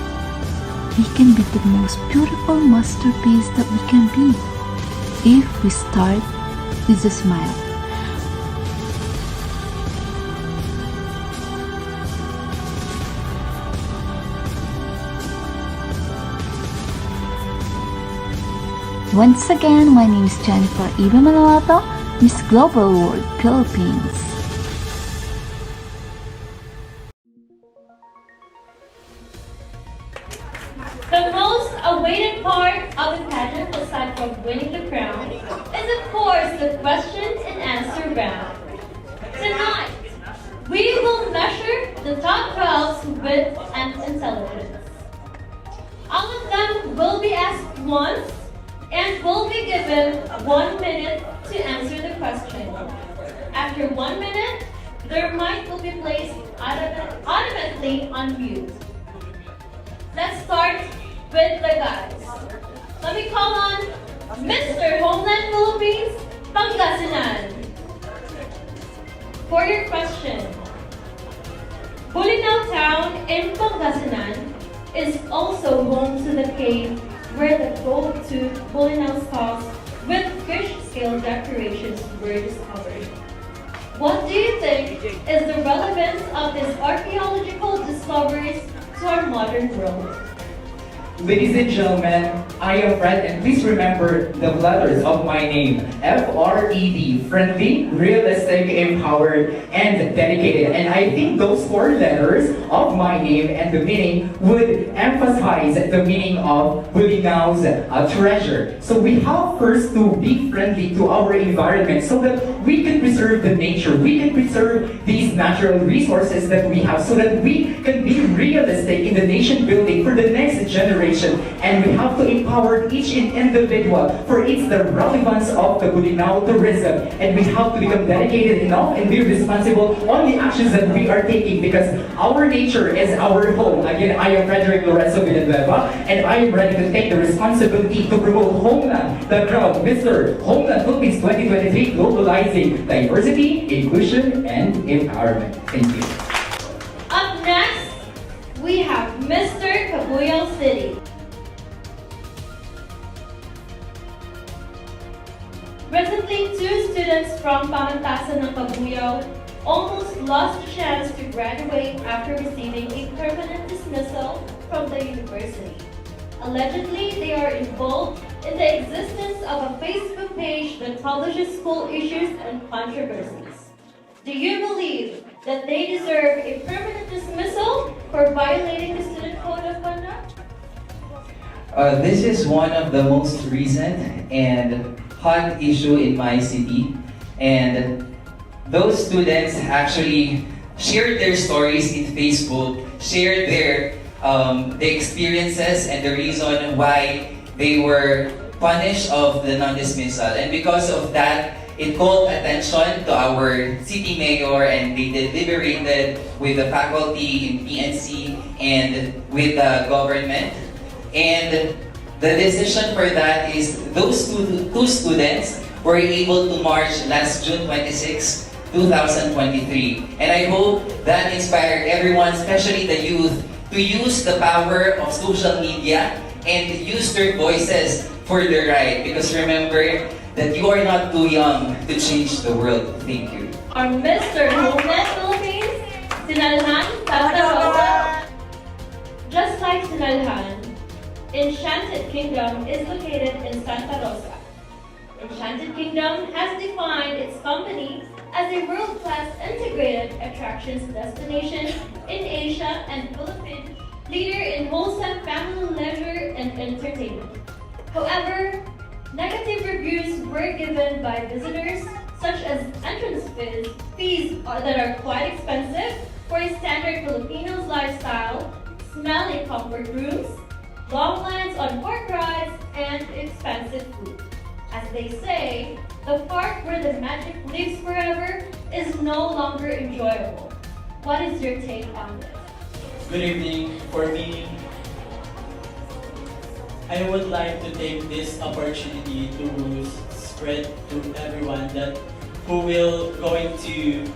we can be the most beautiful masterpiece that we can be if we start with a smile. Once again, my name is Jennifer Eva Manalato, Miss Global World Philippines. The most awaited part of the pageant, aside from winning the crown, is of course the question and answer round. Tonight, we will measure the top 12's wit and intelligence. All of them will be asked once and will be given 1 minute to answer the question. After 1 minute, their mic will be placed automatically on mute. Let's start with the guys. Let me call on Mr. Homeland Philippines, Pangasinan. For your question, Bolinao Town in Pangasinan is also home to the cave where the gold-toothed Bolinao skulls with fish-scale decorations were discovered. What do you think is the relevance of these archaeological discoveries to our modern world? Ladies and gentlemen, I am Fred, and please remember the letters of my name. F-R-E-D, friendly, realistic, empowered, and dedicated. And I think those 4 letters of my name and the meaning would emphasize the meaning of Bulinao's treasure. So we have first to be friendly to our environment so that we can preserve the nature, we can preserve these natural resources that we have so that we can be realistic in the nation building for the next generation. And we have to empower each individual for it's the relevance of the Bolinao tourism. And we have to become dedicated enough and be responsible on the actions that we are taking because our nature is our home. Again, I am Frederick Lorenzo Villanueva and I am ready to take the responsibility to promote Homeland, the crowd, Mr. Homeland Philippines 2023, globalizing diversity, inclusion, and empowerment. Thank you. Up next, we have Mr. Cabuyao City. Recently, 2 students from Pamantasan ng Cabuyao almost lost the chance to graduate after receiving a permanent dismissal from the university. Allegedly, they are involved in the existence of a Facebook page that publishes school issues and controversies. Do you believe that they deserve a permanent dismissal for violating the student code of conduct? This is one of the most recent and hot issue in my city, and those students actually shared their stories in Facebook, shared their the experiences and the reason why they were punished of the non-dismissal, and because of that, it called attention to our city mayor, and they deliberated with the faculty in PNC and with the government. And the decision for that is those two students were able to march last June 26, 2023. And I hope that inspired everyone, especially the youth, to use the power of social media and use their voices for their right. Because remember that you are not too young to change the world. Thank you. Our Mr. Homeland Philippines, Sinalhan Santa Rosa. Just like Sinalhan, Enchanted Kingdom is located in Santa Rosa. Enchanted Kingdom has defined its company as a world-class integrated attractions destination in Asia and Philippines, leader in wholesome family leisure and entertainment. However, negative reviews were given by visitors, such as entrance fees that are quite expensive for a standard Filipino's lifestyle, smelly comfort rooms, long lines on park rides, and expensive food. As they say, the park where the magic lives forever is no longer enjoyable. What is your take on this? Good evening. For me, I would like to take this opportunity to spread to everyone that who will going to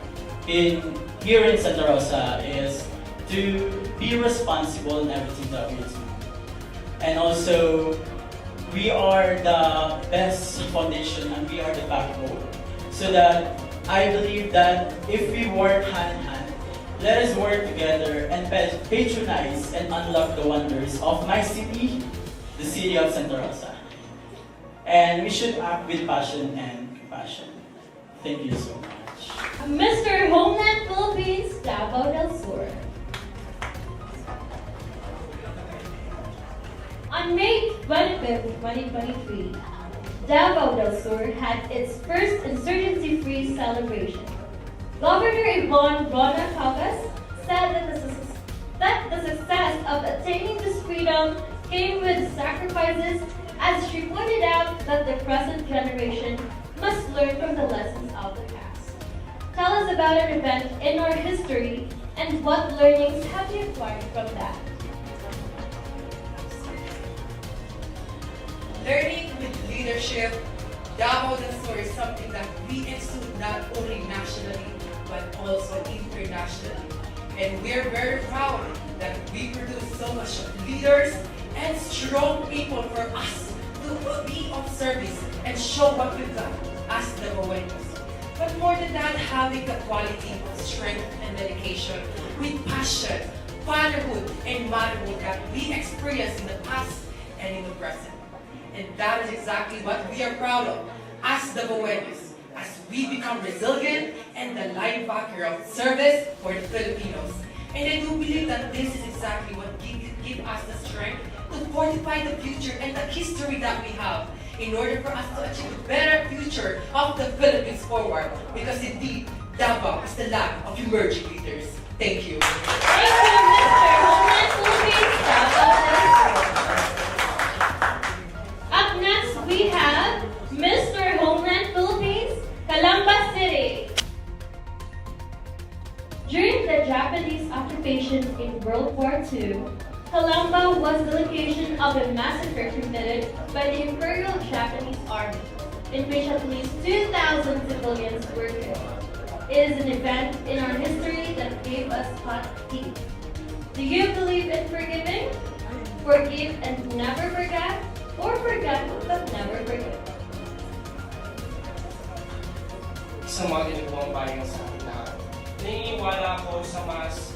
here in Santa Rosa is to be responsible in everything that we do. And also, we are the best foundation and we are the backbone. So that I believe that if we work hand in hand, let us work together and patronize and unlock the wonders of my city, the city of Santa Rosa. And we should act with passion and compassion. Thank you so much. Mr. Homeland Philippines, Davao del Sur. On May 25, 2023, Davao del Sur had its first insurgency-free celebration. Governor Yvonne Rona Caucus said that the success of attaining this freedom came with sacrifices, as she pointed out that the present generation must learn from the lessons of the past. Tell us about an event in our history and what learnings have you acquired from that? Learning with leadership, Davao del Sur is something that we institute not only nationally, but also internationally. And we're very proud that we produce so much leaders and strong people for us to be of service and show what we've got as the Bawenos. But more than that, having the quality of strength and dedication with passion, fatherhood, and motherhood that we experienced in the past and in the present. And that is exactly what we are proud of as the Bawenos, as we become resilient and the linebacker of service for the Filipinos. And I do believe that this is exactly what give us the strength to fortify the future and the history that we have in order for us to achieve a better future of the Philippines forward. Because indeed, Davao is the land of emerging leaders. Thank you. Thank you, Mr. Homeland Philippines, Davao del Sur. Up next, we have Mr. Homeland Philippines, Calamba City. During the Japanese occupation in World War II, Calamba was the location of a massacre committed by the Imperial Japanese Army, in which at least 2,000 civilians were killed. It is an event in our history that gave us hot teeth. Do you believe in forgiving? Forgive and never forget? Or forget but never forgive? Isang mga ginagawang bayan sa akin lahat. Naniniwala ako sa mas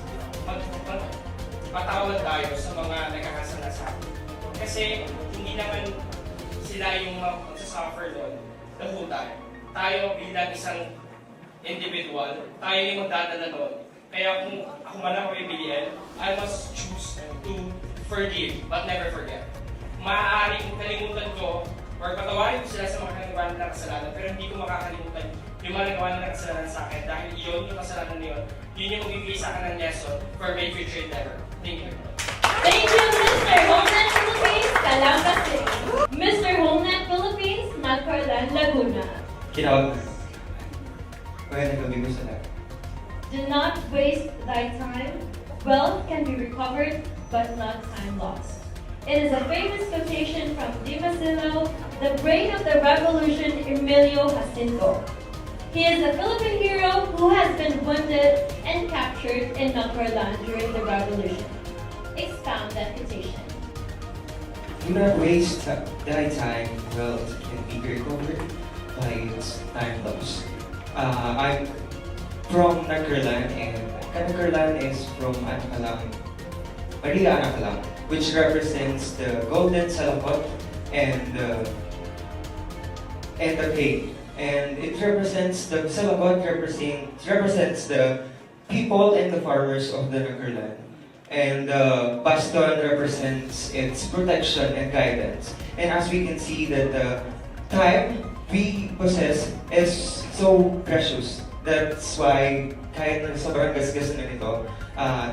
patawad tayo sa mga nagkakasala sa atin. Kasi hindi naman sila yung magsasuffer doon. Lahat tayo. Tayo bilang isang individual, tayo yung magdadala doon. Kaya kung ako man ako pipiliin, I must choose to forgive but never forget. Maaaring kalimutan ko or patawarin ko sila sa mga nagawa ng kasalanan, pero hindi ko makakalimutan yung mga nagawa ng kasalanan sa akin dahil yun yung kasalanan na yun yung magbibigay sa akin ng lesson for my future endeavor. Thank you. Thank you, Mr. Homeland Philippines, Calamba City. Mr. Homeland Philippines, Nagcarlan, Laguna. Kinawag. Kaya nagkabigo sa lahat. Do not waste thy time. Wealth can be recovered, but not time lost. It is a famous quotation from Dimasilo, the brain of the revolution, Emilio Jacinto. He is a Philippine hero who has been wounded and captured in Nagcarlan during the revolution. Expound that quotation. Do not waste thy time. Wealth can be recovered by its time lost. I'm from Nagcarlan, and Nagcarlan is from Anakalang, Maria Anakalang, which represents the golden salakot and the cake. And it represents, the salakot represents the people and the farmers of the Nagcarlan. And the baston represents its protection and guidance. And as we can see that the time we possess is so precious. That's why kahit na sobrang gasgas na nito,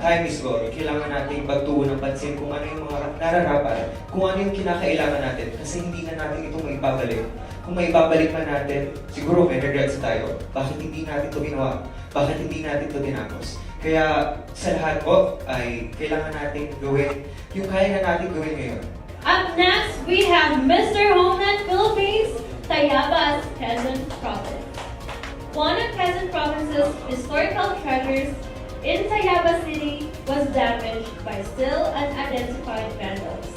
time is gold. Kailangan natin pagtuon ng pansin kung ano yung mga nararapat, kung ano yung kinakailangan natin. Kasi hindi na natin ito maibabalik. Kung maibabalik man natin, siguro may regrets tayo. Bakit hindi natin ito ginawa? Bakit hindi natin ito tinapos? Kaya sa lahat po ay kailangan natin gawin yung kaya na natin gawin ngayon. Up next, we have Mr. Homeland Philippines, Tayabas, Quezon Province. One of Quezon Province's historical treasures in Tayabas City was damaged by still unidentified vandals.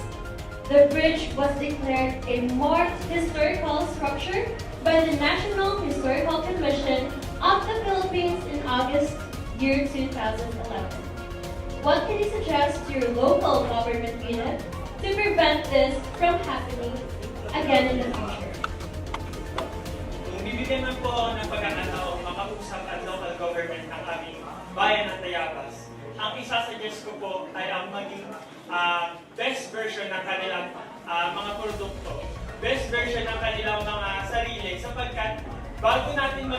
The bridge was declared a marked historical structure by the National Historical Commission of the Philippines in August year 2011. What can you suggest to your local government unit to prevent this from happening again in the future? nabigyan man po ako ng pagkakataon makausap ang local government ng aming bayan ng Tayabas. Ang isasuggest ko po ay ang maging best version ng kanilang mga produkto, best version ng kanilang mga sarili, sapagkat bago natin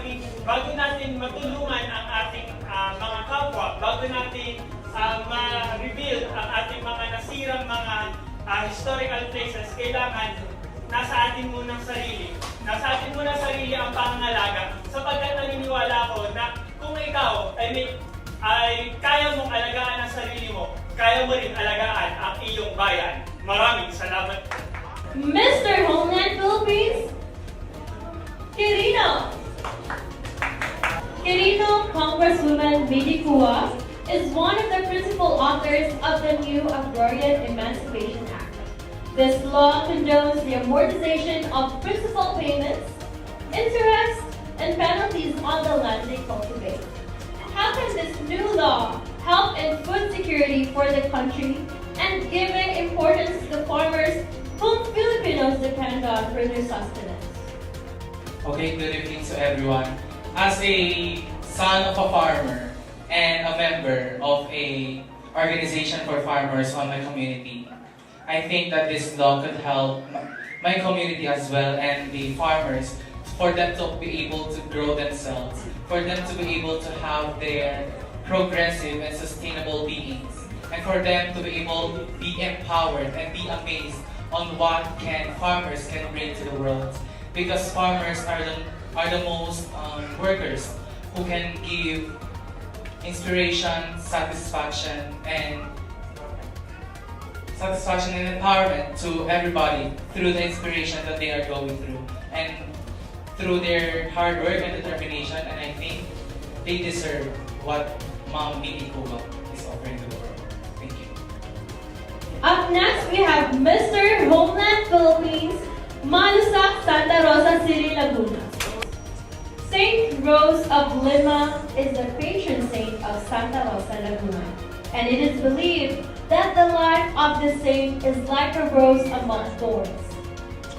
matulungan ang ating mga kapwa, bago natin ma-rebuild ang ating mga nasirang mga historical places, kailangan nasa atin munang sarili. Nasa atin munang sarili ang pangangalaga, sapagkat naniniwala ko na kung ikaw ay kaya mong alagaan ang sarili mo, kaya mo rin alagaan ang iyong bayan. Maraming salamat. Mr. Homeland Philippines, Quirino. Quirino Congresswoman Midi Kua is one of the principal authors of the new Agrarian Emancipation Act. This law condones the amortization of principal payments, interest, and penalties on the land they cultivate. How can this new law help in food security for the country and giving importance to the farmers whom Filipinos depend on for their sustenance? Okay, good evening to everyone. As a son of a farmer and a member of a organization for farmers on my community, I think that this law could help my community as well and the farmers for them to be able to grow themselves, for them to be able to have their progressive and sustainable beings, and for them to be able to be empowered and be amazed on what farmers can bring to the world. Because farmers are the most workers who can give inspiration, satisfaction, and empowerment to everybody through the inspiration that they are going through and through their hard work and determination. And I think they deserve what Ma'am Midi Kua is offering to the world. Thank you. Up next, we have Mr. Homeland Philippines, Malusak, Santa Rosa City, Laguna. Saint Rose of Lima is the patron saint of Santa Rosa, Laguna, and it is believed that the life of the saint is like a rose among thorns.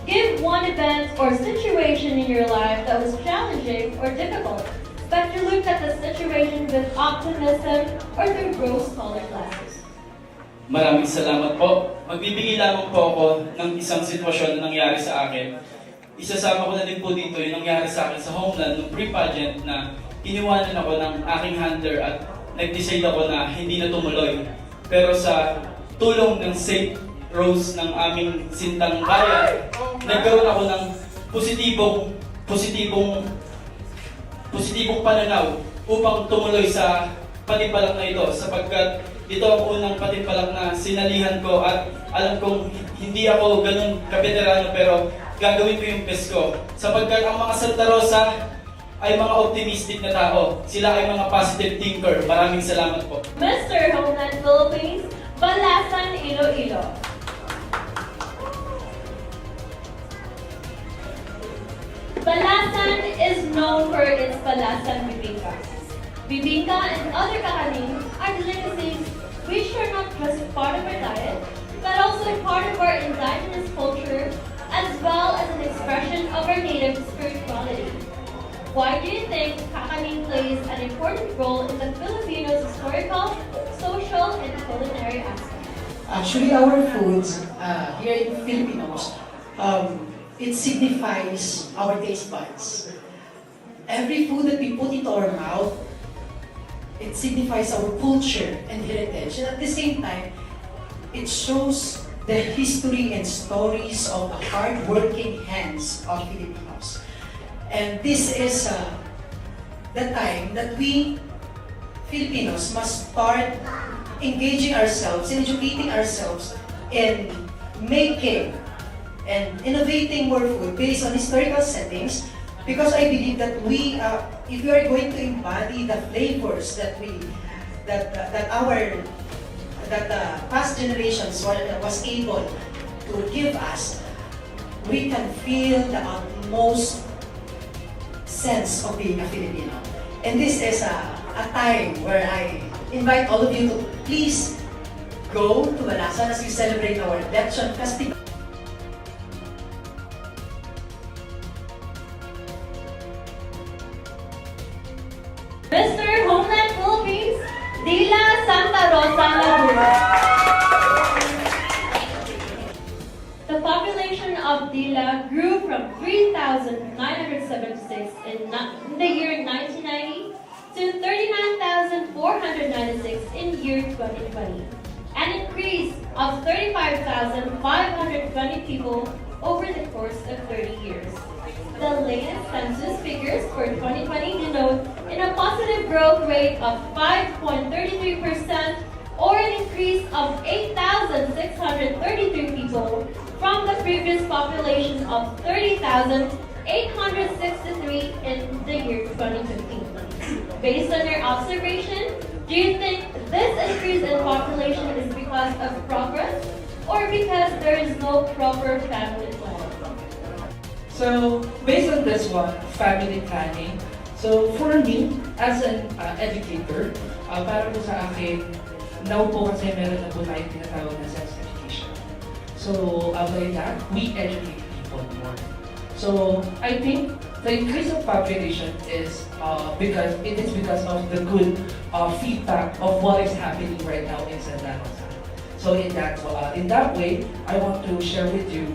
Give one event or situation in your life that was challenging or difficult, but you looked at the situation with optimism or through rose-colored glasses. Maraming salamat po. Magbibigay lamang po ako ng isang sitwasyon na nangyari sa akin. Isasama ko na din po dito yung nangyari sa akin sa Homeland nung pre-pageant na iniwanan ako ng aking handler at nag-decide ako na hindi na tumuloy. Pero sa tulong ng St. Rose ng aming sintang bayan, nagkaroon ako ng positibong pananaw upang tumuloy sa patimpalak na ito, sapagkat ito ang unang patimpalak na sinalihan ko at alam kong hindi ako ganun kabeterano pero gagawin ko yung best ko, sapagkat ang mga Santa Rosa ay mga optimistic na tao. Sila ay mga positive thinker. Maraming salamat po. Mr. Homeland Philippines, Balasan, Iloilo. Balasan is known for its Balasan bibingka. Bibingka and other kakanin are delicacies which are not just part of our diet, but also part of our indigenous culture as well as an expression of our native spirituality. Why do you think kakanin plays an important role in the Filipinos' historical, social, and culinary aspect? Actually, our foods here in Filipinos, it signifies our taste buds. Every food that we put into our mouth, it signifies our culture and heritage. And at the same time, it shows the history and stories of the hard-working hands of Filipinos. And this is the time that we Filipinos must start engaging ourselves, and educating ourselves in making and innovating more food based on historical settings, because I believe that if we are going to embody the flavors that the past generations was able to give us, we can feel the utmost sense of being a Filipino. And this is a time where I invite all of you to please go to Balasan as we celebrate our Lechon Festival. population of Dila grew from 3,976 in the year 1990 to 39,496 in year 2020, an increase of 35,520 people over the course of 30 years. The latest census figures for 2020 denote a positive growth rate of 5.33%, or an increase of 8,633 people from the previous population of 30,863 in the year 2015. Based on your observation, do you think this increase in population is because of progress or because there is no proper family planning? So, based on this one, family planning, so for me, as an educator, para po sa akin, now po kasi meron na po tayong tinatawag na sex education. So, by that, we educate people more. So, I think the increase of population is because of the good feedback of what is happening right now in Santa Rosa. So, in that way, I want to share with you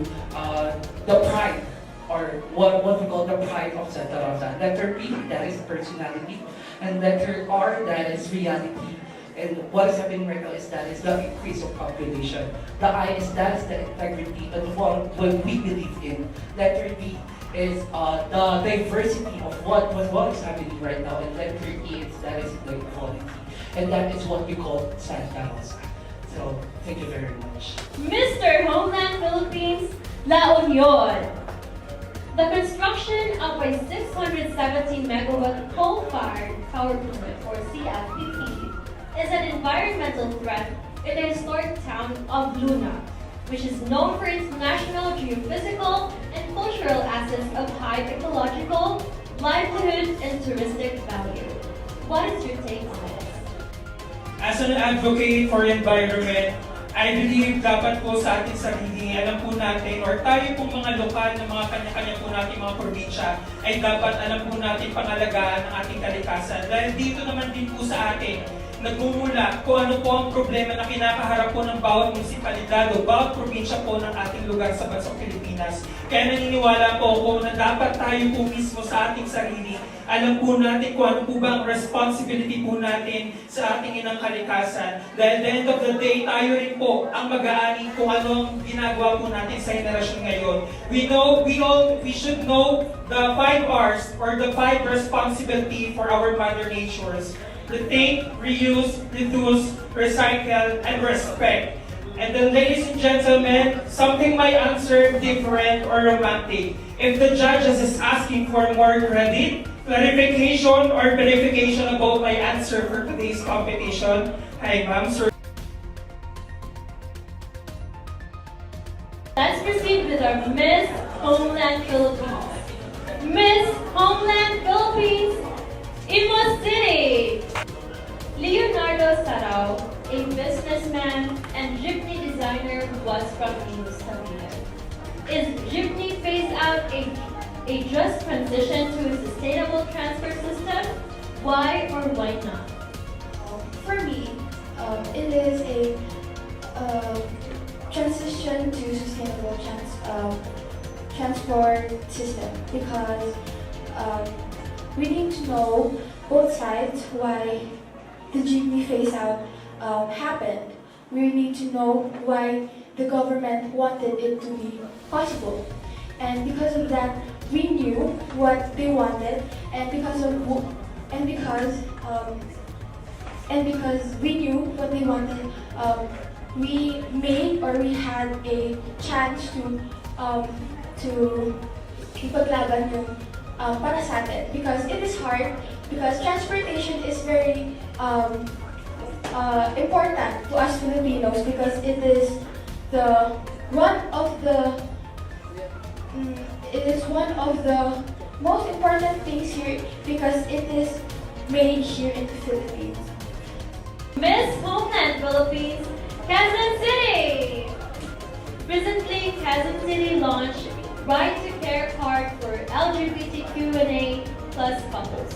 the pride, or what we call the pride of Santa Rosa. Letter P, that is personality, and letter R, that is reality. And what is happening right now is the increase of population. The I is the integrity and what we believe in. Letter D is the diversity of what is happening right now. And letter E is the equality. And that is what we call Santa Rosa. So, thank you very much. Mr. Homeland Philippines, La Union. The construction of a 670 megawatt coal-fired power plant, or CFPP, is an environmental threat in the historic town of Luna, which is known for its national geophysical and cultural assets of high ecological, livelihood, and touristic value. What is your take on this? As an advocate for environment, I believe dapat po sa ating sarili, alam po natin, or tayo pong mga lokal na mga kanya-kanya po natin mga probinsya, ay dapat alam po natin pangalagaan ang ating kalikasan. Dahil dito naman din po sa atin, nagmumula kung ano po ang problema na kinakaharap po ng bawat munisipalidad o bawat probinsya po ng ating lugar sa bansang Pilipinas. Kaya naniniwala po ako na dapat tayo po mismo sa ating sarili, alam po natin kung ano po ba ang responsibility po natin sa ating inang kalikasan. Dahil at the end of the day, tayo rin po ang mag-aani kung ano ang ginagawa po natin sa henerasyon ngayon. We should know the 5 R's, or the 5 responsibility for our Mother Natures. Rethink, reuse, reduce, recycle, and respect. And then, ladies and gentlemen, something might answer different or romantic. If the judges is asking for more credit, clarification, or verification about my answer for today's competition, hi ma'am, sir. Let's proceed with our Miss Homeland Philippines. Miss Homeland Philippines, Imo City. Leonardo Sarao, a businessman and jeepney designer who was from Imus, Cavite. Is jeepney phase out a just transition to a sustainable transport system? Why or why not? For me, it is a transition to sustainable transport system, because we need to know both sides why the jeepney phase out happened. We need to know why the government wanted it to be possible, and because of that, we knew what they wanted, and because we knew what they wanted, we made, or we had a chance to ipaglaban yung para sa atin, because it is hard, because transportation is very important to us Filipinos, because it is one of the most important things here, because it is made here in the Philippines. Miss Homeland Philippines, Quezon City. Recently, Quezon City launched Right to Care card for LGBTQ&A plus couples.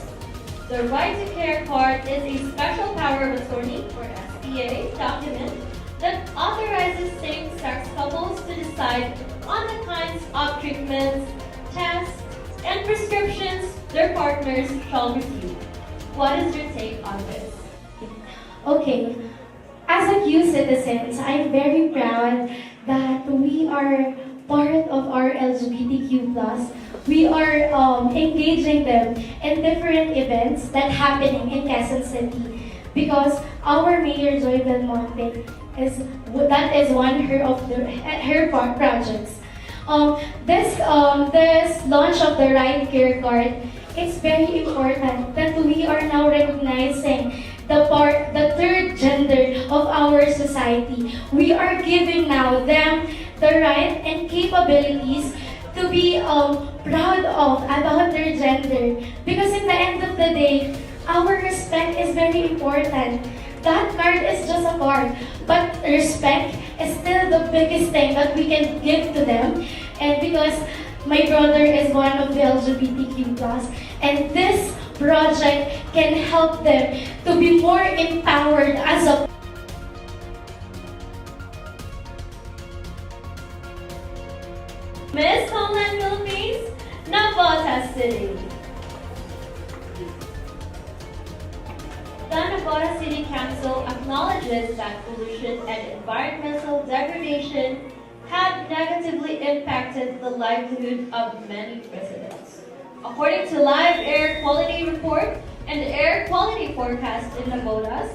The Right to Care card is a special power of attorney, or SPA, document that authorizes same-sex couples to decide decide on the kinds of treatments, tests, and prescriptions their partners shall receive. What is your take on this? Okay, as a Q citizens, I'm very proud that we are part of our LGBTQ+. We are engaging them in different events that happening in Quezon City because our Mayor Joy Belmonte is one of her projects. This launch of the Right Care Card, it's very important that we are now recognizing the third gender of our society. We are giving now them the right and capabilities to be proud of about their gender. Because in the end of the day, our respect is very important. That card is just a card, but respect is still the biggest thing that we can give to them. And because my brother is one of the LGBTQ+, and this project can help them to be more empowered as a Miss Homeland Philippines, Navotas City. The Navotas City Council acknowledges that pollution and environmental degradation have negatively impacted the livelihood of many residents. According to Live Air Quality Report and the Air Quality Forecast in Navotas,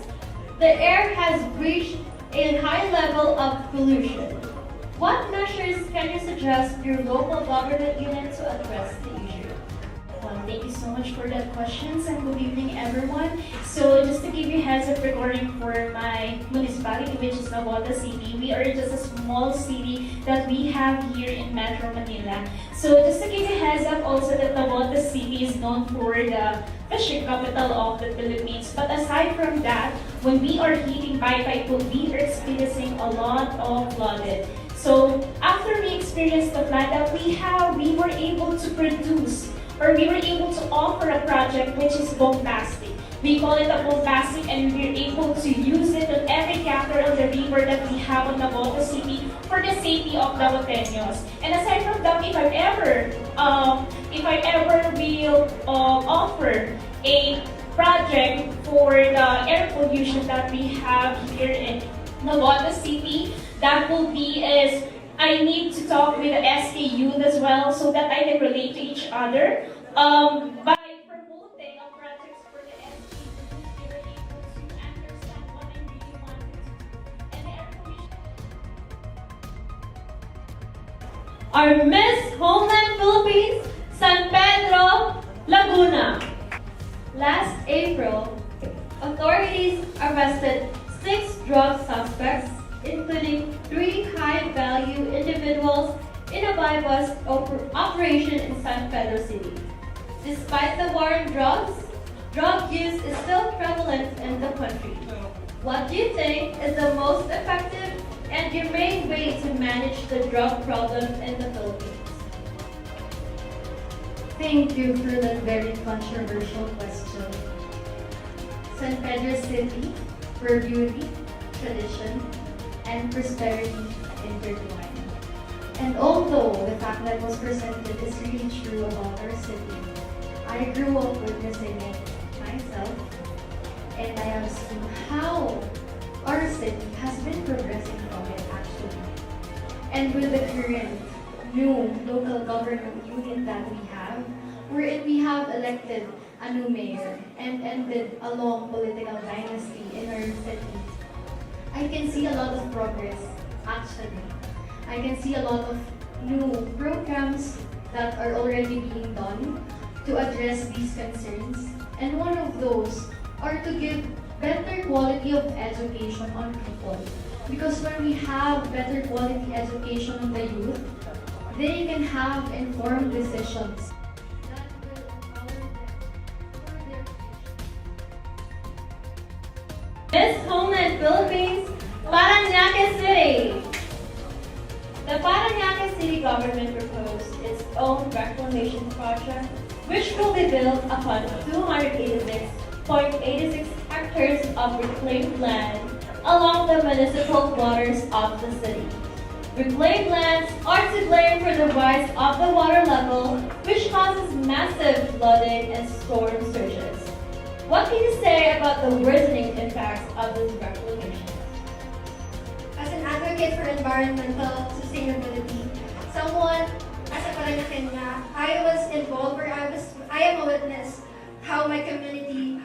the air has reached a high level of pollution. What measures can you suggest your local government unit to address the issue? Thank you so much for that questions and good evening everyone. So just to give you a heads up regarding for my municipality, which is Navotas City, we are just a small city that we have here in Metro Manila. So just to give you a heads up also that Navotas City is known for the fishing capital of the Philippines. But aside from that, when we are hitting by typhoon, we are experiencing a lot of flooding. So after we experienced the flood that we were able to produce or we were able to offer a project which is bombastic. We call it a bombastic and we were able to use it on every chapter of the river that we have on Navotas City for the safety of Navoteños. And aside from that, if I ever will offer a project for the air pollution that we have here in Navotas City, that will be is I need to talk with the SKU as well so that I can relate to each other. By promoting a projects for the SKU, they were able to understand what I really wanted to do. And the air pollution. Our Miss Homeland Philippines, San Pedro, Laguna. Last April, authorities arrested 6 drug suspects, including 3 high-value individuals in a buy-bust operation in San Pedro City. Despite the war on drugs, drug use is still prevalent in the country. What do you think is the most effective and humane way to manage the drug problem in the Philippines? Thank you for that very controversial question. San Pedro City, where beauty, tradition, and prosperity intertwine. And although the fact that was presented is really true about our city, I grew up witnessing it myself, and I have seen how our city has been progressing from it actually. And with the current new local government unit that we have, wherein we have elected a new mayor and ended a long political dynasty in our city, I can see a lot of progress actually. I can see a lot of new programs that are already being done to address these concerns. And one of those are to give better quality of education on people. Because when we have better quality education on the youth, they can have informed decisions. Miss Homeland Philippines, Parañaque City. The Parañaque City government proposed its own reclamation project, which will be built upon 286.86 hectares of reclaimed land along the municipal waters of the city. reclaimed lands are to blame for the rise of the water level, which causes massive flooding and storm surges. What can you say about the worsening impacts of this reclamation? As an advocate for environmental sustainability, someone as a Paranaken na, I was involved or I am a witness how my community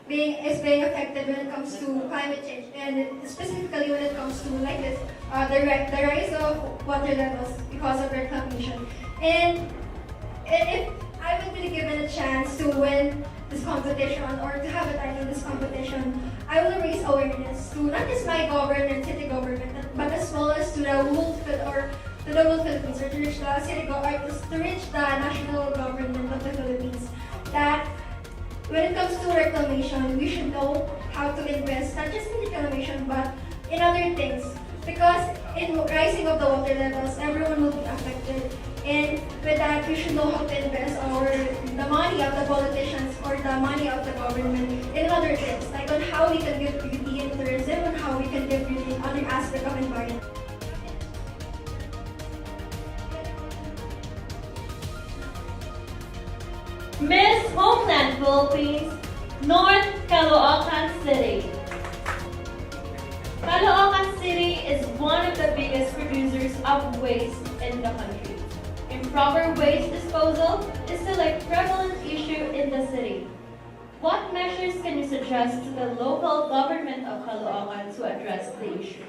is being affected when it comes to climate change, and specifically when it comes to like this, the rise of water levels because of reclamation. And if I would be given a chance to win this competition or to have a title in this competition, I will raise awareness to not just my government, city government, but as well as to the whole Philippines, or to reach the to reach the national government of the Philippines, that when it comes to reclamation, we should know how to invest, not just in reclamation, but in other things. Because in rising of the water levels, everyone will be affected. And with that, we should know how to invest the money of the politicians or the money of the government in other things, like on how we can give beauty in tourism, and how we can give beauty in other aspects of environment. Miss Homeland Philippines, North Caloocan City. Caloocan City is one of the biggest producers of waste in the country. Improper waste disposal is still a prevalent issue in the city. What measures can you suggest to the local government of Caloocan to address the issue?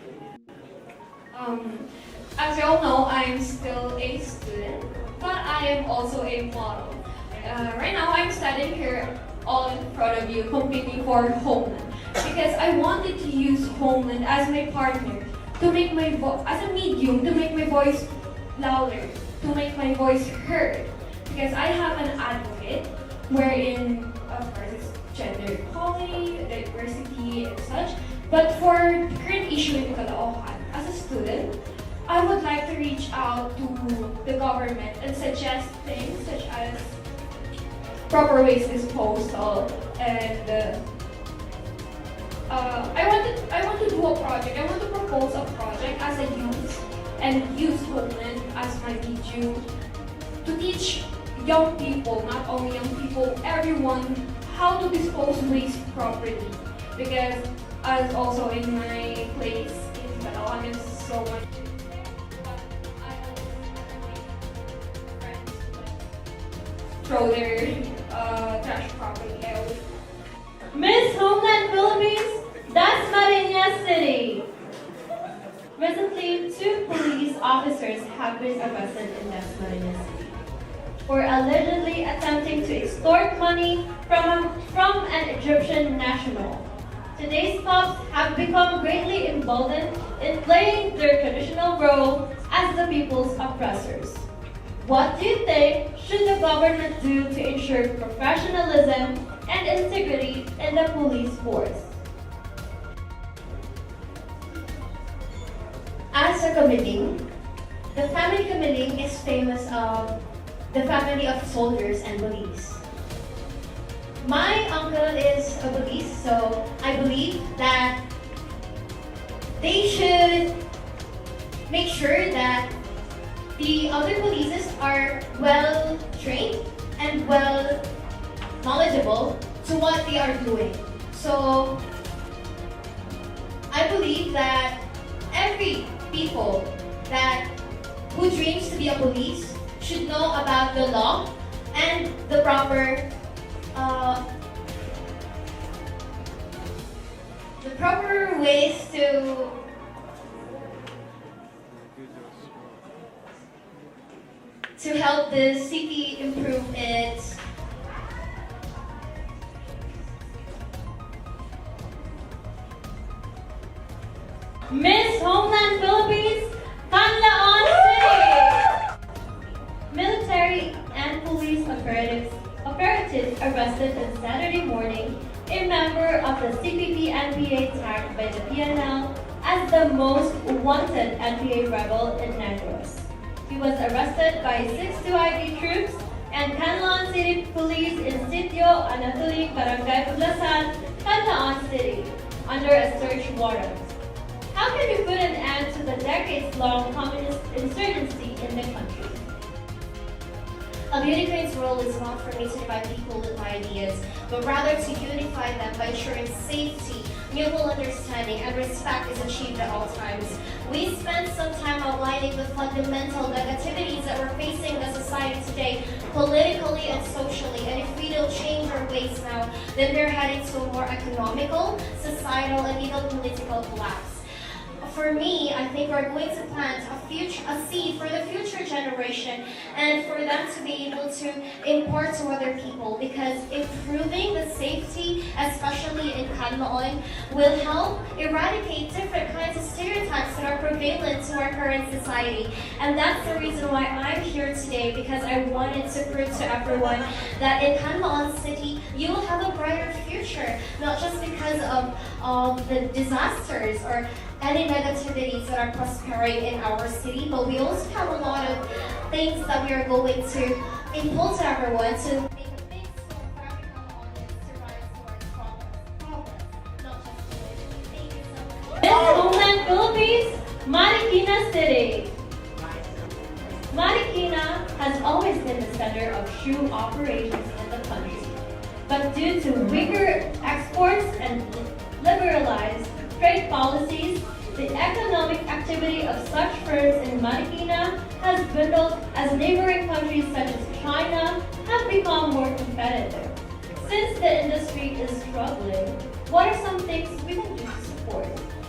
As you all know, I'm still a student, but I am also a model. Right now, I'm standing here all in front of you competing for Homeland because I wanted to use Homeland as my partner to make my as a medium to make my voice louder, to make my voice heard. Because I have an advocate wherein, of course, it's gender equality, diversity, and such. But for the current issue in Caloocan, as a student, I would like to reach out to the government and suggest things such as proper waste disposal, and I want to do a project. I want to propose a project as a youth and use Homeland as my medium to teach young people, not only young people, everyone, how to dispose waste properly. Because as also in my place in Caloocan, is so much. Throw their trash properly. Miss Homeland Philippines, Dasmariñas City. Recently, 2 police officers have been arrested in Dasmariñas City for allegedly attempting to extort money from an Egyptian national. Today's cops have become greatly emboldened in playing their traditional role as the people's oppressors. What do you think should the government do to ensure professionalism and integrity in the police force? As a kamiling, the family kamiling is famous of the family of soldiers and police. My uncle is a police, so I believe that they should make sure that the other polices are well trained and well knowledgeable to what they are doing. So I believe that every people who dreams to be a police should know about the law and the proper ways to help the city improve its Miss Homeland Philippines, Canlaon City. Military and police operatives arrested on Saturday morning a member of the CPP-NPA tagged by the PNL as the most wanted NPA rebel in Negros. He was arrested by 6 2ID troops and Canlaon City Police in Sitio Anatoly, Barangay Puglasan, Canlaon City, under a search warrant. How can we put an end to the decades-long communist insurgency in the country? A beauty queen's role is not for me to divide people with my ideas, but rather to unify them by ensuring safety, mutual understanding, and respect is achieved at all times. We spent some time outlining the fundamental negativities that we're facing in the society today, politically and socially, and if we don't change our ways now, then we're heading to a more economical, societal, and even political collapse. For me, I think we're going to plant a seed for the future generation and for them to be able to impart to other people, because improving the safety, especially in Kanmaon, will help eradicate different kinds of stereotypes that are prevalent to our current society. And that's the reason why I'm here today, because I wanted to prove to everyone that in Kanmaon City, you will have a brighter future, not just because of the disasters or any negativities that are prospering in our city, but we also have a lot of things that we are going to impose to everyone to make a big step for everyone on this to rise towards progress, not just politics. Thank you so much. Miss Homeland Philippines, Marikina City. Marikina has always been the center of shoe operations in the country, but due to weaker exports and liberalized trade policies, the economic activity of such firms in Marikina has dwindled as neighboring countries such as China have become more competitive. Since the industry is struggling, what are some things we can do to support?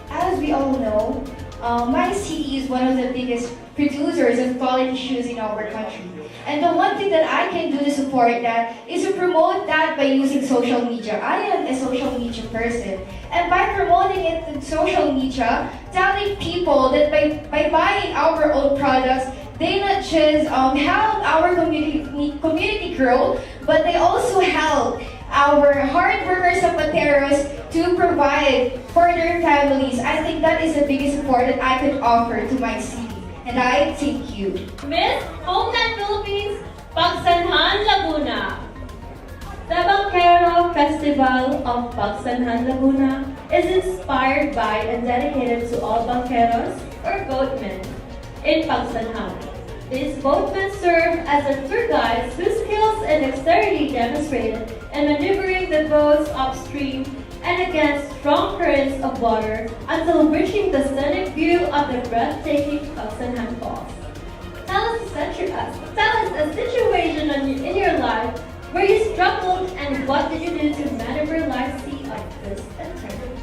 As we all know, my city is one of the biggest producers of quality shoes in our country. And the one thing that I can do to support that is to promote that by using social media. I am a social media person. And by promoting it in social media, telling people that by buying our own products, they not just help our community grow, but they also help our hard workers and pateros to provide for their families. I think that is the biggest support that I could offer to my city. And I thank you. Miss Homeland Philippines, Pagsanhan, Laguna. The Banquero Festival of Pagsanhan, Laguna is inspired by and dedicated to all banqueros or boatmen in Pagsanhan. These boatmen serve as a tour guides whose skills and dexterity demonstrated in maneuvering the boats upstream and against strong currents of water until reaching the scenic view of the breathtaking Pagsanhan Falls. Tell us a situation in your life where you struggled and what did you do to maneuver life's sea of twists and turns.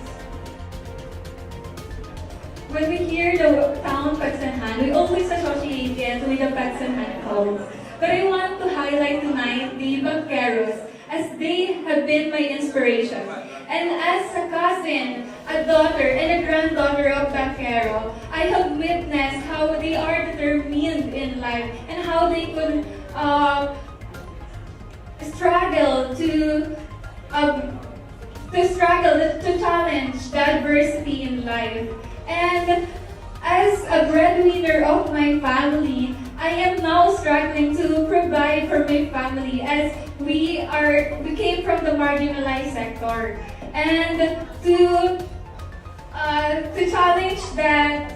When we hear the town Pagsanhan, we always associate it with the Pagsanhan Falls. But I want to highlight tonight the Banqueros, as they have been my inspiration. And as a cousin, a daughter, and a granddaughter of Banquero, I have witnessed how they are determined in life and how they could struggle to challenge the adversity in life. And as a breadwinner of my family, I am now struggling to provide for my family as we came from the marginalized sector. And to challenge that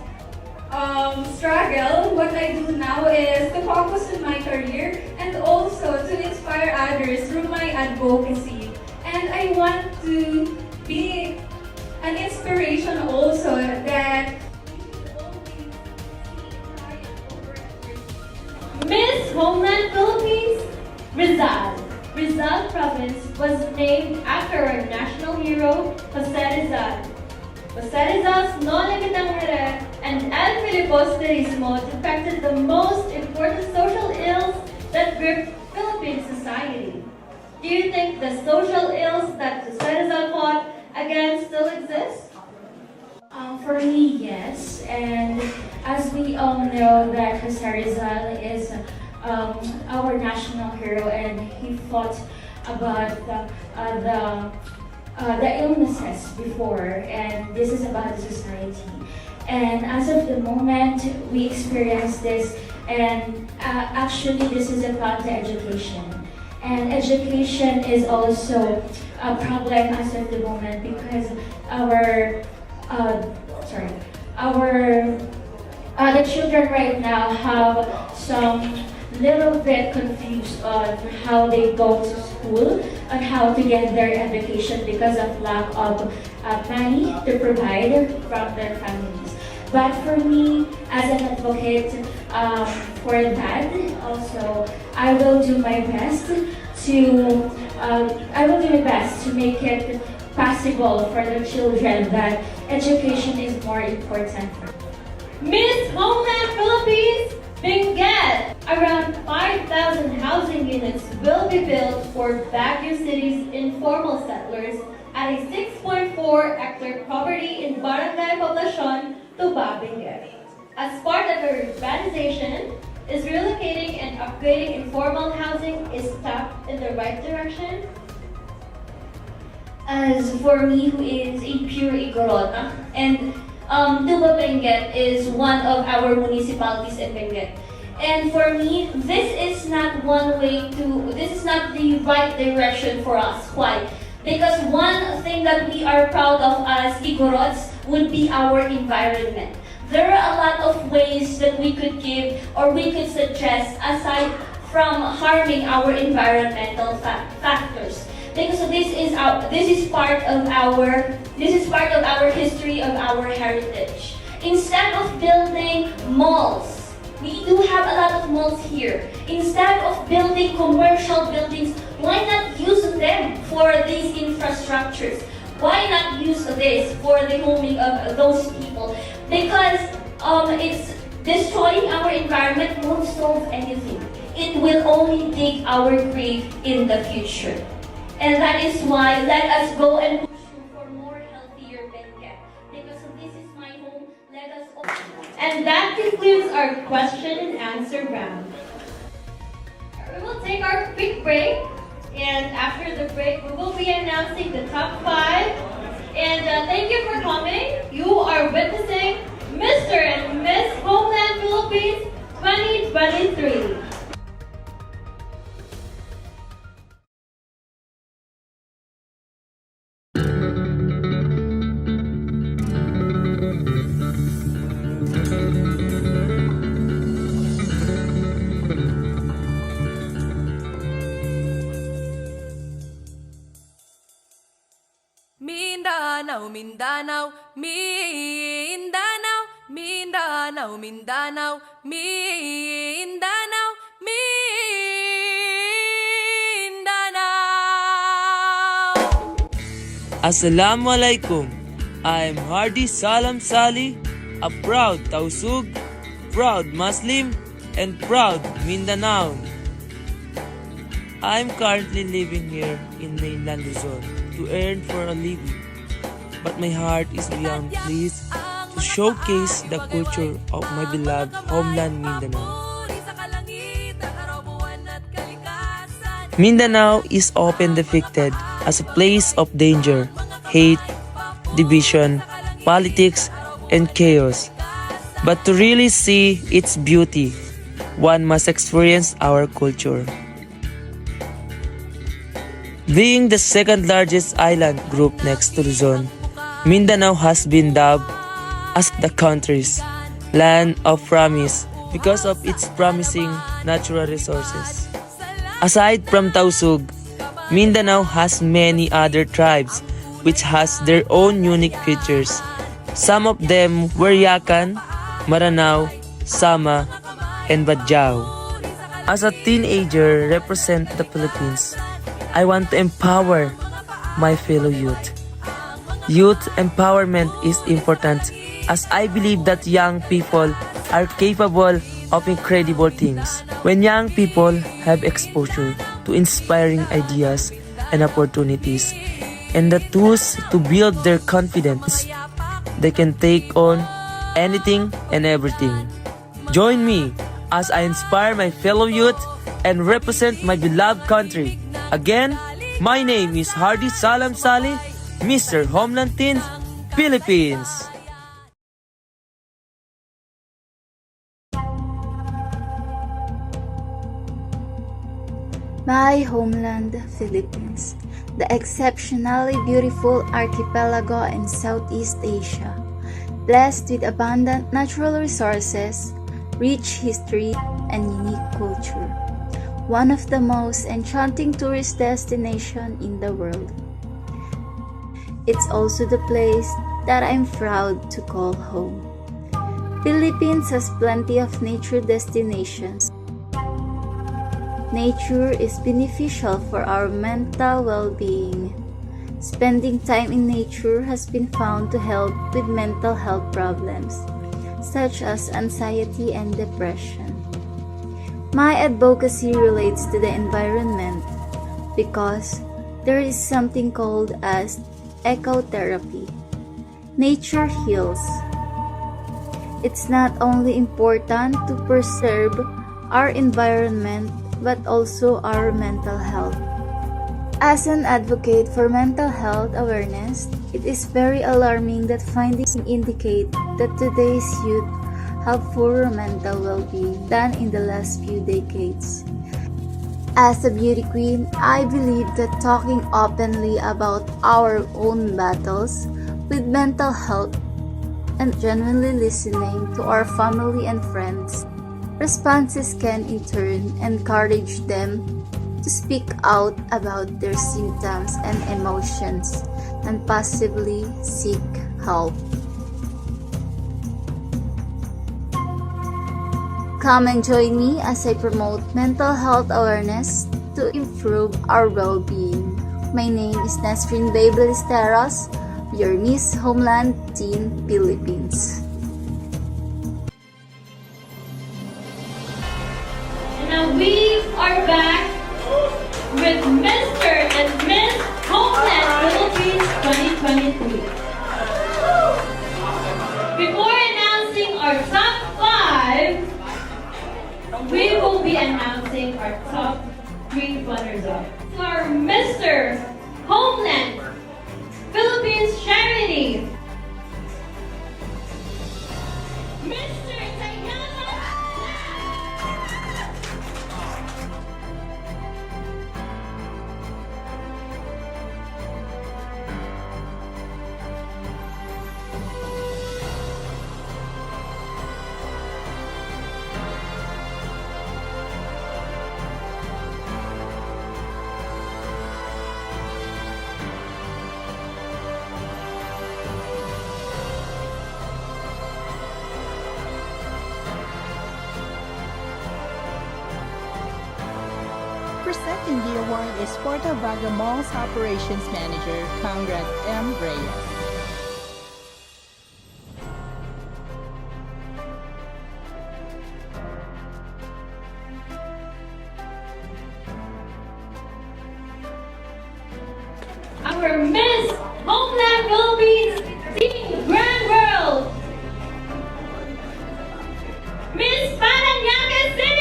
struggle, what I do now is to focus on my career and also to inspire others through my advocacy. And I want to be an inspiration also that Miss Homeland Philippines, Rizal. Rizal Province was named after our national hero, Jose Rizal. Jose Rizal's Nona Kitangere and El Filibusterismo depicted the most important social ills that gripped Philippine society. Do you think the social ills that Jose Rizal fought against still exist? For me, yes. And as we all know that Jose Rizal is our national hero, and he fought about the illnesses before, and this is about the society. And as of the moment, we experience this, and actually this is about the education. And education is also a problem as of the moment because our the children right now have some little bit confused on how they go to school and how to get their education because of lack of money to provide from their families. But for me, as an advocate for that, also I will do my best to make it possible for the children that education is more important for them. Miss Homeland Philippines, Benguet! Around 5,000 housing units will be built for Baguio City's informal settlers at a 6.4-hectare property in Barangay Poblacion, Tuba, Benguet. As part of the urbanization, is relocating and upgrading informal housing a step in the right direction? As for me, who is a pure Igorota, and Tuba Benguet is one of our municipalities in Benguet. And for me, this is not the right direction for us. Why? Because one thing that we are proud of as Igorots would be our environment. There are a lot of ways that we could give or we could suggest aside from harming our environmental factors. Because this is part of our history, of our heritage. Instead of building malls, we do have a lot of malls here. Instead of building commercial buildings, why not use them for these infrastructures? Why not use this for the homing of those people? Because it's destroying our environment won't solve anything. It will only dig our grave in the future. And that is why let us go and push for more healthier Benguet. Because this is my home, let us all... And that concludes our question and answer round. We will take our quick break, and after the break, we will be announcing the top 5. And thank you for coming. You are witnessing Mr. and Miss Homeland Philippines 2023. Mindanao, Mindanao, Mindanao, Mindanao, Mindanao, Mindanao, Mindanao. Assalamualaikum. I am Hardy Salam Sali, a proud Tausug, proud Muslim, and proud Mindanao. I am currently living here in mainland Luzon to earn for a living, but my heart is beyond pleased to showcase the culture of my beloved homeland Mindanao. Mindanao is often depicted as a place of danger, hate, division, politics, and chaos. But to really see its beauty, one must experience our culture. Being the second largest island group next to Luzon, Mindanao has been dubbed as the country's land of promise because of its promising natural resources. Aside from Tausug, Mindanao has many other tribes which has their own unique features. Some of them were Yakan, Maranao, Sama, and Badjao. As a teenager represent the Philippines, I want to empower my fellow youth. Youth empowerment is important as I believe that young people are capable of incredible things. When young people have exposure to inspiring ideas and opportunities and the tools to build their confidence, they can take on anything and everything. Join me as I inspire my fellow youth and represent my beloved country. Again, my name is Hardy Salam Sali, Mr. Homeland Teens, Philippines. My homeland, Philippines, the exceptionally beautiful archipelago in Southeast Asia. blessed with abundant natural resources, rich history, and unique culture. One of the most enchanting tourist destinations in the world. It's also the place that I'm proud to call home. Philippines has plenty of nature destinations. Nature is beneficial for our mental well-being. Spending time in nature has been found to help with mental health problems, such as anxiety and depression. My advocacy relates to the environment because there is something called as ecotherapy. Nature heals. It's not only important to preserve our environment but also our mental health. As an advocate for mental health awareness, it is very alarming that findings indicate that today's youth have poorer mental well-being than in the last few decades. As a beauty queen, I believe that talking openly about our own battles with mental health and genuinely listening to our family and friends, responses can in turn encourage them to speak out about their symptoms and emotions and possibly seek help. Come and join me as I promote mental health awareness to improve our well-being. My name is Nesrin Babe Ballesteros, your Miss Homeland Teen Philippines. And now we are back with Mr. and Miss Homeland Philippines 2023. Before announcing our top 5, we will be announcing our top 3 runners-up. So our Mr. Homeland Philippines Charity, Mr. Tayana. Presenting the award is Porta Vaga Mall's Operations Manager, Conrad M. Reyes. Our Miss Homeland Philippines Team Grand World, Miss Paranaque City.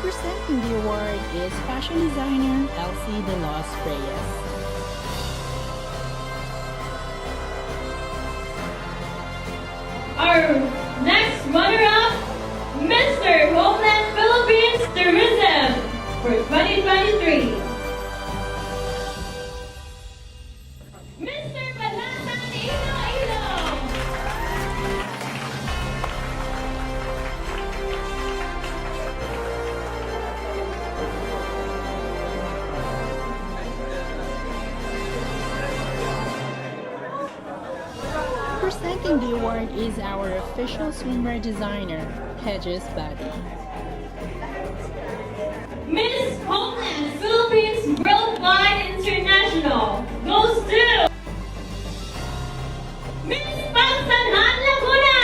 Presenting the award is fashion designer Elsie De Los Reyes. Our next runner-up, Mr. Homeland Philippines Tourism for 2023. Mr. Balatan Iloilo. Presenting the award is our official swimwear designer, Hedges Buddy. Miss Homeland Philippines Worldwide International goes to Miss Pagsanhan Laguna.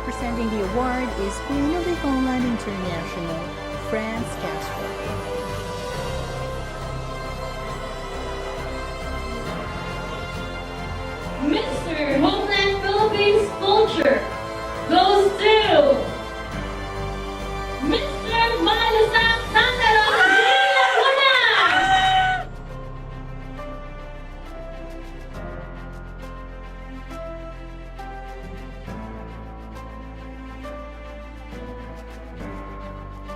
Presenting the award is Queen of the Homeland International, France Castro.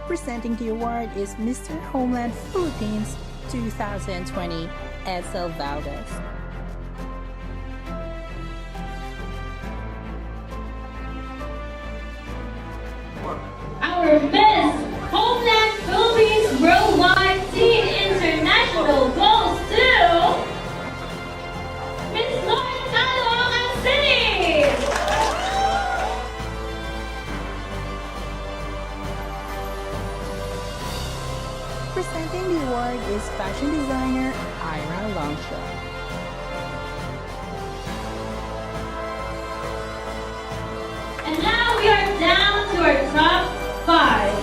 Presenting the award is Mr. Homeland Philippines 2020, Edsel Valdez. Our Miss Homeland Philippines Worldwide Teen International goes to Miss Lauren Caloocan City. Presenting the award is fashion designer Ira Longshaw. And now we are down to our top 5.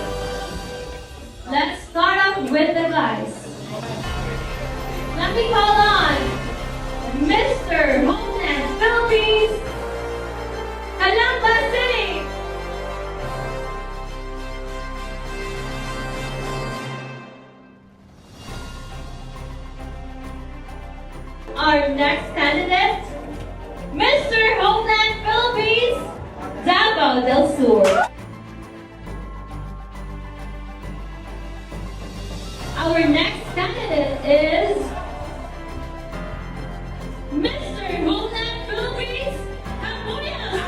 Let's start off with the guys. Let me call on Mr. Homeland Philippines, Calamba City. Our next candidate, Mr. Homeland Philippines, Davao del Sur. Our next candidate is Mr. Homeland Philippines, Cambodia.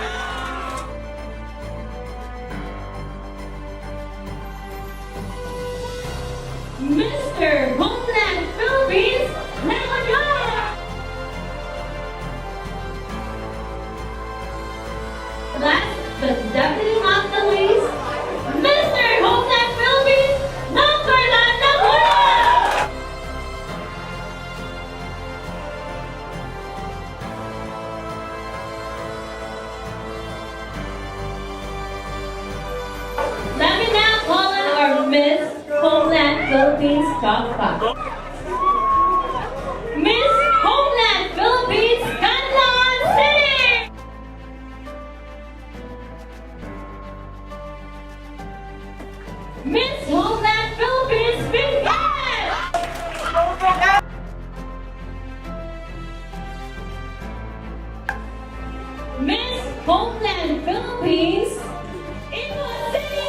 Mr. Homeland Philippines, Lebanon. Last but definitely not the least, Mr. Homeland Philippines, Numberland, Laguna! Let me now call on our Miss Homeland Philippines top 5. Miss Homeland Philippines, Canlaon City! Miss Homeland Philippines, Benguet! Miss Homeland Philippines, Imus City,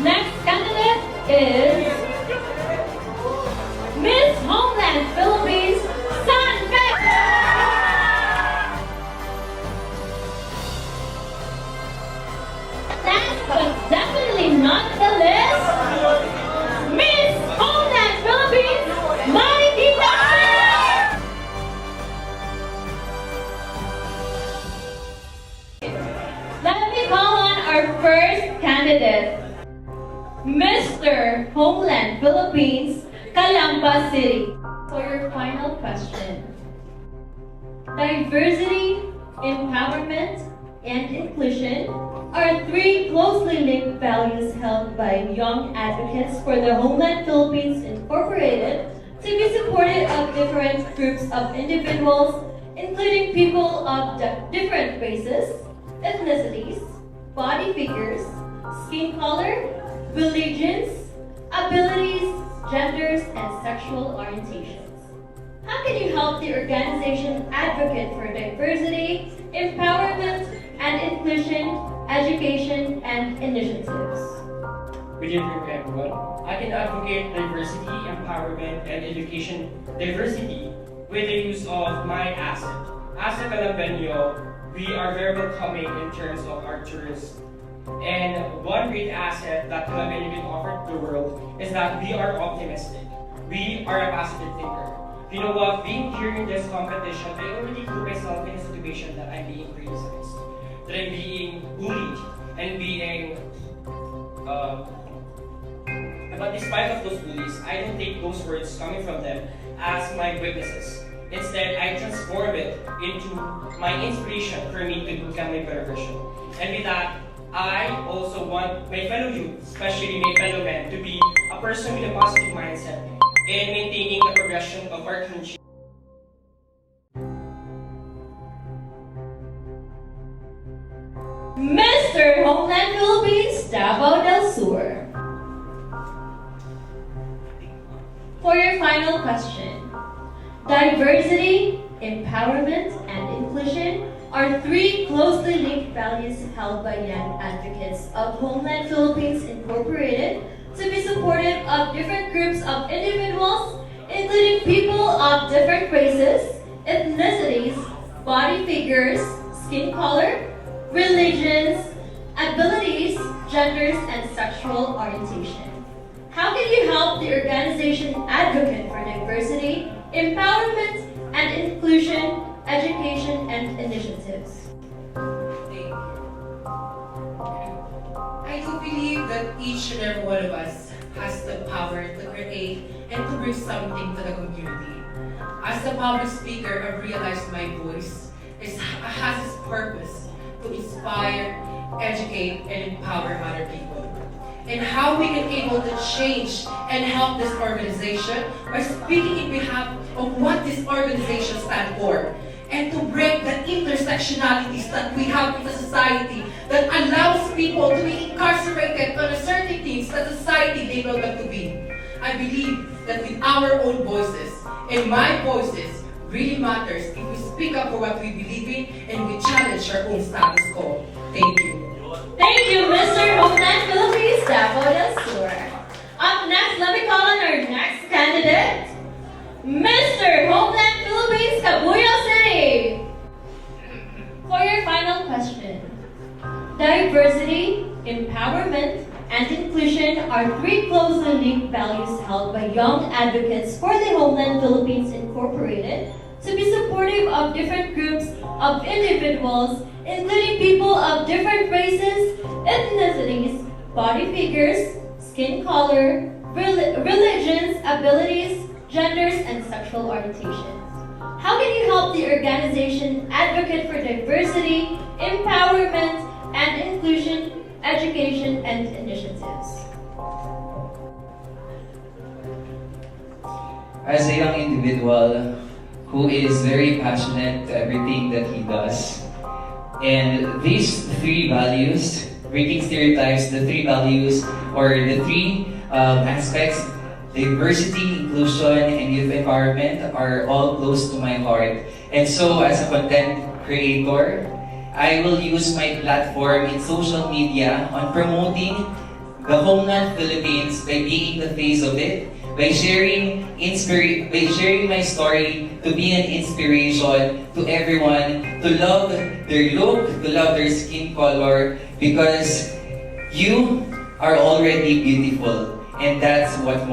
Next candidate is Miss Homeland Philippines, San Pedro! Last but definitely not the least, Miss Homeland Philippines, Marikina! Let me call on our first candidate, Mr. Homeland Philippines, Calamba City. For your final question, diversity, empowerment, and inclusion are 3 closely linked values held by young advocates for the Homeland Philippines Incorporated to be supportive of different groups of individuals, including people of different races, ethnicities, body figures, skin color, religions, abilities, genders, and sexual orientations. How can you help the organization advocate for diversity, empowerment, and inclusion, education, and initiatives? Good evening, everyone. I can advocate diversity, empowerment, and education diversity with the use of my asset. As a Calambenyo, we are very welcoming in terms of our tourists. And one great asset that Calambenyo can offer to the world is that we are optimistic. We are a positive thinker. You know what? Being here in this competition, I already put myself in a situation that I'm being criticized, that I'm being bullied, and being but despite of those bullies, I don't take those words coming from them as my weaknesses. Instead, I transform it into my inspiration for me to become a better version. And with that, I also want my fellow youth, especially my fellow men, to be a person with a positive mindset in maintaining the progression of our country. Mr. Homeland Philippines, Davao del Sur. For your final question, diversity, empowerment, and inclusion are three closely linked values held by young advocates of Homeland Philippines Incorporated to be supportive of different groups of individuals, including people of different races, ethnicities, body figures, skin color, religions, abilities, genders, and sexual orientation. How can you help the organization advocate for diversity, empowerment, and inclusion, education, and initiatives? I do believe that each and every one of us has the power to create and to bring something to the community. As a public speaker, I realized my voice has its purpose to inspire, educate, and empower other people. And how we can able to change and help this organization by speaking in behalf of what this organization stands for, and to break the intersectionalities that we have in the society that allows people to be incarcerated on certain things that society labeled them to be. I believe that with our own voices, and my voices really matters if we speak up for what we believe in and we challenge our own status quo. Thank you. Thank you, Mr. Homeland Philippines, Davao del Sur. Up next, let me call on our next candidate, Mr. Homeland Philippines, Cabuyao City. For your final question, diversity, empowerment, and inclusion are three closely linked values held by young advocates for the Homeland Philippines Incorporated to be supportive of different groups of individuals, including people of different races, ethnicities, body figures, skin color, religions, abilities, genders, and sexual orientations. How can you help the organization advocate for diversity, empowerment, and inclusion, education, and initiatives? As a young individual who is very passionate to everything that he does, and these three values, breaking stereotypes, the three values or the three aspects, diversity, inclusion, and youth empowerment are all close to my heart. And so as a content creator, I will use my platform in social media on promoting the Homeland Philippines by being the face of it, by sharing my story to be an inspiration to everyone, to love their look, to love their skin color, because you are already beautiful, and that's what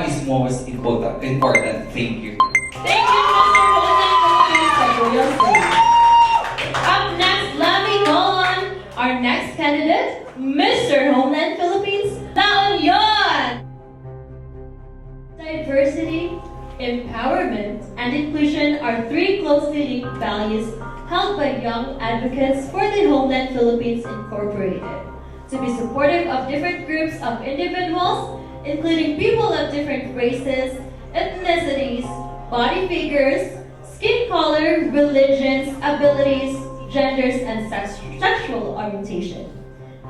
is most important. Thank you. Thank you, Mr. Homeland Philippines, Cabuyao City. Up next, let me call on our next candidate, Mr. Homeland Philippines, La Union. Diversity, empowerment, and inclusion are three closely linked values held by young advocates for the Homeland Philippines Incorporated to be supportive of different groups of individuals, including people of different races, ethnicities, body figures, skin color, religions, abilities, genders, and sexual orientation.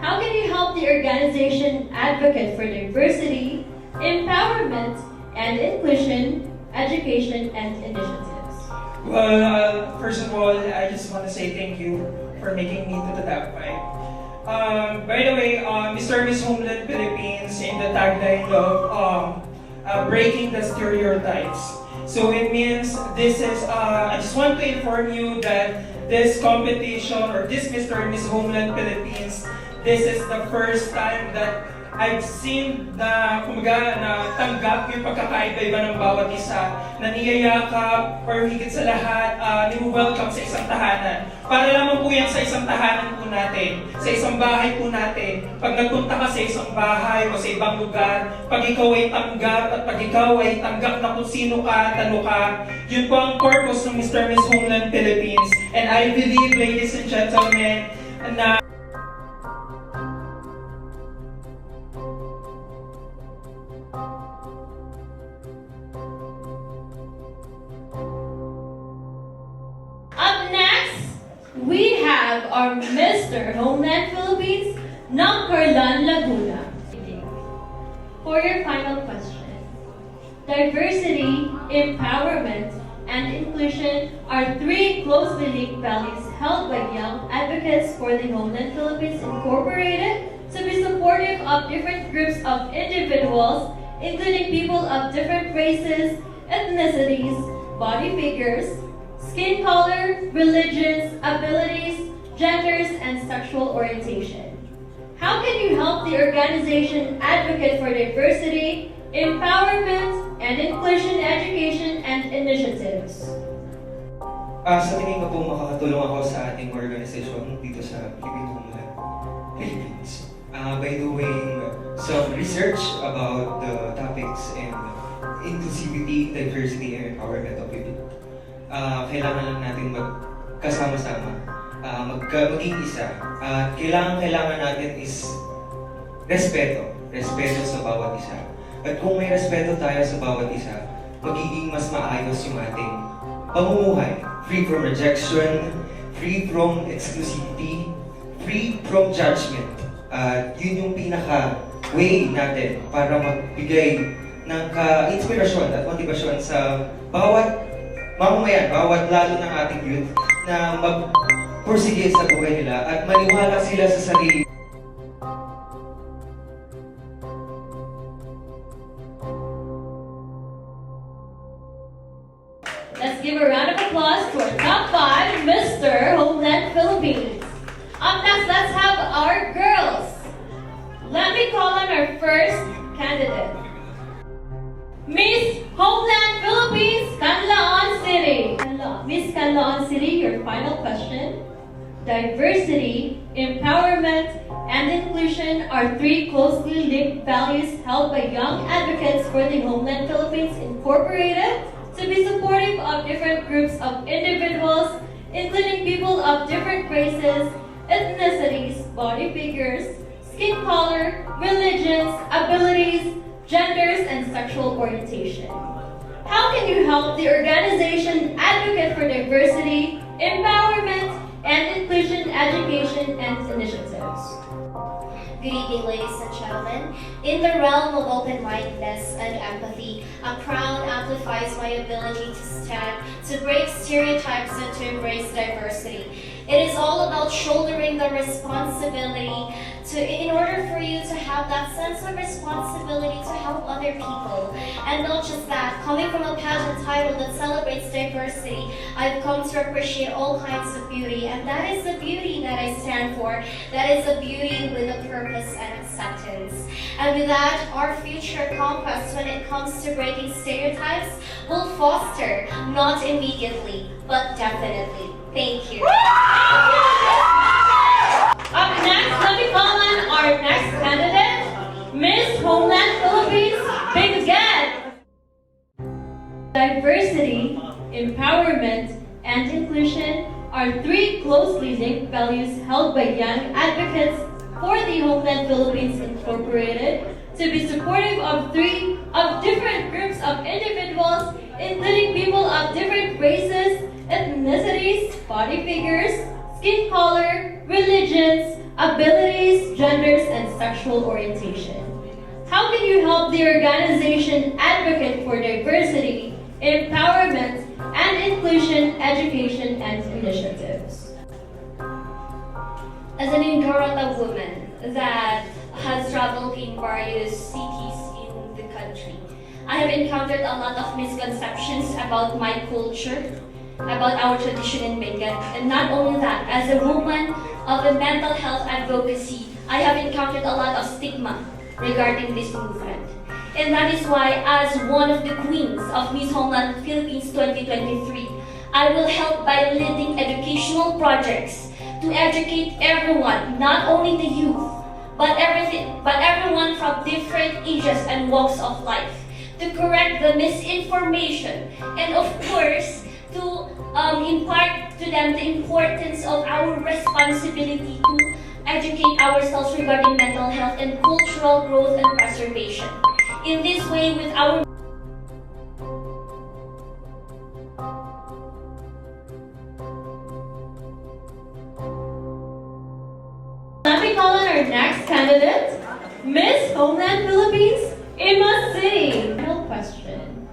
How can you help the organization advocate for diversity, empowerment, and inclusion, education, and initiatives? Well, first of all, I just want to say thank you for making me to the top 5. By the way, Mr. and Miss Homeland Philippines in the tagline of breaking the stereotypes. So it means this is, I just want to inform you that this competition or this Mr. and Miss Homeland Philippines, this is the first time that I've seen na tanggap yung pagkakaiba-iba ng bawat isa, na niyayakap or higit sa lahat, ni-welcome sa isang tahanan. Para lamang po yan sa isang tahanan po natin, sa isang bahay po natin. Pag nagpunta ka sa isang bahay o sa ibang lugar, pag ikaw ay tanggap at pag ikaw ay tanggap na kung sino ka, tano ka, yun po ang purpose ng Mr. and Miss Homeland Philippines. And I believe, ladies and gentlemen, na we have our Mr. Homeland Philippines, Nangkarlan, Laguna. For your final question, diversity, empowerment, and inclusion are three closely linked values held by young advocates for the Homeland Philippines Incorporated to be supportive of different groups of individuals, including people of different races, ethnicities, body figures, skin color, religions, abilities, genders, and sexual orientation. How can you help the organization advocate for diversity, empowerment, and inclusion education and initiatives? Sa tingin ko po makakatulong ako sa ating organisasyon dito sa Homeland Philippines by doing some research about the topics and inclusivity, diversity, and empowerment of people. Kailangan lang natin magkasama-sama, maging isa. At kailangan natin is respeto sa bawat isa. At kung may respeto tayo sa bawat isa, magiging mas maayos yung ating pamumuhay. Free from rejection, free from exclusivity, free from judgment. Yun yung pinaka-way natin para magbigay ng ka-inspirasyon at motivasyon sa bawat mamamayan, bawat lalo ng ating youth na mag-pursige sa buhay nila at maniwala sila sa sarili. Let's give a round of applause to our top 5, Mr. Homeland Philippines. Up next, let's have our girls. Let me call on our first candidate. Miss Homeland Philippines, Canlaon City. Miss Canlaon City, your final question. Diversity, empowerment, and inclusion are 3 closely linked values held by young advocates for the Homeland Philippines Incorporated to be supportive of different groups of individuals, including people of different races, ethnicities, body figures, skin color, religions, abilities, genders, and sexual orientation. How can you help the organization advocate for diversity, empowerment, and inclusion education and initiatives? Good evening, ladies and gentlemen. In the realm of open-mindedness and empathy, a crown amplifies my ability to stand, to break stereotypes, and to embrace diversity. It is all about shouldering the responsibility in order for you to have that sense of responsibility to help other people. And not just that, coming from a pageant title that celebrates diversity, I've come to appreciate all kinds of beauty, and that is the beauty that I stand for. That is a beauty with a purpose and acceptance. And with that, our future compass when it comes to breaking stereotypes will foster, not immediately, but definitely. Thank you. Up next, let me call on our next candidate, Miss Homeland Philippines, Big again. Diversity, empowerment, and inclusion are 3 closely linked values held by young advocates for the Homeland Philippines Incorporated to be supportive of different groups of individuals, including people of different races, ethnicities, body figures, skin color, religions, abilities, genders, and sexual orientation. How can you help the organization advocate for diversity, empowerment, and inclusion education and initiatives? As an Indorota woman that has traveled in various cities in the country, I have encountered a lot of misconceptions about my culture, about our tradition in Benguet. And not only that, as a woman of a mental health advocacy, I have encountered a lot of stigma regarding this movement. And that is why, as one of the queens of Miss Homeland Philippines 2023, I will help by leading educational projects to educate everyone, not only the youth, but everyone from different ages and walks of life, to correct the misinformation, and of course, to impart to them the importance of our responsibility to educate ourselves regarding mental health and cultural growth and preservation. In this way, with our Let me call on our next candidate, Miss Homeland Philippines, Ima City. Final question.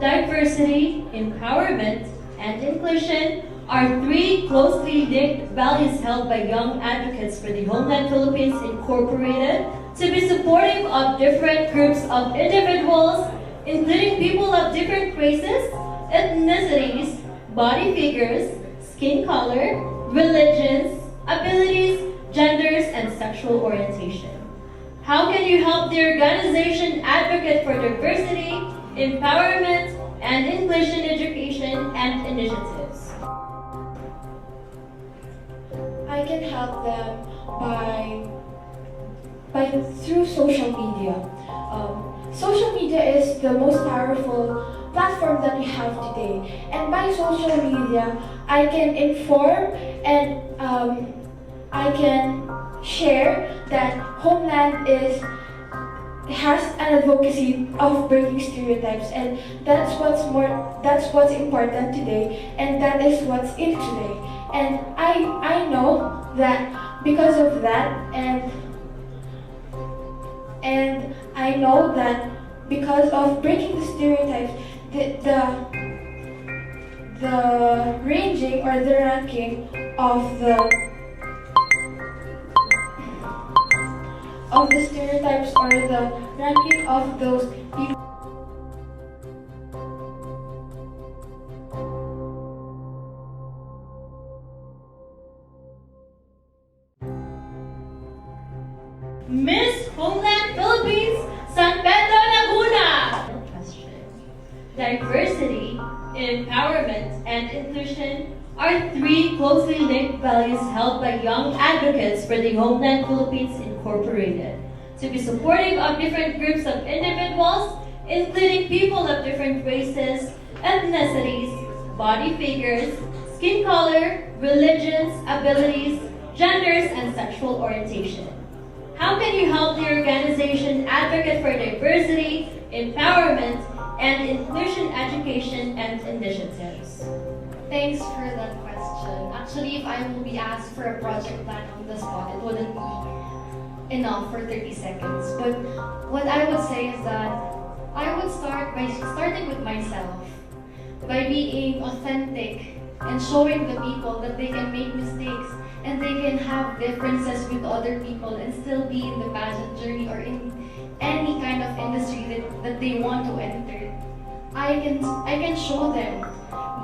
Diversity, empowerment, and inclusion are three closely linked values held by young advocates for the Homeland Philippines Incorporated to be supportive of different groups of individuals, including people of different races, ethnicities, body figures, skin color, religions, abilities, genders, and sexual orientation. How can you help the organization advocate for diversity, empowerment, and inclusion education and initiatives? I can help them by through social media. Social media is the most powerful platform that we have today, and by social media, I can inform and I can share that Homeland has an advocacy of breaking stereotypes, and that's what's important today, and that is what's in today. And I know that because of that, and I know that because of breaking the stereotypes, the ranging or the ranking of the stereotypes or the ranking of those people. Miss Homeland Philippines, San Pedro, Laguna. Question. Diversity, empowerment, and inclusion are three closely linked values held by young advocates for the Homeland Philippines Incorporated to be supportive of different groups of individuals, including people of different races, ethnicities, body figures, skin color, religions, abilities, genders, and sexual orientation. How can you help the organization advocate for diversity, empowerment, and inclusion education and initiatives? Thanks for that question. Actually, if I will be asked for a project plan on the spot, it wouldn't be enough for 30 seconds. But what I would say is that I would start by starting with myself, by being authentic and showing the people that they can make mistakes and they can have differences with other people and still be in the pageant journey or in any kind of industry that they want to enter. I can show them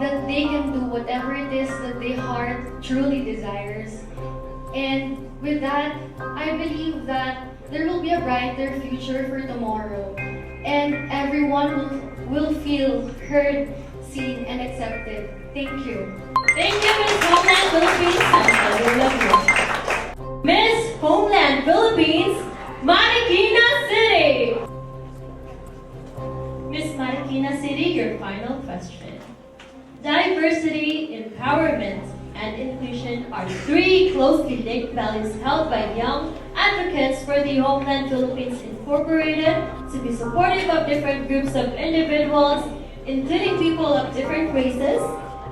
that they can do whatever it is that their heart truly desires. And with that, I believe that there will be a brighter future for tomorrow. And everyone will feel heard, seen, and accepted. Thank you. Thank you, Miss Homeland Philippines. I love you. Miss Homeland Philippines, Marikina City. Miss Marikina City, your final question. Diversity, empowerment, and inclusion are three closely linked values held by young advocates for the Homeland Philippines Incorporated to be supportive of different groups of individuals, including people of different races,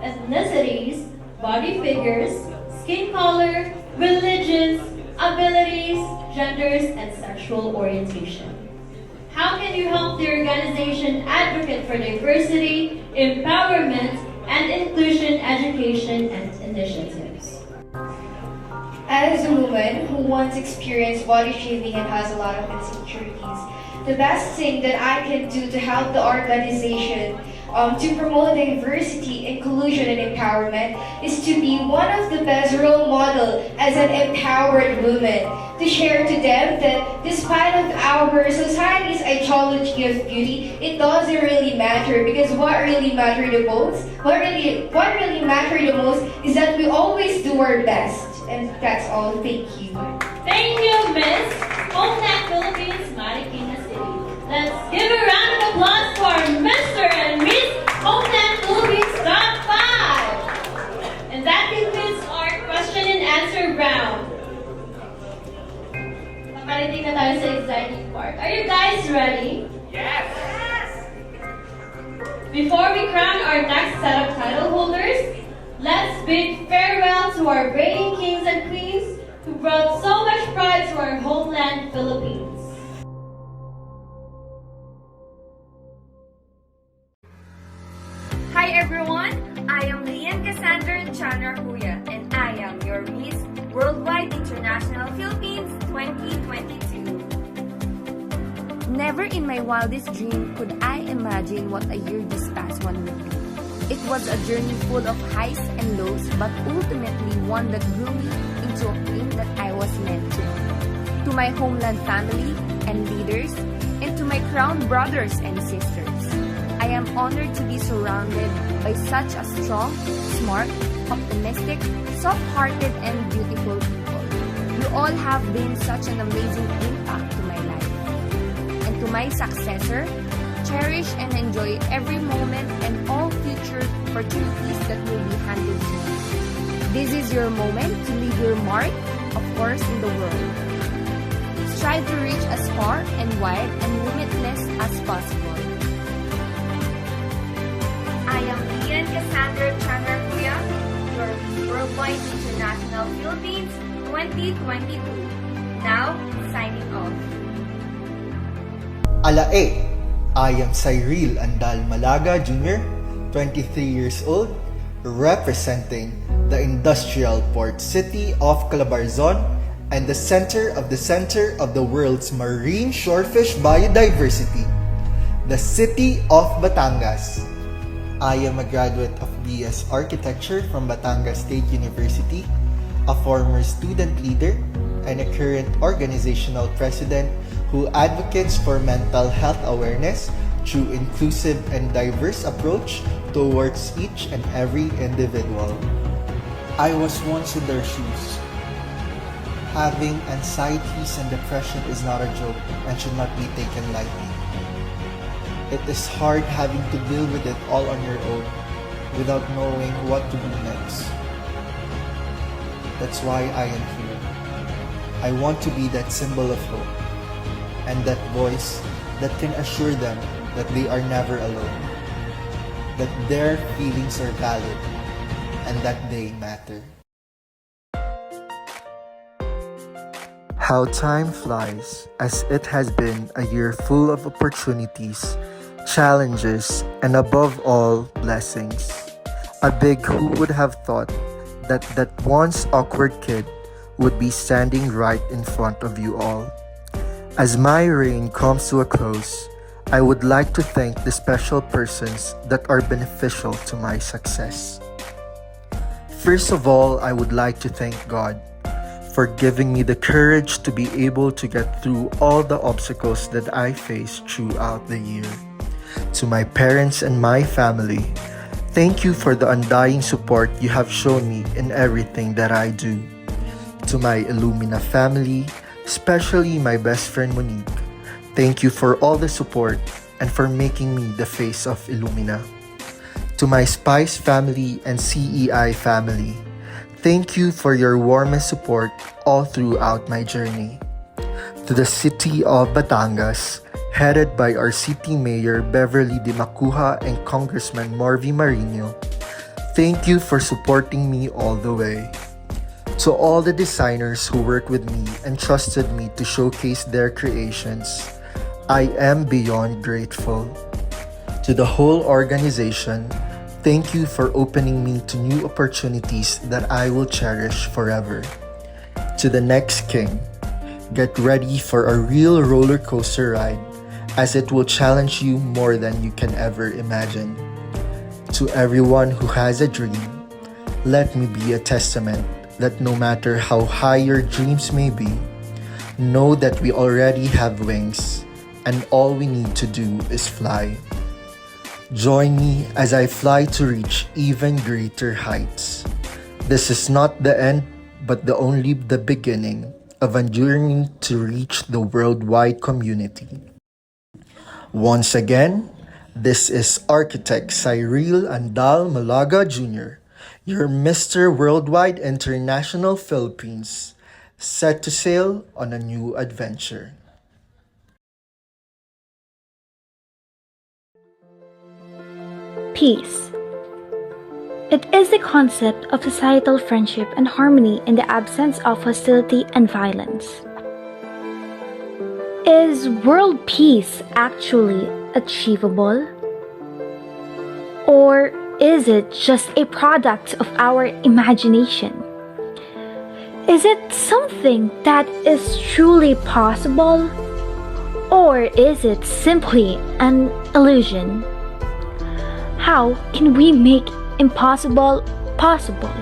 ethnicities, body figures, skin color, religions, abilities, genders, and sexual orientation. How can you help the organization advocate for diversity, empowerment, and inclusion education and initiatives? As a woman who once experienced body shaming and has a lot of insecurities, the best thing that I can do to help the organization to promote diversity, inclusion, and empowerment is to be one of the best role model as an empowered woman. To share to them that despite of our society's ideology of beauty, it doesn't really matter, because what really matters the most is that we always do our best. And that's all. Thank you. Thank you, Miss Homeland Philippines, Marikina City. Let's give a round of applause for Mr. and Miss Homeland Philippines Top 5. And that concludes our question and answer round. Nakarating na tayo sa exciting part. Are you guys ready? Yes! Before we crown our next set of title holders, let's bid farewell to our reigning kings and queens who brought so much pride to our homeland, Philippines. Hi everyone, I am Lian Cassandra Chan 2022. Never in my wildest dream could I imagine what a year this past one would be. It was a journey full of highs and lows, but ultimately one that grew me into a queen that I was meant to be. To my Homeland family and leaders, and to my crown brothers and sisters, I am honored to be surrounded by such a strong, smart, optimistic, soft-hearted, and beautiful people. You all have been such an amazing impact to my life. And to my successor, cherish and enjoy every moment and all future opportunities that will be handed to you. This is your moment to leave your mark, of course, in the world. Strive to reach as far and wide and limitless as possible. I am Ian Cassandra Chandrakuya, your Worldwide International Philippines 2022. Now, signing off. Alae, I am Cyril Andal Malaga Jr., 23 years old, representing the industrial port city of Calabarzon and the center of the world's marine shorefish biodiversity, the city of Batangas. I am a graduate of BS Architecture from Batangas State University, a former student leader, and a current organizational president who advocates for mental health awareness through inclusive and diverse approach towards each and every individual. I was once in their shoes. Having anxieties and depression is not a joke and should not be taken lightly. It is hard having to deal with it all on your own without knowing what to do next. That's why I am here. I want to be that symbol of hope and that voice that can assure them that they are never alone, that their feelings are valid, and that they matter. How time flies, as it has been a year full of opportunities, challenges, and above all, blessings. A big who would have thought that once awkward kid would be standing right in front of you all. As my reign comes to a close, I would like to thank the special persons that are beneficial to my success. First of all, I would like to thank God for giving me the courage to be able to get through all the obstacles that I faced throughout the year. To my parents and my family, thank you for the undying support you have shown me in everything that I do. To my Illumina family, especially my best friend Monique, thank you for all the support and for making me the face of Illumina. To my Spice family and CEI family, thank you for your warmest support all throughout my journey. To the city of Batangas, headed by our city mayor Beverly De Macuja and Congressman Morvi Marino, thank you for supporting me all the way. To all the designers who worked with me and trusted me to showcase their creations, I am beyond grateful. To the whole organization, thank you for opening me to new opportunities that I will cherish forever. To the next king, get ready for a real roller coaster ride, as it will challenge you more than you can ever imagine. To everyone who has a dream, let me be a testament that no matter how high your dreams may be, know that we already have wings, and all we need to do is fly. Join me as I fly to reach even greater heights. This is not the end, but only the beginning of a journey to reach the worldwide community. Once again, this is Architect Cyril Andal Malaga Jr., your Mr. Worldwide International Philippines, set to sail on a new adventure. Peace. It is the concept of societal friendship and harmony in the absence of hostility and violence. Is world peace actually achievable? Or is it just a product of our imagination? Is it something that is truly possible? Or is it simply an illusion? How can we make impossible possible?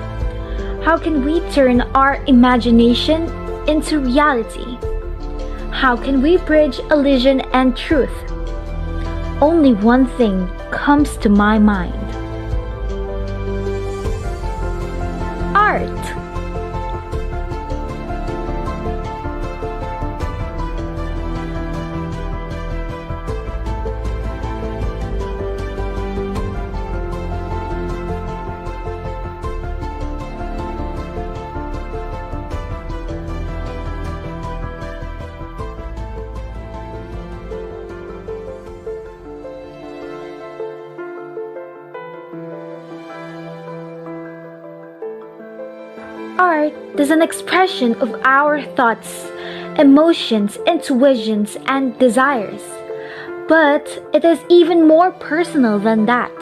How can we turn our imagination into reality? How can we bridge illusion and truth? Only one thing comes to my mind. Art. Art is an expression of our thoughts, emotions, intuitions, and desires. But it is even more personal than that.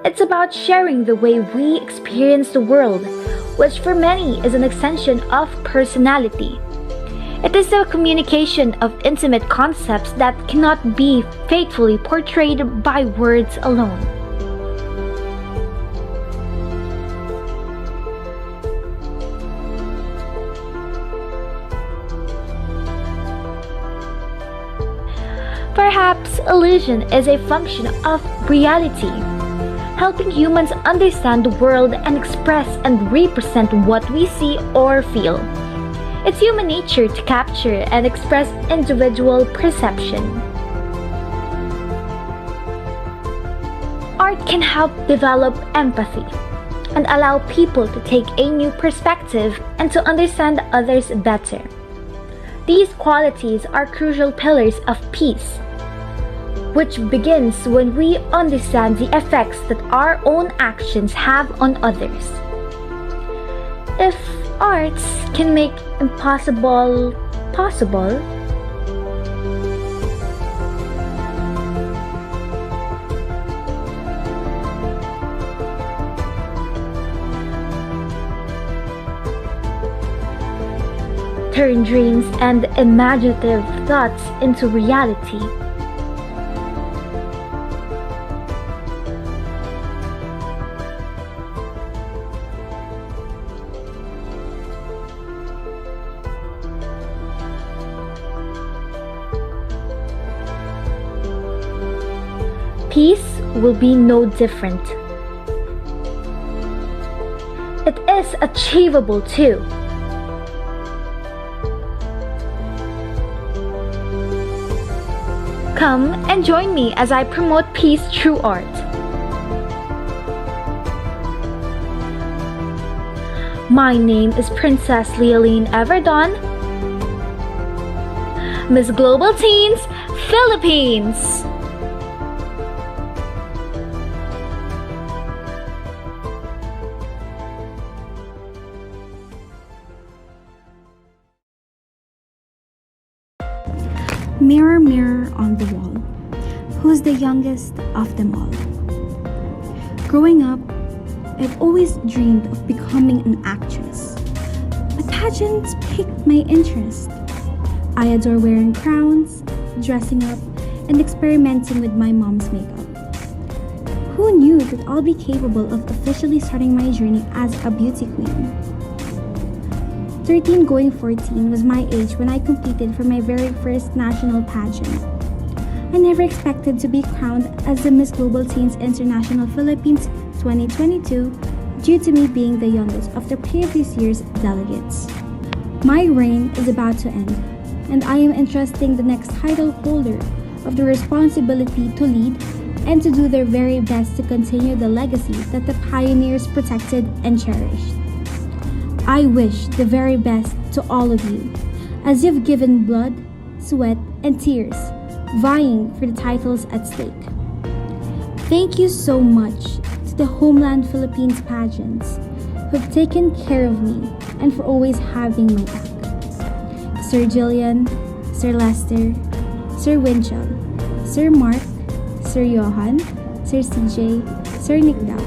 It's about sharing the way we experience the world, which for many is an extension of personality. It is a communication of intimate concepts that cannot be faithfully portrayed by words alone. Perhaps illusion is a function of reality, helping humans understand the world and express and represent what we see or feel. It's human nature to capture and express individual perception. Art can help develop empathy and allow people to take a new perspective and to understand others better. These qualities are crucial pillars of peace, which begins when we understand the effects that our own actions have on others. If arts can make impossible possible, turn dreams and imaginative thoughts into reality, peace will be no different. It is achievable too. Come and join me as I promote peace through art. My name is Princess Leoline Everdon, Miss Global Teens, Philippines. Mirror, mirror on the wall, who's the youngest of them all? Growing up, I've always dreamed of becoming an actress, but pageants piqued my interest. I adore wearing crowns, dressing up, and experimenting with my mom's makeup. Who knew that I'll be capable of officially starting my journey as a beauty queen? 13 going 14 was my age when I competed for my very first national pageant. I never expected to be crowned as the Miss Global Teens International Philippines 2022 due to me being the youngest of the previous year's delegates. My reign is about to end, and I am entrusting the next title holder of the responsibility to lead and to do their very best to continue the legacy that the pioneers protected and cherished. I wish the very best to all of you, as you've given blood, sweat, and tears, vying for the titles at stake. Thank you so much to the Homeland Philippines pageants who've taken care of me and for always having my back. Sir Jillian, Sir Lester, Sir Winchell, Sir Mark, Sir Johan, Sir CJ, Sir Nick Dow,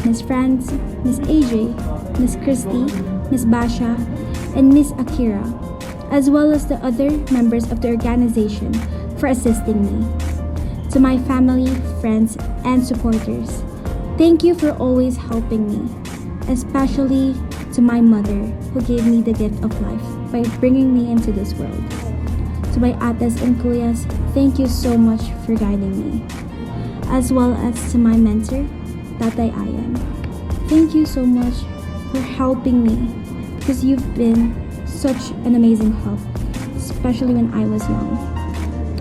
Miss France, Miss AJ, Miss Christy, Miss Basha, and Miss Akira, as well as the other members of the organization for assisting me. To my family, friends, and supporters, thank you for always helping me, especially to my mother who gave me the gift of life by bringing me into this world. To my ates and kuyas, thank you so much for guiding me, as well as to my mentor, Tatay Ayan. Thank you so much for helping me because you've been such an amazing help, especially when I was young.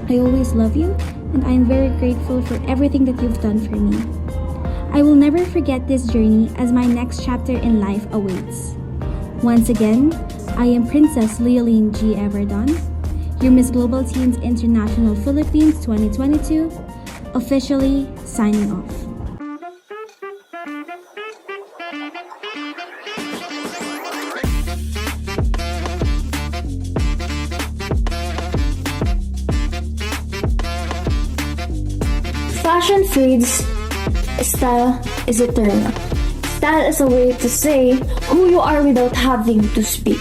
I always love you, and I am very grateful for everything that you've done for me. I will never forget this journey as my next chapter in life awaits. Once again, I am Princess Leoline G. Everdon, your Miss Global Teens International Philippines 2022, officially signing off. Fashion fades, style is eternal. Style is a way to say who you are without having to speak.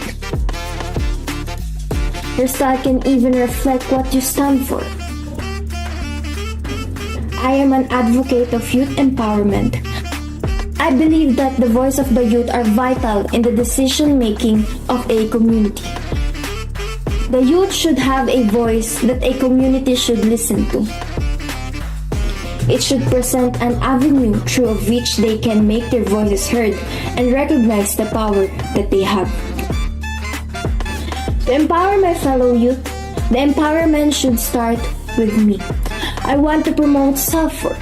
Your style can even reflect what you stand for. I am an advocate of youth empowerment. I believe that the voice of the youth are vital in the decision making of a community. The youth should have a voice that a community should listen to. It should present an avenue through which they can make their voices heard and recognize the power that they have. To empower my fellow youth, the empowerment should start with me. I want to promote self-worth.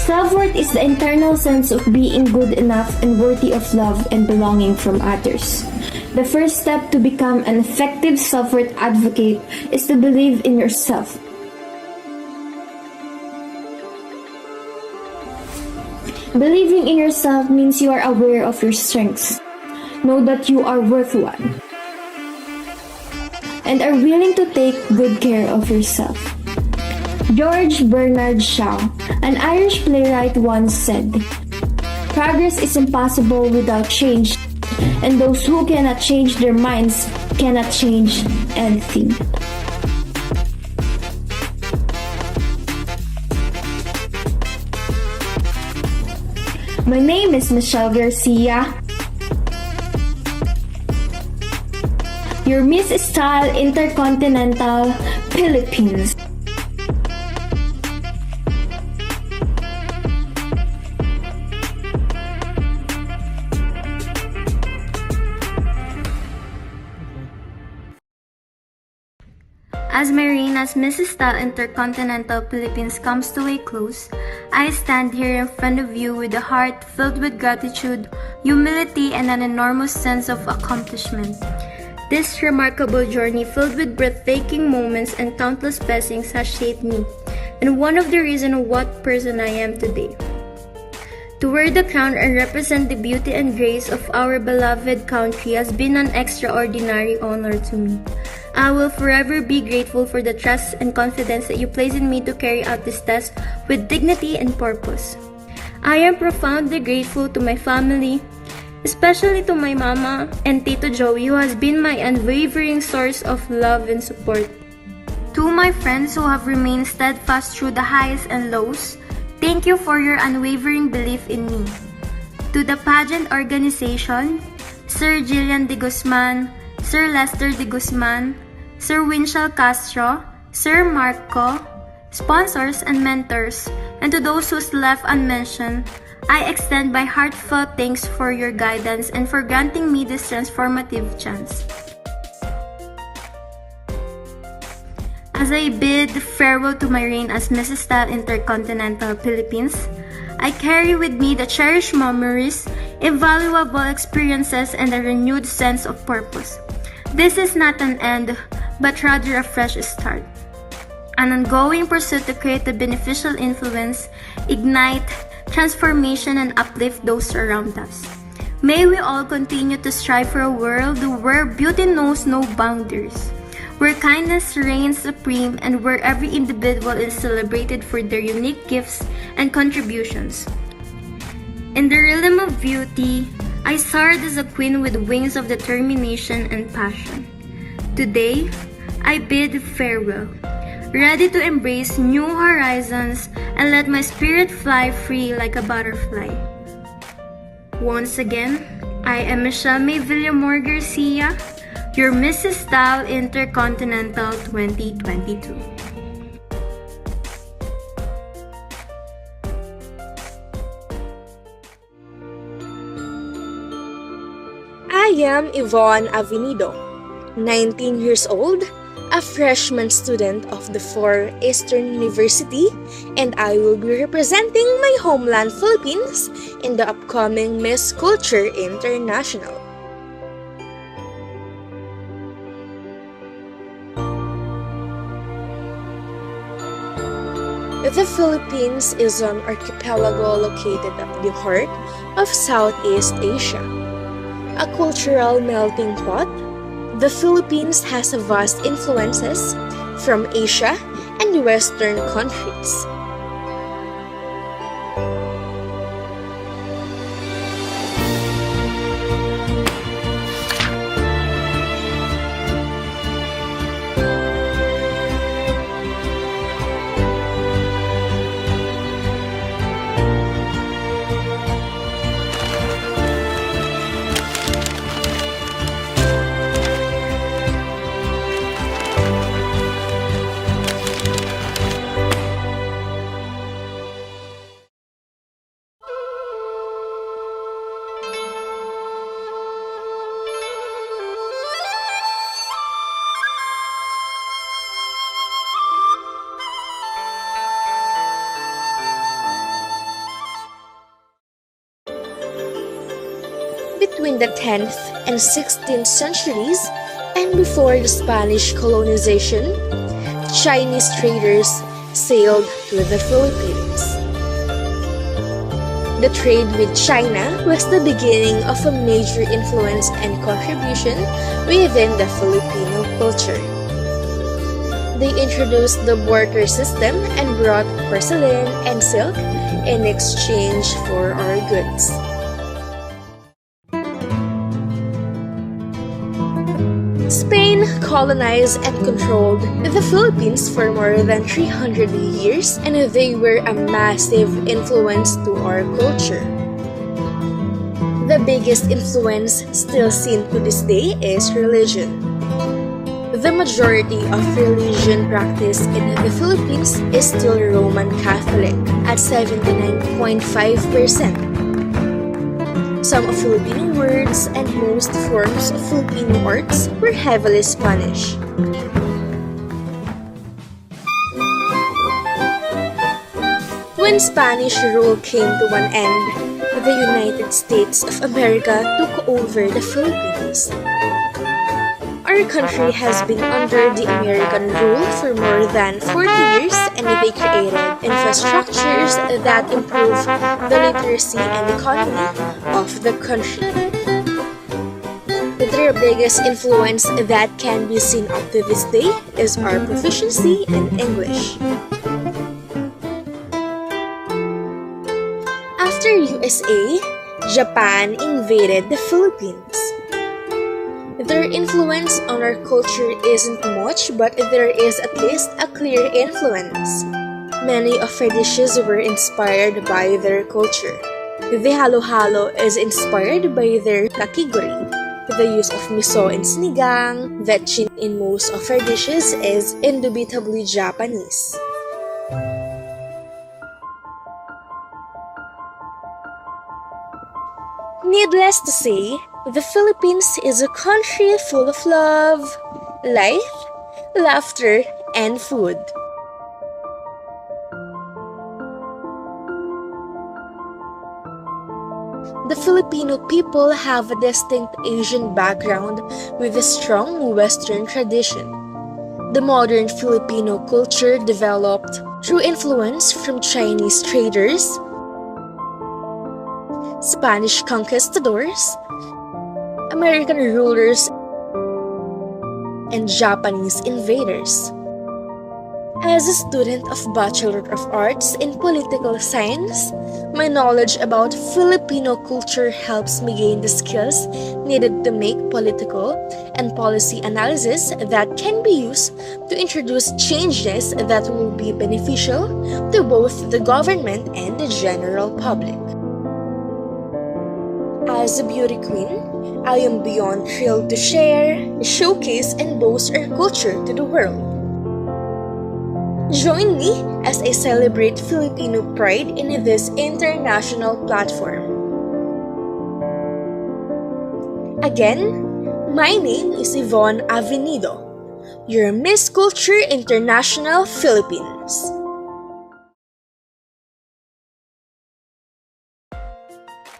Self-worth is the internal sense of being good enough and worthy of love and belonging from others. The first step to become an effective self-worth advocate is to believe in yourself. Believing in yourself means you are aware of your strengths, know that you are worth one, and are willing to take good care of yourself. George Bernard Shaw, an Irish playwright, once said, "Progress is impossible without change, and those who cannot change their minds cannot change anything." My name is Michelle Garcia, your Miss Style Intercontinental Philippines. As my reign as Mrs. Style Intercontinental Philippines comes to a close, I stand here in front of you with a heart filled with gratitude, humility, and an enormous sense of accomplishment. This remarkable journey filled with breathtaking moments and countless blessings has shaped me, and one of the reasons what person I am today. To wear the crown and represent the beauty and grace of our beloved country has been an extraordinary honor to me. I will forever be grateful for the trust and confidence that you place in me to carry out this task with dignity and purpose. I am profoundly grateful to my family, especially to my mama and Tito Joey, who has been my unwavering source of love and support. To my friends who have remained steadfast through the highs and lows, thank you for your unwavering belief in me. To the pageant organization, Sir Jillian de Guzman, Sir Lester de Guzman, Sir Winchell Castro, Sir Marco, sponsors and mentors, and to those who's left unmentioned, I extend my heartfelt thanks for your guidance and for granting me this transformative chance. As I bid farewell to my reign as Mrs. Style Intercontinental Philippines, I carry with me the cherished memories, invaluable experiences, and a renewed sense of purpose. This is not an end, but rather a fresh start. An ongoing pursuit to create a beneficial influence, ignite transformation, and uplift those around us. May we all continue to strive for a world where beauty knows no boundaries, where kindness reigns supreme, and where every individual is celebrated for their unique gifts and contributions. In the realm of beauty, I soared as a queen with wings of determination and passion. Today, I bid farewell, ready to embrace new horizons and let my spirit fly free like a butterfly. Once again, I am Michelle May Villamor Garcia, your Mrs. Style Intercontinental 2022. I am Yvonne Avenido, 19 years old, a freshman student of the Four Eastern University, and I will be representing my homeland Philippines in the upcoming Miss Culture International. The Philippines is an archipelago located at the heart of Southeast Asia. A cultural melting pot, the Philippines has vast influences from Asia and Western countries. Between the 10th and 16th centuries, and before the Spanish colonization, Chinese traders sailed to the Philippines. The trade with China was the beginning of a major influence and contribution within the Filipino culture. They introduced the barter system and brought porcelain and silk in exchange for our goods. Spain colonized and controlled the Philippines for more than 300 years, and they were a massive influence to our culture. The biggest influence still seen to this day is religion. The majority of religion practiced in the Philippines is still Roman Catholic at 79.5%. Some Filipino words and most forms of Filipino arts were heavily Spanish. When Spanish rule came to an end, the United States of America took over the Philippines. Our country has been under the American rule for more than 40 years, and they created infrastructures that improve the literacy and economy of the country. Their biggest influence that can be seen up to this day is our proficiency in English. After USA, Japan invaded the Philippines. Their influence on our culture isn't much, but there is at least a clear influence. Many of our dishes were inspired by their culture. The halo-halo is inspired by their kakigori. The use of miso in sinigang, vetchin in most of our dishes is indubitably Japanese. Needless to say, the Philippines is a country full of love, life, laughter, and food. The Filipino people have a distinct Asian background with a strong Western tradition. The modern Filipino culture developed through influence from Chinese traders, Spanish conquistadors, American rulers, and Japanese invaders. As a student of Bachelor of Arts in Political Science, my knowledge about Filipino culture helps me gain the skills needed to make political and policy analysis that can be used to introduce changes that will be beneficial to both the government and the general public. As a beauty queen, I am beyond thrilled to share, showcase, and boast our culture to the world. Join me as I celebrate Filipino pride in this international platform. Again, my name is Yvonne Avenido, your Miss Culture International Philippines.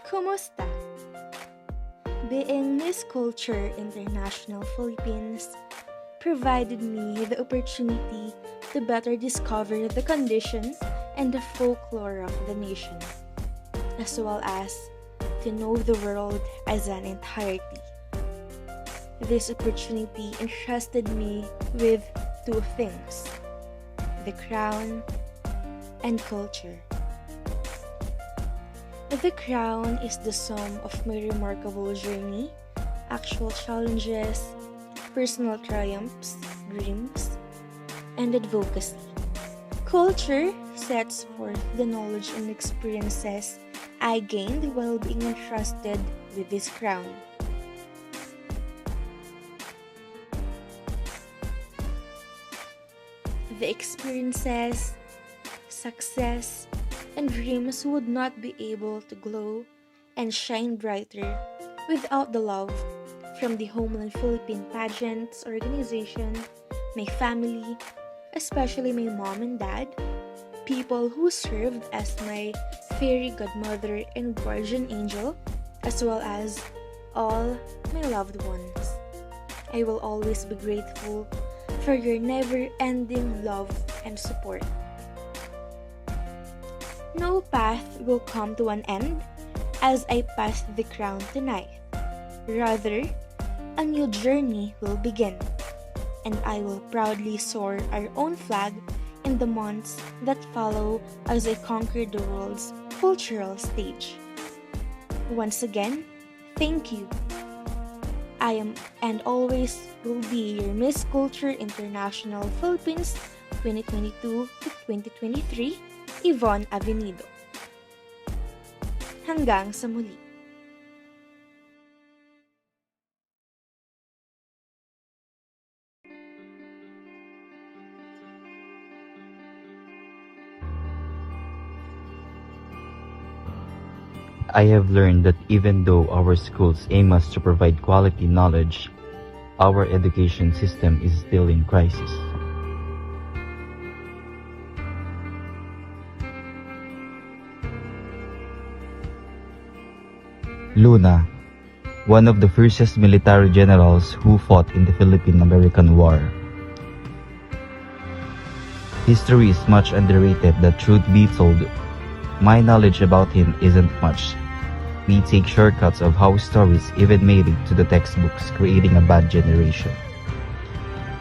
Kumusta? Being Miss Culture International Philippines provided me the opportunity to better discover the condition and the folklore of the nation, as well as to know the world as an entirety. This opportunity entrusted me with two things: the crown and culture. The crown is the sum of my remarkable journey, actual challenges, personal triumphs, dreams, and advocacy. Culture sets forth the knowledge and experiences I gained while being entrusted with this crown. The experiences, success, and dreams would not be able to glow and shine brighter without the love from the Homeland Philippine Pageants organization, my family, especially my mom and dad, people who served as my fairy godmother and guardian angel, as well as all my loved ones. I will always be grateful for your never-ending love and support. No path will come to an end as I pass the crown tonight. Rather, a new journey will begin, and I will proudly soar our own flag in the months that follow as I conquer the world's cultural stage. Once again, thank you. I am and always will be your Miss Culture International Philippines 2022 to 2023, Yvonne Avenido. Hanggang sa muli. I have learned that even though our schools aim us to provide quality knowledge, our education system is still in crisis. Luna, one of the fiercest military generals who fought in the Philippine-American War. History is much underrated, that truth be told, my knowledge about him isn't much. We take shortcuts of how stories even made it to the textbooks, creating a bad generation.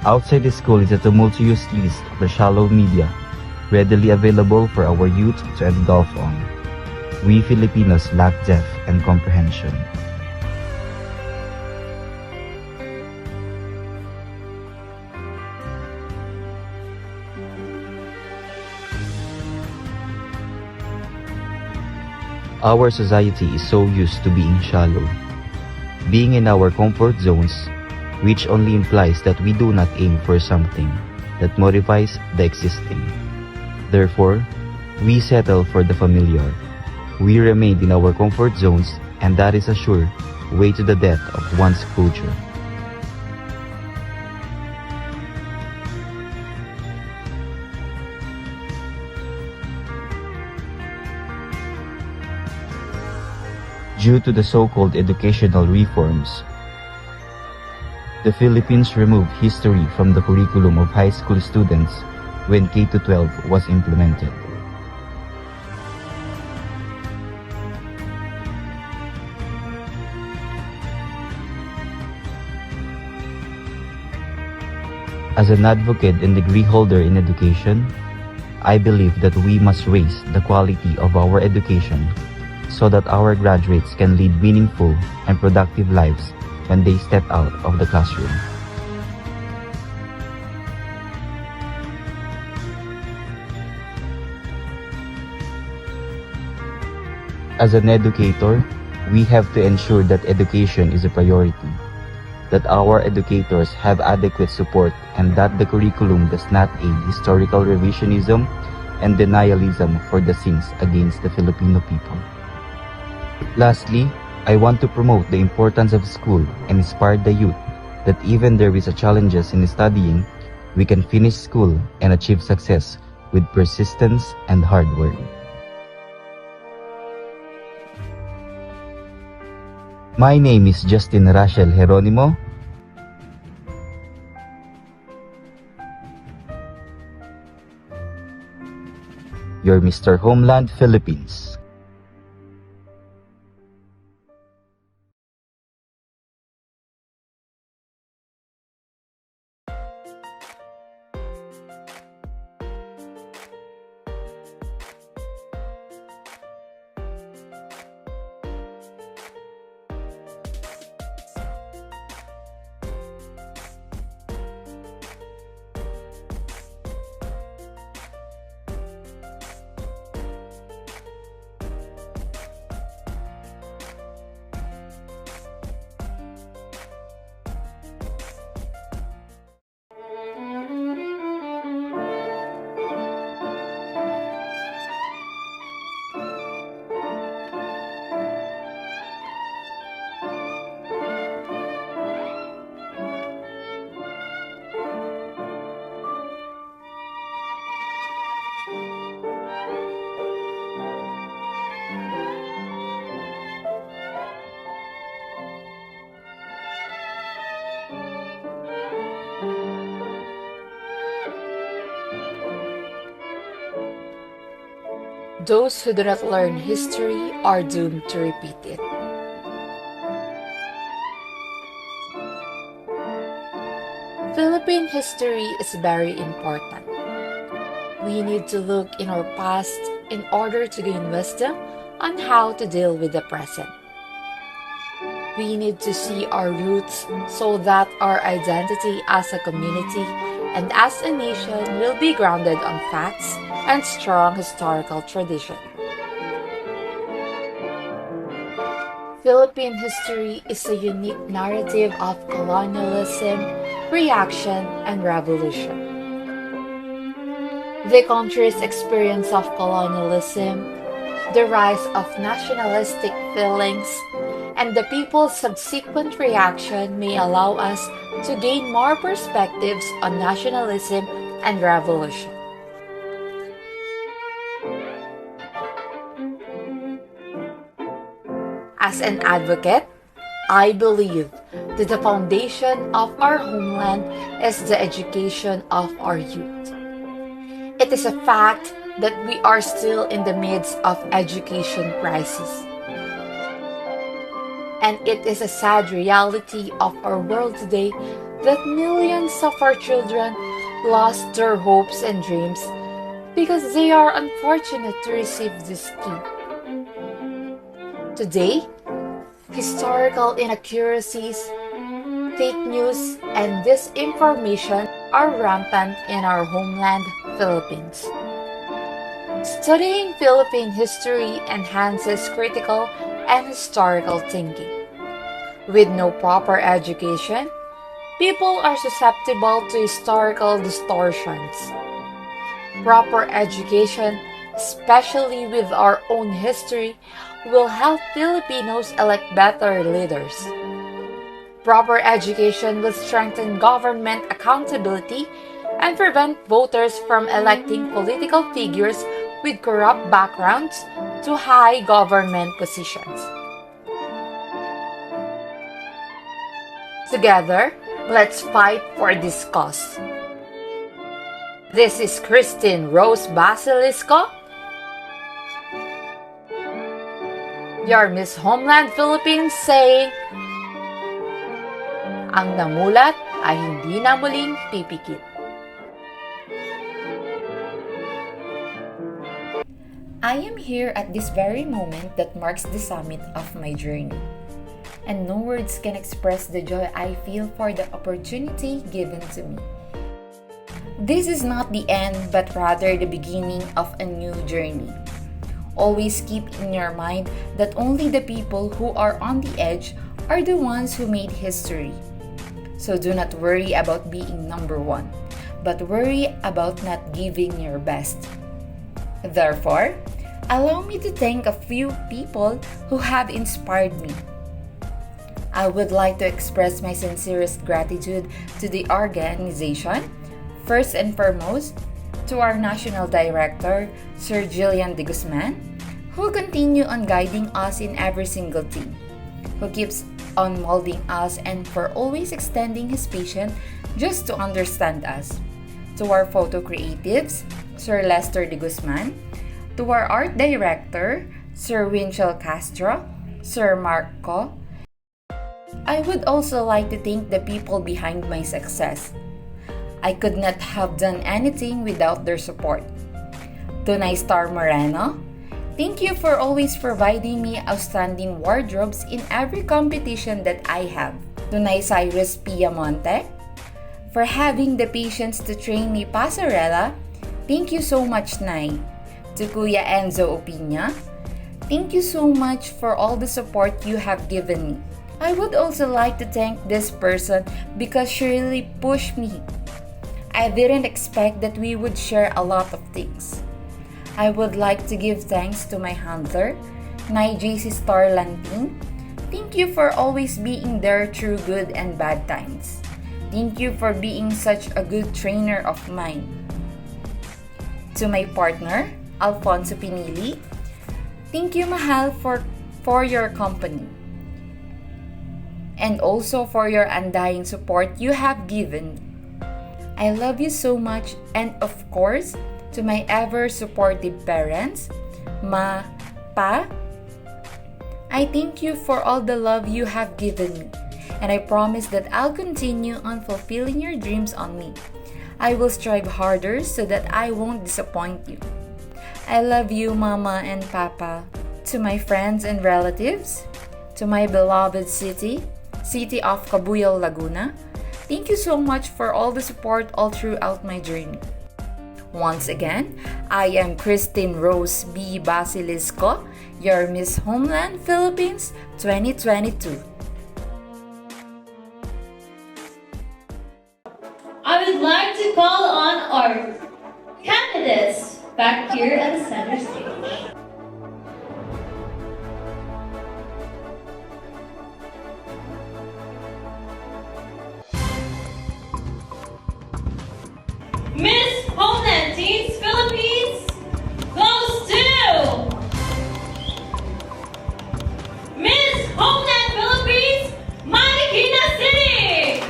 Outside the school is a tumultuous list of the shallow media readily available for our youth to engulf on. We Filipinos lack depth and comprehension. Our society is so used to being shallow, being in our comfort zones, which only implies that we do not aim for something that modifies the existing. Therefore, we settle for the familiar. We remain in our comfort zones, and that is a sure way to the death of one's culture. Due to the so-called educational reforms, the Philippines removed history from the curriculum of high school students when K-12 was implemented. As an advocate and degree holder in education, I believe that we must raise the quality of our education so that our graduates can lead meaningful and productive lives when they step out of the classroom. As an educator, we have to ensure that education is a priority, that our educators have adequate support, and that the curriculum does not aid historical revisionism and denialism for the sins against the Filipino people. Lastly, I want to promote the importance of school and inspire the youth that even there is a challenges in studying, we can finish school and achieve success with persistence and hard work. My name is Justin Rachel Jeronimo. Your Mr. Homeland, Philippines. Those who do not learn history are doomed to repeat it. Philippine history is very important. We need to look in our past in order to gain wisdom on how to deal with the present. We need to see our roots so that our identity as a community and as a nation will be grounded on facts and strong historical tradition. Philippine history is a unique narrative of colonialism, reaction, and revolution. The country's experience of colonialism, the rise of nationalistic feelings, and the people's subsequent reaction may allow us to gain more perspectives on nationalism and revolution. As an advocate, I believe that the foundation of our homeland is the education of our youth. It is a fact that we are still in the midst of education crisis. And it is a sad reality of our world today that millions of our children lost their hopes and dreams because they are unfortunate to receive this scheme. Today, historical inaccuracies, fake news, and disinformation are rampant in our homeland, Philippines. Studying Philippine history enhances critical and historical thinking. With no proper education, people are susceptible to historical distortions. Proper education, especially with our own history, will help Filipinos elect better leaders. Proper education will strengthen government accountability and prevent voters from electing political figures with corrupt backgrounds to high government positions. Together, let's fight for this cause. This is Christine Rose Basilisco, your Miss Homeland Philippines, saying, ang namulat ay hindi na muling pipikit. I am here at this very moment that marks the summit of my journey. And no words can express the joy I feel for the opportunity given to me. This is not the end, but rather the beginning of a new journey. Always keep in your mind that only the people who are on the edge are the ones who made history. So do not worry about being number one, but worry about not giving your best. Therefore, allow me to thank a few people who have inspired me. I would like to express my sincerest gratitude to the organization, first and foremost, to our National Director, Sir Jillian de Guzman, who continue on guiding us in every single team, who keeps on molding us and for always extending his patience just to understand us. To our photo creatives, Sir Lester de Guzman, to our art director, Sir Winchell Castro, Sir Marco. I would also like to thank the people behind my success. I could not have done anything without their support. To Star Moreno, thank you for always providing me outstanding wardrobes in every competition that I have. To Cyrus Piamonte, for having the patience to train me pasarela, thank you so much, Nay. To Kuya Enzo Opinia, thank you so much for all the support you have given me. I would also like to thank this person because she really pushed me. I didn't expect that we would share a lot of things. I would like to give thanks to my handler, Nay JC Star Lanting. Thank you for always being there through good and bad times. Thank you for being such a good trainer of mine. To my partner, Alfonso Pinili, thank you, Mahal, for your company. And also for your undying support you have given me. I love you so much, and of course, to my ever-supportive parents, Ma, Pa, I thank you for all the love you have given me, and I promise that I'll continue on fulfilling your dreams on me. I will strive harder so that I won't disappoint you. I love you, Mama and Papa. To my friends and relatives, to my beloved city of Cabuyao, Laguna, thank you so much for all the support all throughout my journey. Once again, I am Christine Rose B. Basilisco, your Miss Homeland Philippines 2022. I would like to call on our candidates back here at the center stage. Miss Homeland Teens Philippines goes to Miss Homeland Philippines Marikina City.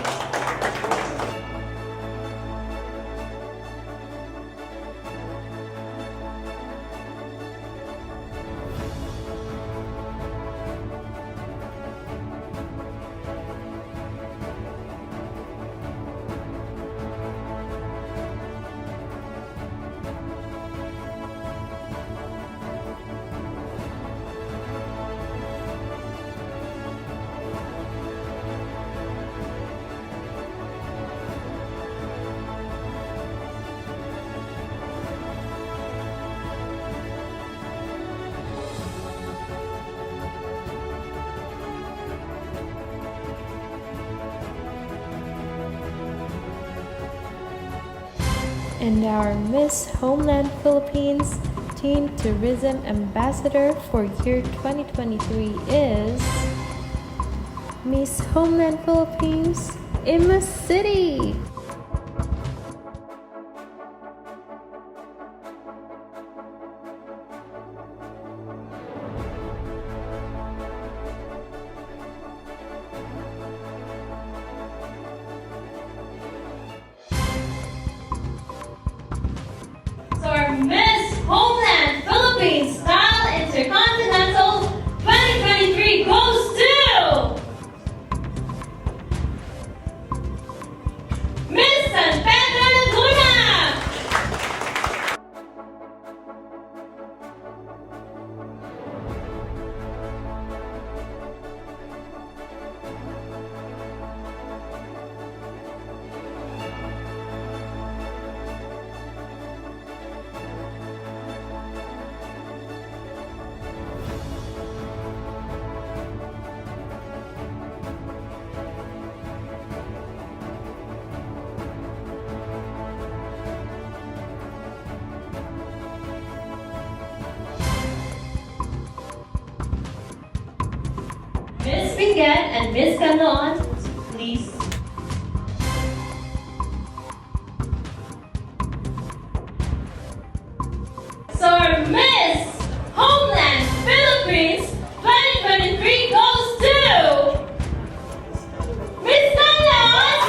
And our Miss Homeland Philippines Teen Tourism Ambassador for year 2023 is Miss Homeland Philippines, Emma City. So our Miss Homeland Philippines Style Intercontinental 2023 goes to Miss Ganon, please. So our Miss Homeland Philippines 2023 goes to Miss Ganon!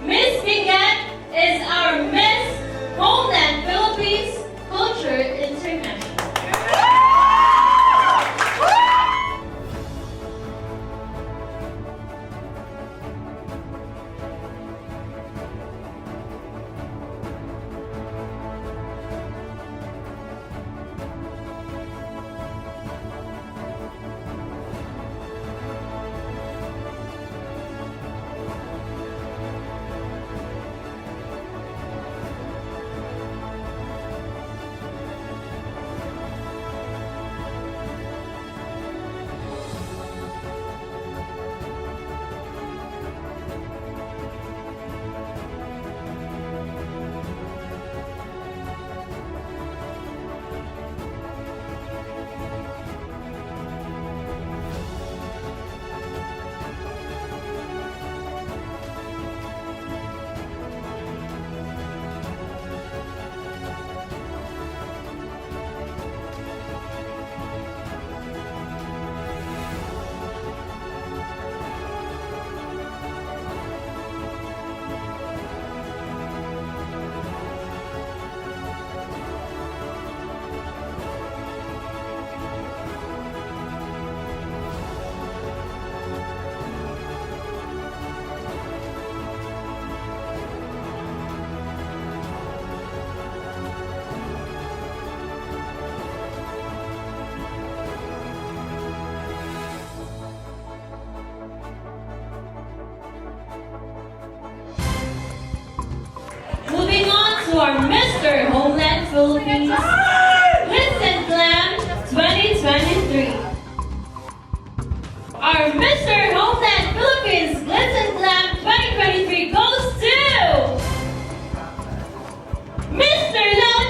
Miss Pigat is our Miss Homeland Philippines Culture International. Moving on to our Mr. Homeland Philippines Glitz and Glam 2023. Our Mr. Homeland Philippines Glitz and Glam 2023 goes to Mr. Leon!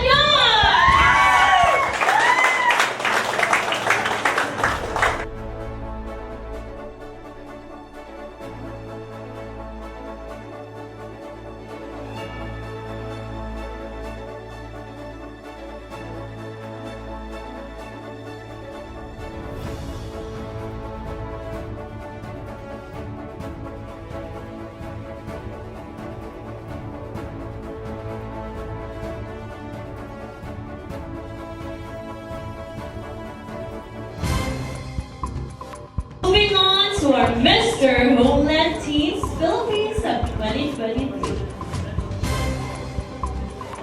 Moving on to our Mr. Homeland Teens Philippines of 2023.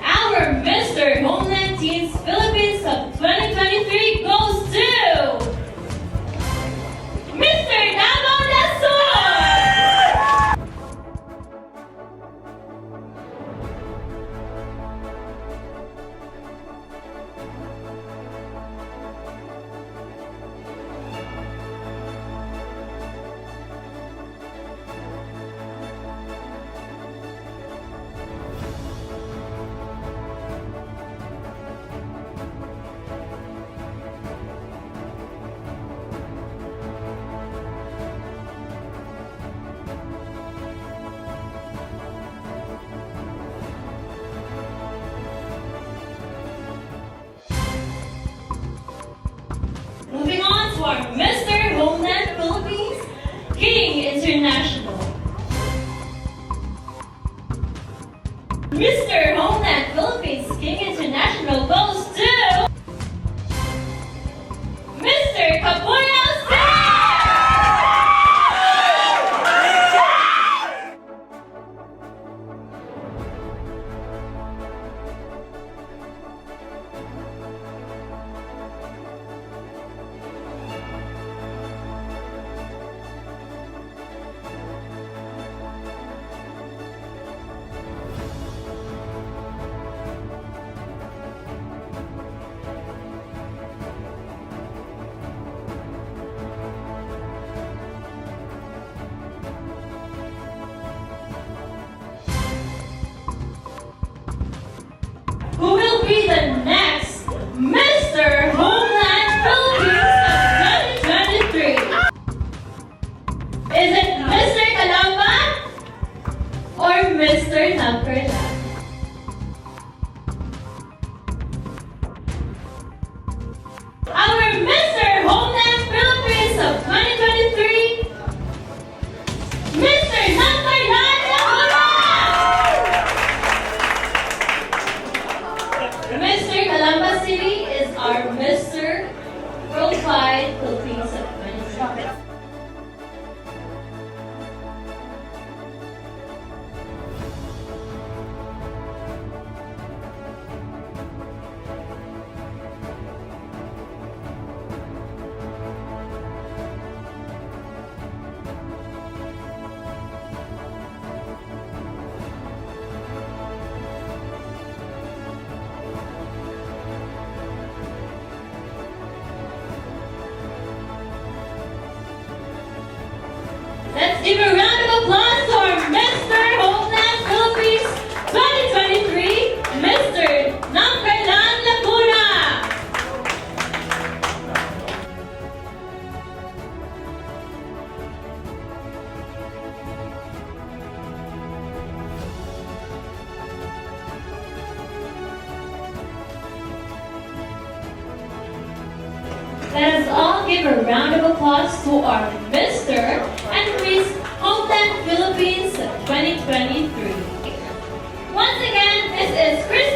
Our Mr. Homeland Teens Philippines of 2023 goes to Mr. Damo Dasor! Moving on to our Mr. Homeland Philippines King International. Mr. Homeland Philippines King International goes to Mr. Kapoya Mr. Homeland Philippines 2023. Is it Mr. Kalamba or Mr. Namperla? Our Mr. Homeland Philippines of 2023, Mr. Namperla Laguna! Mr. Calamba City is our Mr. Worldwide Philippines of 2023. Let's give a round of applause to our Mr. Homeland Philippines 2023, Mr. Namperlan Laguna! Let us all give a round of applause to our Mr. and Miss Homeland Philippines 2023. Once again, this is Chris